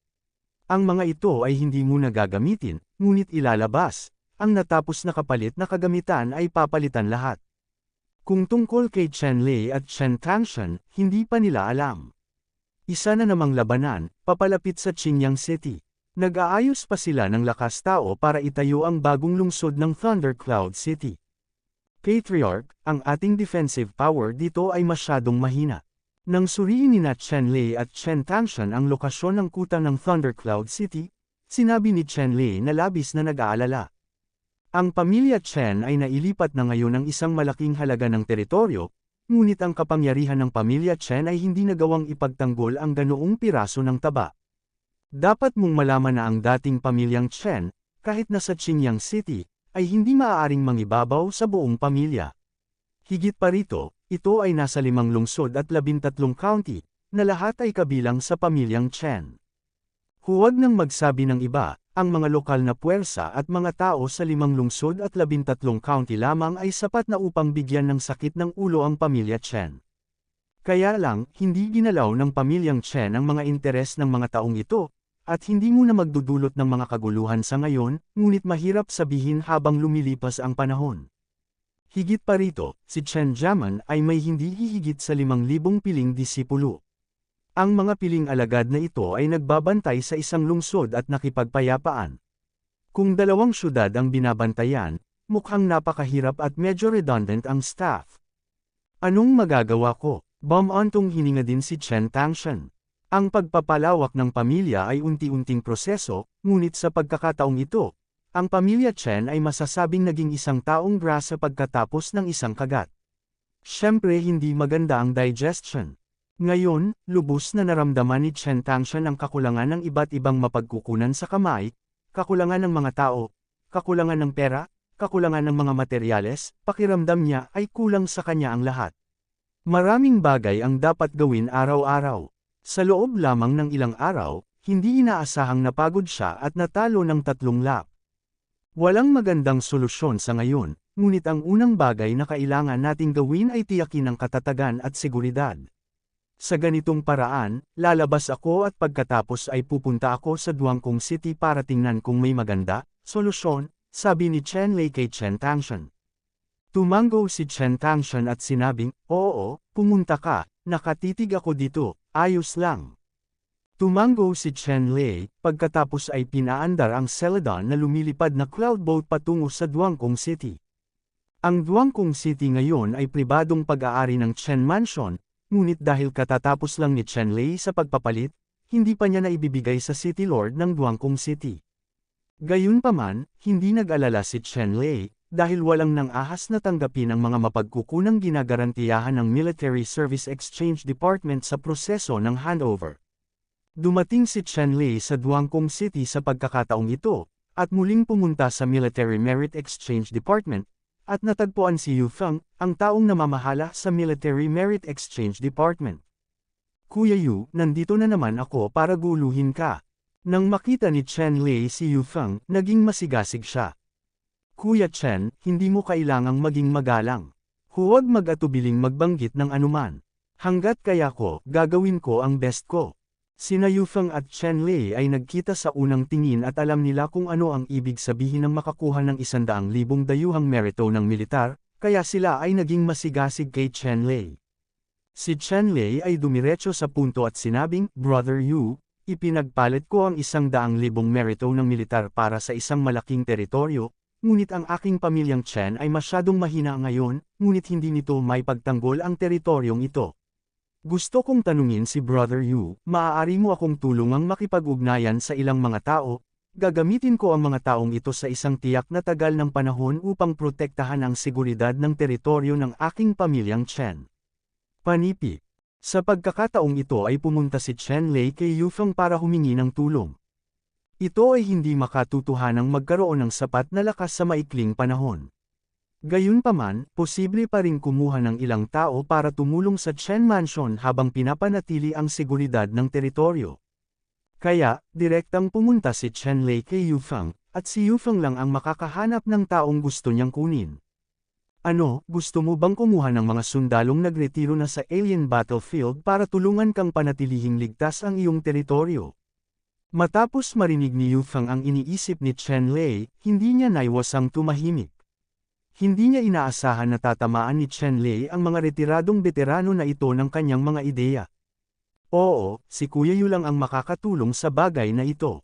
Ang mga ito ay hindi muna gagamitin, ngunit ilalabas. Ang natapos na kapalit na kagamitan ay papalitan lahat. Kung tungkol kay Chen Lei at Chen Tangshan, hindi pa nila alam. Isa na namang labanan, papalapit sa Qingyang City. Nag-aayos pa sila ng lakas tao para itayo ang bagong lungsod ng Thundercloud City. Patriarch, ang ating defensive power dito ay masyadong mahina. Nang suriin nina Chen Lei at Chen Tangshan ang lokasyon ng kuta ng Thundercloud City, sinabi ni Chen Lei na labis na nag-aalala. Ang pamilya Chen ay nailipat na ngayon ng isang malaking halaga ng teritoryo, ngunit ang kapangyarihan ng pamilya Chen ay hindi nagawang ipagtanggol ang ganoong piraso ng taba. Dapat mong malaman na ang dating pamilyang Chen, kahit nasa Qingyang City, ay hindi maaaring mangibabaw sa buong pamilya. Higit pa rito, ito ay nasa 5 lungsod at 13 county, na lahat ay kabilang sa pamilyang Chen. Huwag nang magsabi ng iba, ang mga lokal na puwersa at mga tao sa 5 lungsod at 13 county lamang ay sapat na upang bigyan ng sakit ng ulo ang pamilya Chen. Kaya lang, hindi ginalaw ng pamilyang Chen ang mga interes ng mga taong ito, at hindi muna magdudulot ng mga kaguluhan sa ngayon, ngunit mahirap sabihin habang lumilipas ang panahon. Higit pa rito, si Chen Jiaman ay may hindi hihigit sa 5,000 piling disipulo. Ang mga piling alagad na ito ay nagbabantay sa isang lungsod at nakipagpayapaan. Kung 2 syudad ang binabantayan, mukhang napakahirap at medyo redundant ang staff. Anong magagawa ko? Bumantong hininga din si Chen Tangshan. Ang pagpapalawak ng pamilya ay unti-unting proseso, ngunit sa pagkakataong ito, ang pamilya Chen ay masasabing naging isang taong grasa pagkatapos ng isang kagat. Siyempre hindi maganda ang digestion. Ngayon, lubos na naramdaman ni Chen Tangshan ang kakulangan ng iba't ibang mapagkukunan sa kamay, kakulangan ng mga tao, kakulangan ng pera, kakulangan ng mga materyales, pakiramdam niya ay kulang sa kanya ang lahat. Maraming bagay ang dapat gawin araw-araw. Sa loob lamang ng ilang araw, hindi inaasahang napagod siya at natalo ng 3 lap. Walang magandang solusyon sa ngayon, ngunit ang unang bagay na kailangan nating gawin ay tiyakin ang katatagan at seguridad. Sa ganitong paraan, lalabas ako at pagkatapos ay pupunta ako sa Duangkong City para tingnan kung may maganda, solusyon, sabi ni Chen Lei kay Chen Tangshan. Tumango si Chen Tangshan at sinabing, oo, pumunta ka, nakatitig ako dito. Ayos lang. Tumango si Chen Lei, pagkatapos ay pinaandar ang Celadon na lumilipad na cloud boat patungo sa Duangkong City. Ang Duangkong City ngayon ay pribadong pag-aari ng Chen Mansion, ngunit dahil katatapos lang ni Chen Lei sa pagpapalit, hindi pa niya naibibigay sa City Lord ng Duangkong City. Gayunpaman, hindi nag-alala si Chen Lei, dahil walang nang-ahas na tanggapin ang mga mapagkukunang ginagarantiyahan ng Military Service Exchange Department sa proseso ng handover. Dumating si Chen Lei sa Duangkong City sa pagkakataong ito, at muling pumunta sa Military Merit Exchange Department, at natagpuan si Yu Feng, ang taong namamahala sa Military Merit Exchange Department. Kuya Yu, nandito na naman ako para guluhin ka. Nang makita ni Chen Lei si Yu Feng, naging masigasig siya. Kuya Chen, hindi mo kailangang maging magalang. Huwag mag-atubiling magbanggit ng anuman. Hanggat kaya ko, gagawin ko ang best ko. Sina Yu Feng at Chen Lei ay nagkita sa unang tingin at alam nila kung ano ang ibig sabihin ng makakuha ng 100,000 dayuhang merito ng militar, kaya sila ay naging masigasig kay Chen Lei. Si Chen Lei ay dumiretso sa punto at sinabing, Brother Yu, ipinagpalit ko ang 100,000 merito ng militar para sa isang malaking teritoryo, ngunit ang aking pamilyang Chen ay masyadong mahina ngayon, ngunit hindi nito may pagtanggol ang teritoryong ito. Gusto kong tanungin si Brother Yu, maaari mo akong tulungang makipag-ugnayan sa ilang mga tao, gagamitin ko ang mga taong ito sa isang tiyak na tagal ng panahon upang protektahan ang seguridad ng teritoryo ng aking pamilyang Chen. Panipi. Sa pagkakataong ito ay pumunta si Chen Lei kay Yu Feng para humingi ng tulong. Ito ay hindi makatutuhanang magkaroon ng sapat na lakas sa maikling panahon. Gayunpaman, posible pa ring kumuha ng ilang tao para tumulong sa Chen Mansion habang pinapanatili ang seguridad ng teritoryo. Kaya, direktang pumunta si Chen Lei kay Yu Feng, at si Yufeng lang ang makakahanap ng taong gusto niyang kunin. Ano, gusto mo bang kumuha ng mga sundalong nagretiro na sa alien battlefield para tulungan kang panatilihing ligtas ang iyong teritoryo? Matapos marinig ni Yufeng ang iniisip ni Chen Lei, hindi niya naiwasang tumahimik. Hindi niya inaasahan na tatamaan ni Chen Lei ang mga retiradong veterano na ito ng kanyang mga ideya. Oo, si Kuya Yu lang ang makakatulong sa bagay na ito.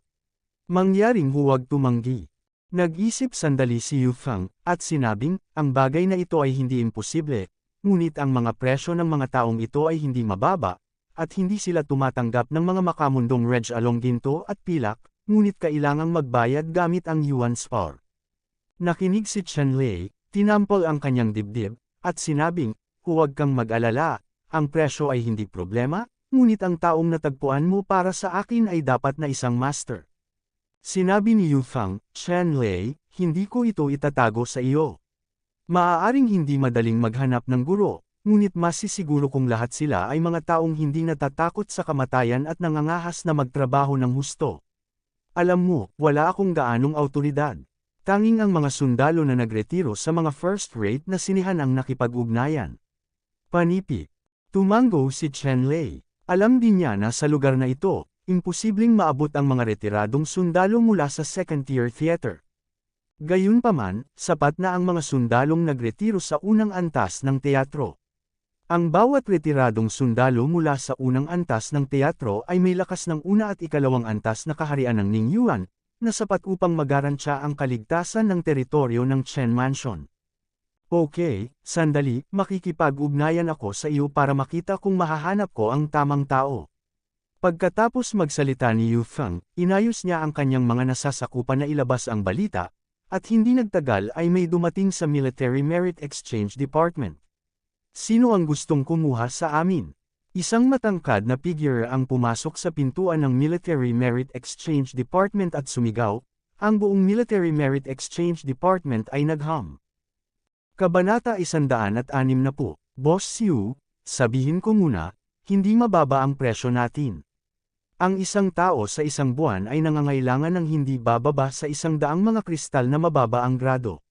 Mangyaring huwag tumanggi. Nag-isip sandali si Yufeng, at sinabing, ang bagay na ito ay hindi imposible, ngunit ang mga presyo ng mga taong ito ay hindi mababa, at hindi sila tumatanggap ng mga makamundong reg along ginto at pilak, ngunit kailangang magbayad gamit ang yuan spar. Nakinig si Chen Lei, tinampol ang kanyang dibdib, at sinabing, huwag kang mag-alala, ang presyo ay hindi problema, ngunit ang taong natagpuan mo para sa akin ay dapat na isang master. Sinabi ni Yufeng, Chen Lei, hindi ko ito itatago sa iyo. Maaaring hindi madaling maghanap ng guro, ngunit masisiguro kung lahat sila ay mga taong hindi natatakot sa kamatayan at nangangahas na magtrabaho ng husto. Alam mo, wala akong gaanong awtoridad. Tanging ang mga sundalo na nagretiro sa mga first-rate na sinihan ang nakipag-ugnayan. Panipik. Tumango si Chen Lei. Alam din niya na sa lugar na ito, imposibleng maabot ang mga retiradong sundalo mula sa second-tier theater. Gayunpaman, sapat na ang mga sundalong nagretiro sa unang antas ng teatro. Ang bawat retiradong sundalo mula sa unang antas ng teatro ay may lakas ng una at ikalawang antas na kaharian ng Ningyuan, na sapat upang magarantya ang kaligtasan ng teritoryo ng Chen Mansion. Okay, sandali, makikipag-ugnayan ako sa iyo para makita kung mahahanap ko ang tamang tao. Pagkatapos magsalita ni Yufeng, inayos niya ang kanyang mga nasasakupan na ilabas ang balita, at hindi nagtagal ay may dumating sa Military Merit Exchange Department. Sino ang gustong kumuha sa amin? Isang matangkad na figure ang pumasok sa pintuan ng Military Merit Exchange Department at sumigaw, ang buong Military Merit Exchange Department ay nagham. Kabanata 160, Boss Yu, sabihin ko muna, hindi mababa ang presyo natin. Ang isang tao sa isang buwan ay nangangailangan ng hindi bababa sa 100 mga kristal na mababa ang grado.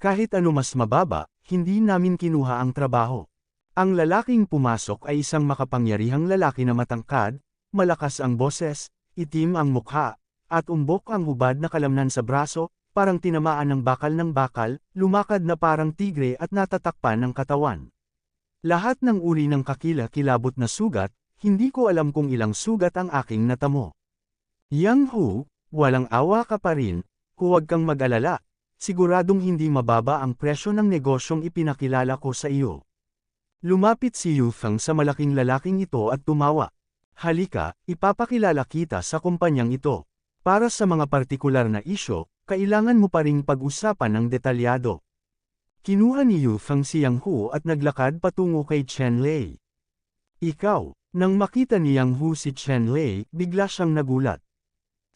Kahit ano mas mababa, hindi namin kinuha ang trabaho. Ang lalaking pumasok ay isang makapangyarihang lalaki na matangkad, malakas ang boses, itim ang mukha, at umbok ang hubad na kalamnan sa braso, parang tinamaan ng bakal, lumakad na parang tigre at natatakpan ng katawan. Lahat ng uri ng kakila-kilabot na sugat, hindi ko alam kung ilang sugat ang aking natamo. Yang Hu, walang awa ka pa rin, huwag kang mag-alala, siguradong hindi mababa ang presyo ng negosyong ipinakilala ko sa iyo. Lumapit si Yufeng sa malaking lalaking ito at tumawa. Halika, ipapakilala kita sa kumpanyang ito. Para sa mga partikular na isyo, kailangan mo pa ring pag-usapan ng detalyado. Kinuha ni Yufeng si Yang Hu at naglakad patungo kay Chen Lei. Ikaw. Nang makita ni Yang Hu si Chen Lei, bigla siyang nagulat.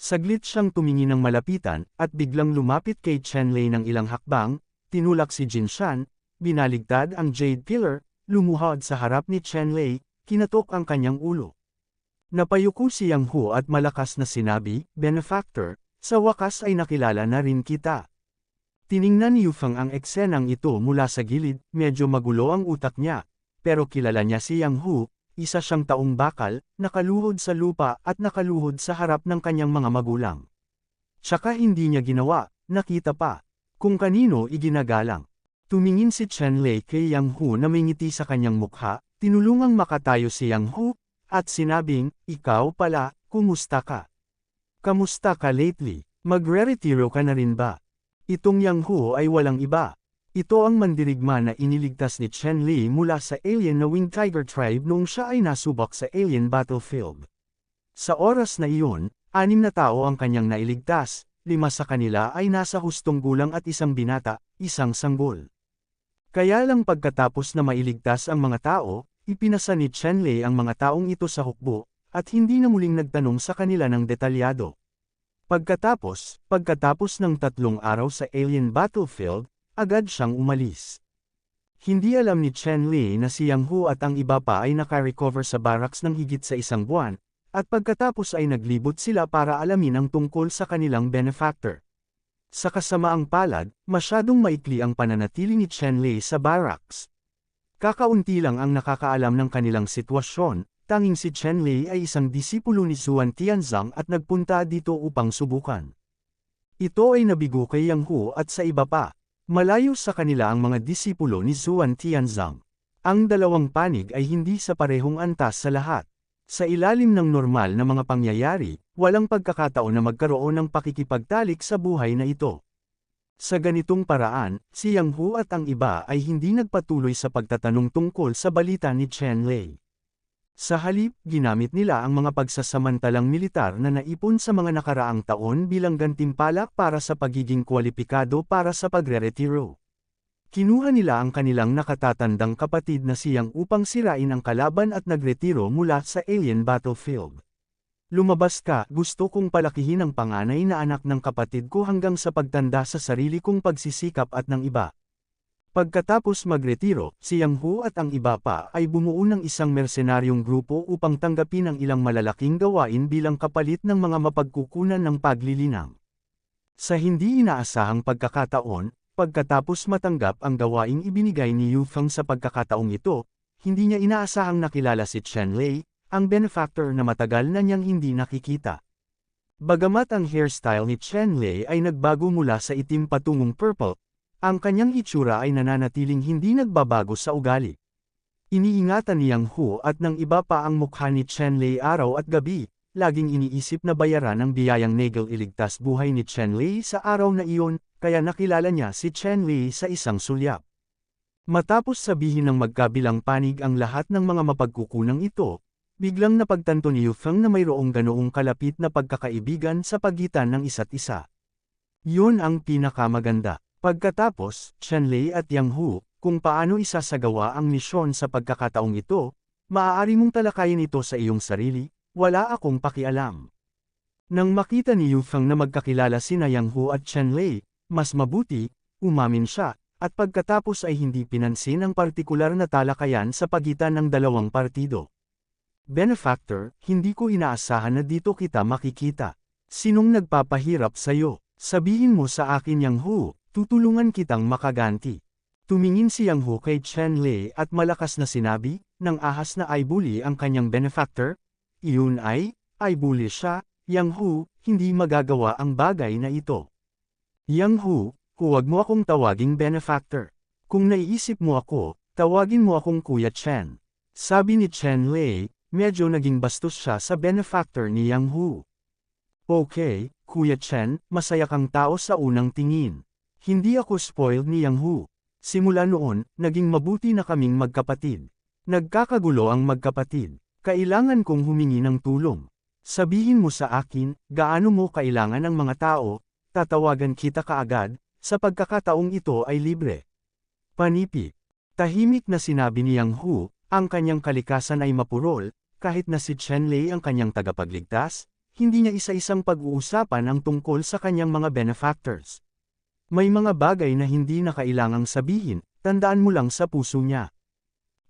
Saglit siyang tumingin ng malapitan, at biglang lumapit kay Chen Lei ng ilang hakbang, tinulak si Jin Shan, binaligtad ang Jade Pillar, lumuhod sa harap ni Chen Lei, kinatok ang kanyang ulo. Napayuko si Yang Hu at malakas na sinabi, Benefactor, sa wakas ay nakilala na rin kita. Tiningnan ni Yufeng ang eksenang ito mula sa gilid, medyo magulo ang utak niya, pero kilala niya si Yang Hu. Isa siyang taong bakal, nakaluhod sa lupa at nakaluhod sa harap ng kanyang mga magulang. Tsaka hindi niya ginawa, nakita pa, kung kanino iginagalang. Tumingin si Chen Lei kay Yang Hu na may ngiti sa kanyang mukha, tinulungang makatayo si Yang Hu, at sinabing, ikaw pala, kumusta ka? Kamusta ka lately? Magre-retiro ka na rin ba? Itong Yang Hu ay walang iba. Ito ang mandirigma na iniligtas ni Chen Lei mula sa alien na Winged Tiger Tribe noong siya ay nasubok sa alien battlefield. Sa oras na iyon, 6 na tao ang kanyang nailigtas, 5 sa kanila ay nasa hustong gulang at isang binata, isang sanggol. Kaya lang pagkatapos na mailigtas ang mga tao, ipinasa ni Chen Lei ang mga taong ito sa hukbo, at hindi na muling nagtanong sa kanila ng detalyado. Pagkatapos ng 3 araw sa alien battlefield, agad siyang umalis. Hindi alam ni Chen Lei na si Yang Hu at ang iba pa ay naka-recover sa barracks ng higit sa 1 buwan, at pagkatapos ay naglibot sila para alamin ang tungkol sa kanilang benefactor. Sa kasamaang palad, masyadong maikli ang pananatili ni Chen Lei sa barracks. Kakaunti lang ang nakakaalam ng kanilang sitwasyon, tanging si Chen Lei ay isang disipulo ni Zuan Tianzang at nagpunta dito upang subukan. Ito ay nabigo kay Yang Hu at sa iba pa. Malayo sa kanila ang mga disipulo ni Zuan Tianzang. Ang dalawang panig ay hindi sa parehong antas sa lahat. Sa ilalim ng normal na mga pangyayari, walang pagkakataon na magkaroon ng pakikipagtalik sa buhay na ito. Sa ganitong paraan, si Yang Hu at ang iba ay hindi nagpatuloy sa pagtatanong tungkol sa balita ni Chen Lei. Sa halip, ginamit nila ang mga pagsasamantalang militar na naipon sa mga nakaraang taon bilang gantimpala para sa pagiging kwalipikado para sa pagre-retiro. Kinuha nila ang kanilang nakatatandang kapatid na si Yang upang sirain ang kalaban at nagretiro mula sa alien battlefield. Lumabas ka, gusto kong palakihin ang panganay na anak ng kapatid ko hanggang sa pagtanda sa sarili kong pagsisikap at ng iba. Pagkatapos magretiro, si Yang Hu at ang iba pa ay bumuo ng isang mersenaryong grupo upang tanggapin ang ilang malalaking gawain bilang kapalit ng mga mapagkukunan ng paglilinang. Sa hindi inaasahang pagkakataon, pagkatapos matanggap ang gawaing ibinigay ni Yu Feng sa pagkakataong ito, hindi niya inaasahang nakilala si Chen Lei, ang benefactor na matagal na niyang hindi nakikita. Bagamat ang hairstyle ni Chen Lei ay nagbago mula sa itim patungong purple, ang kanyang itsura ay nananatiling hindi nagbabago sa ugali. Iniingatan ni Yang Hu at ng iba pa ang mukha ni Chen Lei araw at gabi, laging iniisip na bayaran ang biyayang Nagel iligtas buhay ni Chen Lei sa araw na iyon, kaya nakilala niya si Chen Lei sa isang sulyap. Matapos sabihin ng magkabilang panig ang lahat ng mga mapagkukunang ito, biglang napagtanto ni Yu Feng na mayroong ganoong kalapit na pagkakaibigan sa pagitan ng isa't isa. Yun ang pinakamaganda. Pagkatapos, Chen Lei at Yang Hu, kung paano isasagawa ang misyon sa pagkakataong ito, maaari mong talakayin ito sa iyong sarili, wala akong pakialam. Nang makita ni Yu Feng na magkakilala sina Yang Hu at Chen Lei, mas mabuti, umamin siya, at pagkatapos ay hindi pinansin ang partikular na talakayan sa pagitan ng dalawang partido. Benefactor, hindi ko inaasahan na dito kita makikita. Sinong nagpapahirap sa'yo? Sabihin mo sa akin Yang Hu, tutulungan kitang makaganti. Tumingin si Yang Hu kay Chen Lei at malakas na sinabi, nang ahas na ay bully ang kanyang benefactor. Iyon ay bully siya, Yang Hu, hindi magagawa ang bagay na ito. Yang Hu, huwag mo akong tawaging benefactor. Kung naiisip mo ako, tawagin mo akong Kuya Chen. Sabi ni Chen Lei, medyo naging bastos siya sa benefactor ni Yang Hu. Okay, Kuya Chen, masaya kang tao sa unang tingin. Hindi ako spoiled ni Yang Hu. Simula noon, naging mabuti na kaming magkapatid. Nagkakagulo ang magkapatid. Kailangan kong humingi ng tulong. Sabihin mo sa akin, gaano mo kailangan ng mga tao, tatawagan kita kaagad, sa pagkakataong ito ay libre. Panipi. Tahimik na sinabi ni Yang Hu, ang kanyang kalikasan ay mapurol, kahit na si Chen Lei ang kanyang tagapagligtas, hindi niya isa-isang pag-uusapan ang tungkol sa kanyang mga benefactors. May mga bagay na hindi na kailangang sabihin, tandaan mo lang sa puso niya.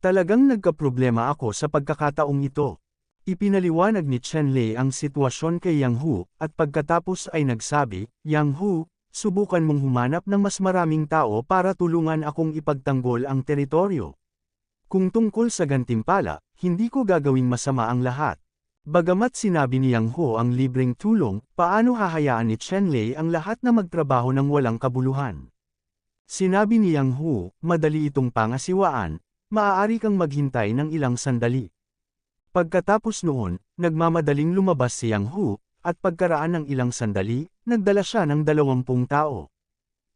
Talagang nagkaproblema ako sa pagkakataong ito. Ipinaliwanag ni Chen Lei ang sitwasyon kay Yang Hu, at pagkatapos ay nagsabi, Yang Hu, subukan mong humanap ng mas maraming tao para tulungan akong ipagtanggol ang teritoryo. Kung tungkol sa gantimpala, hindi ko gagawing masama ang lahat. Bagamat sinabi ni Yang Hu ang libreng tulong, paano hahayaan ni Chen Lei ang lahat na magtrabaho ng walang kabuluhan? Sinabi ni Yang Hu, madali itong pangasiwaan, maaari kang maghintay ng ilang sandali. Pagkatapos noon, nagmamadaling lumabas si Yang Hu, at pagkaraan ng ilang sandali, nagdala siya ng 20 tao.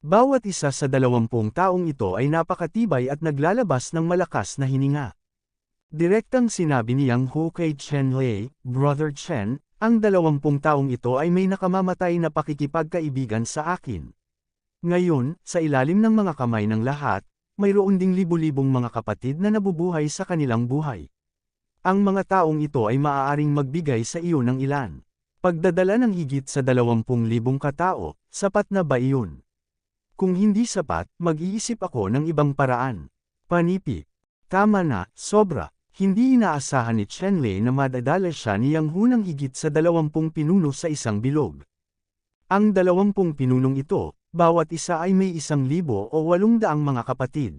Bawat isa sa 20 taong ito ay napakatibay at naglalabas ng malakas na hininga. Direktang sinabi ni Yang Hu kay Chen Lei, Brother Chen, ang 20 taong ito ay may nakamamatay na pakikipagkaibigan sa akin. Ngayon, sa ilalim ng mga kamay ng lahat, mayroon ding libu-libong mga kapatid na nabubuhay sa kanilang buhay. Ang mga taong ito ay maaaring magbigay sa iyo ng ilan. Pagdadala ng higit sa 20,000 katao, sapat na ba iyon? Kung hindi sapat, mag-iisip ako ng ibang paraan. Panipi. Tama na, sobra. Hindi inaasahan ni Chen Lei na madadala siya ni Yang Hu ng higit sa 20 pinuno sa isang bilog. Ang 20 pinunong ito, bawat isa ay may 1,000 o 800 mga kapatid.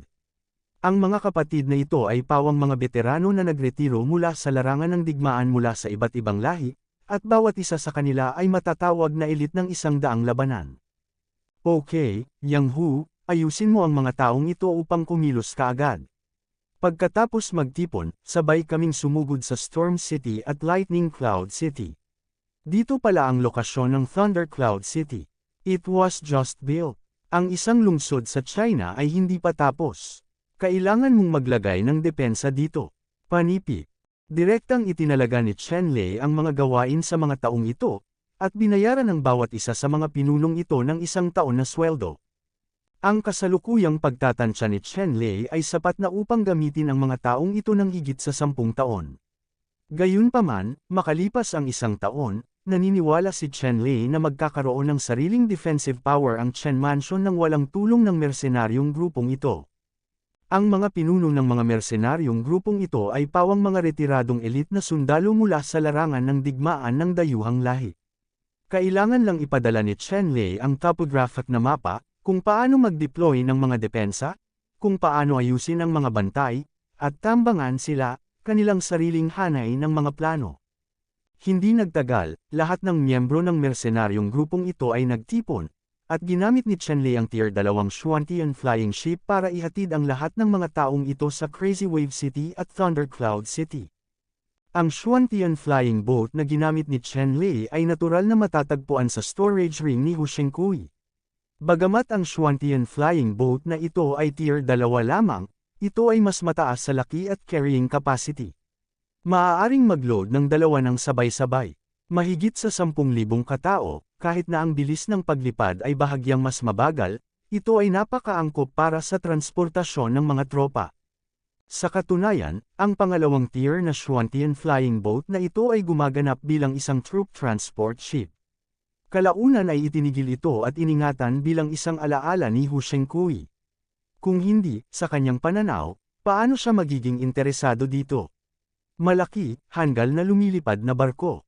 Ang mga kapatid na ito ay pawang mga veterano na nagretiro mula sa larangan ng digmaan mula sa iba't ibang lahi, at bawat isa sa kanila ay matatawag na elit ng 100 labanan. Okay, Yang Hu, ayusin mo ang mga taong ito upang kumilos kaagad. Pagkatapos magtipon, sabay kaming sumugod sa Storm City at Lightning Cloud City. Dito pala ang lokasyon ng Thunder Cloud City. It was just built. Ang isang lungsod sa China ay hindi pa tapos. Kailangan mong maglagay ng depensa dito. Panipi. Direktang itinalaga ni Chen Lei ang mga gawain sa mga taong ito, at binayaran ng bawat isa sa mga pinunong ito ng 1 taon na sweldo. Ang kasalukuyang pagtatansya ni Chen Lei ay sapat na upang gamitin ang mga taong ito ng higit sa 10 taon. Gayunpaman, makalipas ang 1 taon, naniniwala si Chen Lei na magkakaroon ng sariling defensive power ang Chen Mansion nang walang tulong ng mersenaryong grupong ito. Ang mga pinuno ng mga mersenaryong grupong ito ay pawang mga retiradong elite na sundalo mula sa larangan ng digmaan ng dayuhang lahi. Kailangan lang ipadala ni Chen Lei ang topographic na mapa, kung paano mag-deploy ng mga depensa, kung paano ayusin ang mga bantay, at tambangan sila, kanilang sariling hanay ng mga plano. Hindi nagtagal, lahat ng miyembro ng mersenaryong grupong ito ay nagtipon, at ginamit ni Chen Lei ang Tier 2 Xuantian Flying Ship para ihatid ang lahat ng mga taong ito sa Crazy Wave City at Thunder Cloud City. Ang Xuantian Flying Boat na ginamit ni Chen Lei ay natural na matatagpuan sa storage ring ni Hu Shenkui. Bagamat ang Xuantian Flying Boat na ito ay Tier 2 lamang, ito ay mas mataas sa laki at carrying capacity. Maaaring mag-load ng 2 ng sabay-sabay. Mahigit sa 10,000 katao, kahit na ang bilis ng paglipad ay bahagyang mas mabagal, ito ay napakaangkop para sa transportasyon ng mga tropa. Sa katunayan, ang pangalawang tier na Xuantian Flying Boat na ito ay gumaganap bilang isang troop transport ship. Kalaunan ay itinigil ito at iningatan bilang isang alaala ni Hu Shenkui. Kung hindi, sa kanyang pananaw, paano siya magiging interesado dito? Malaki, hanggal na lumilipad na barko.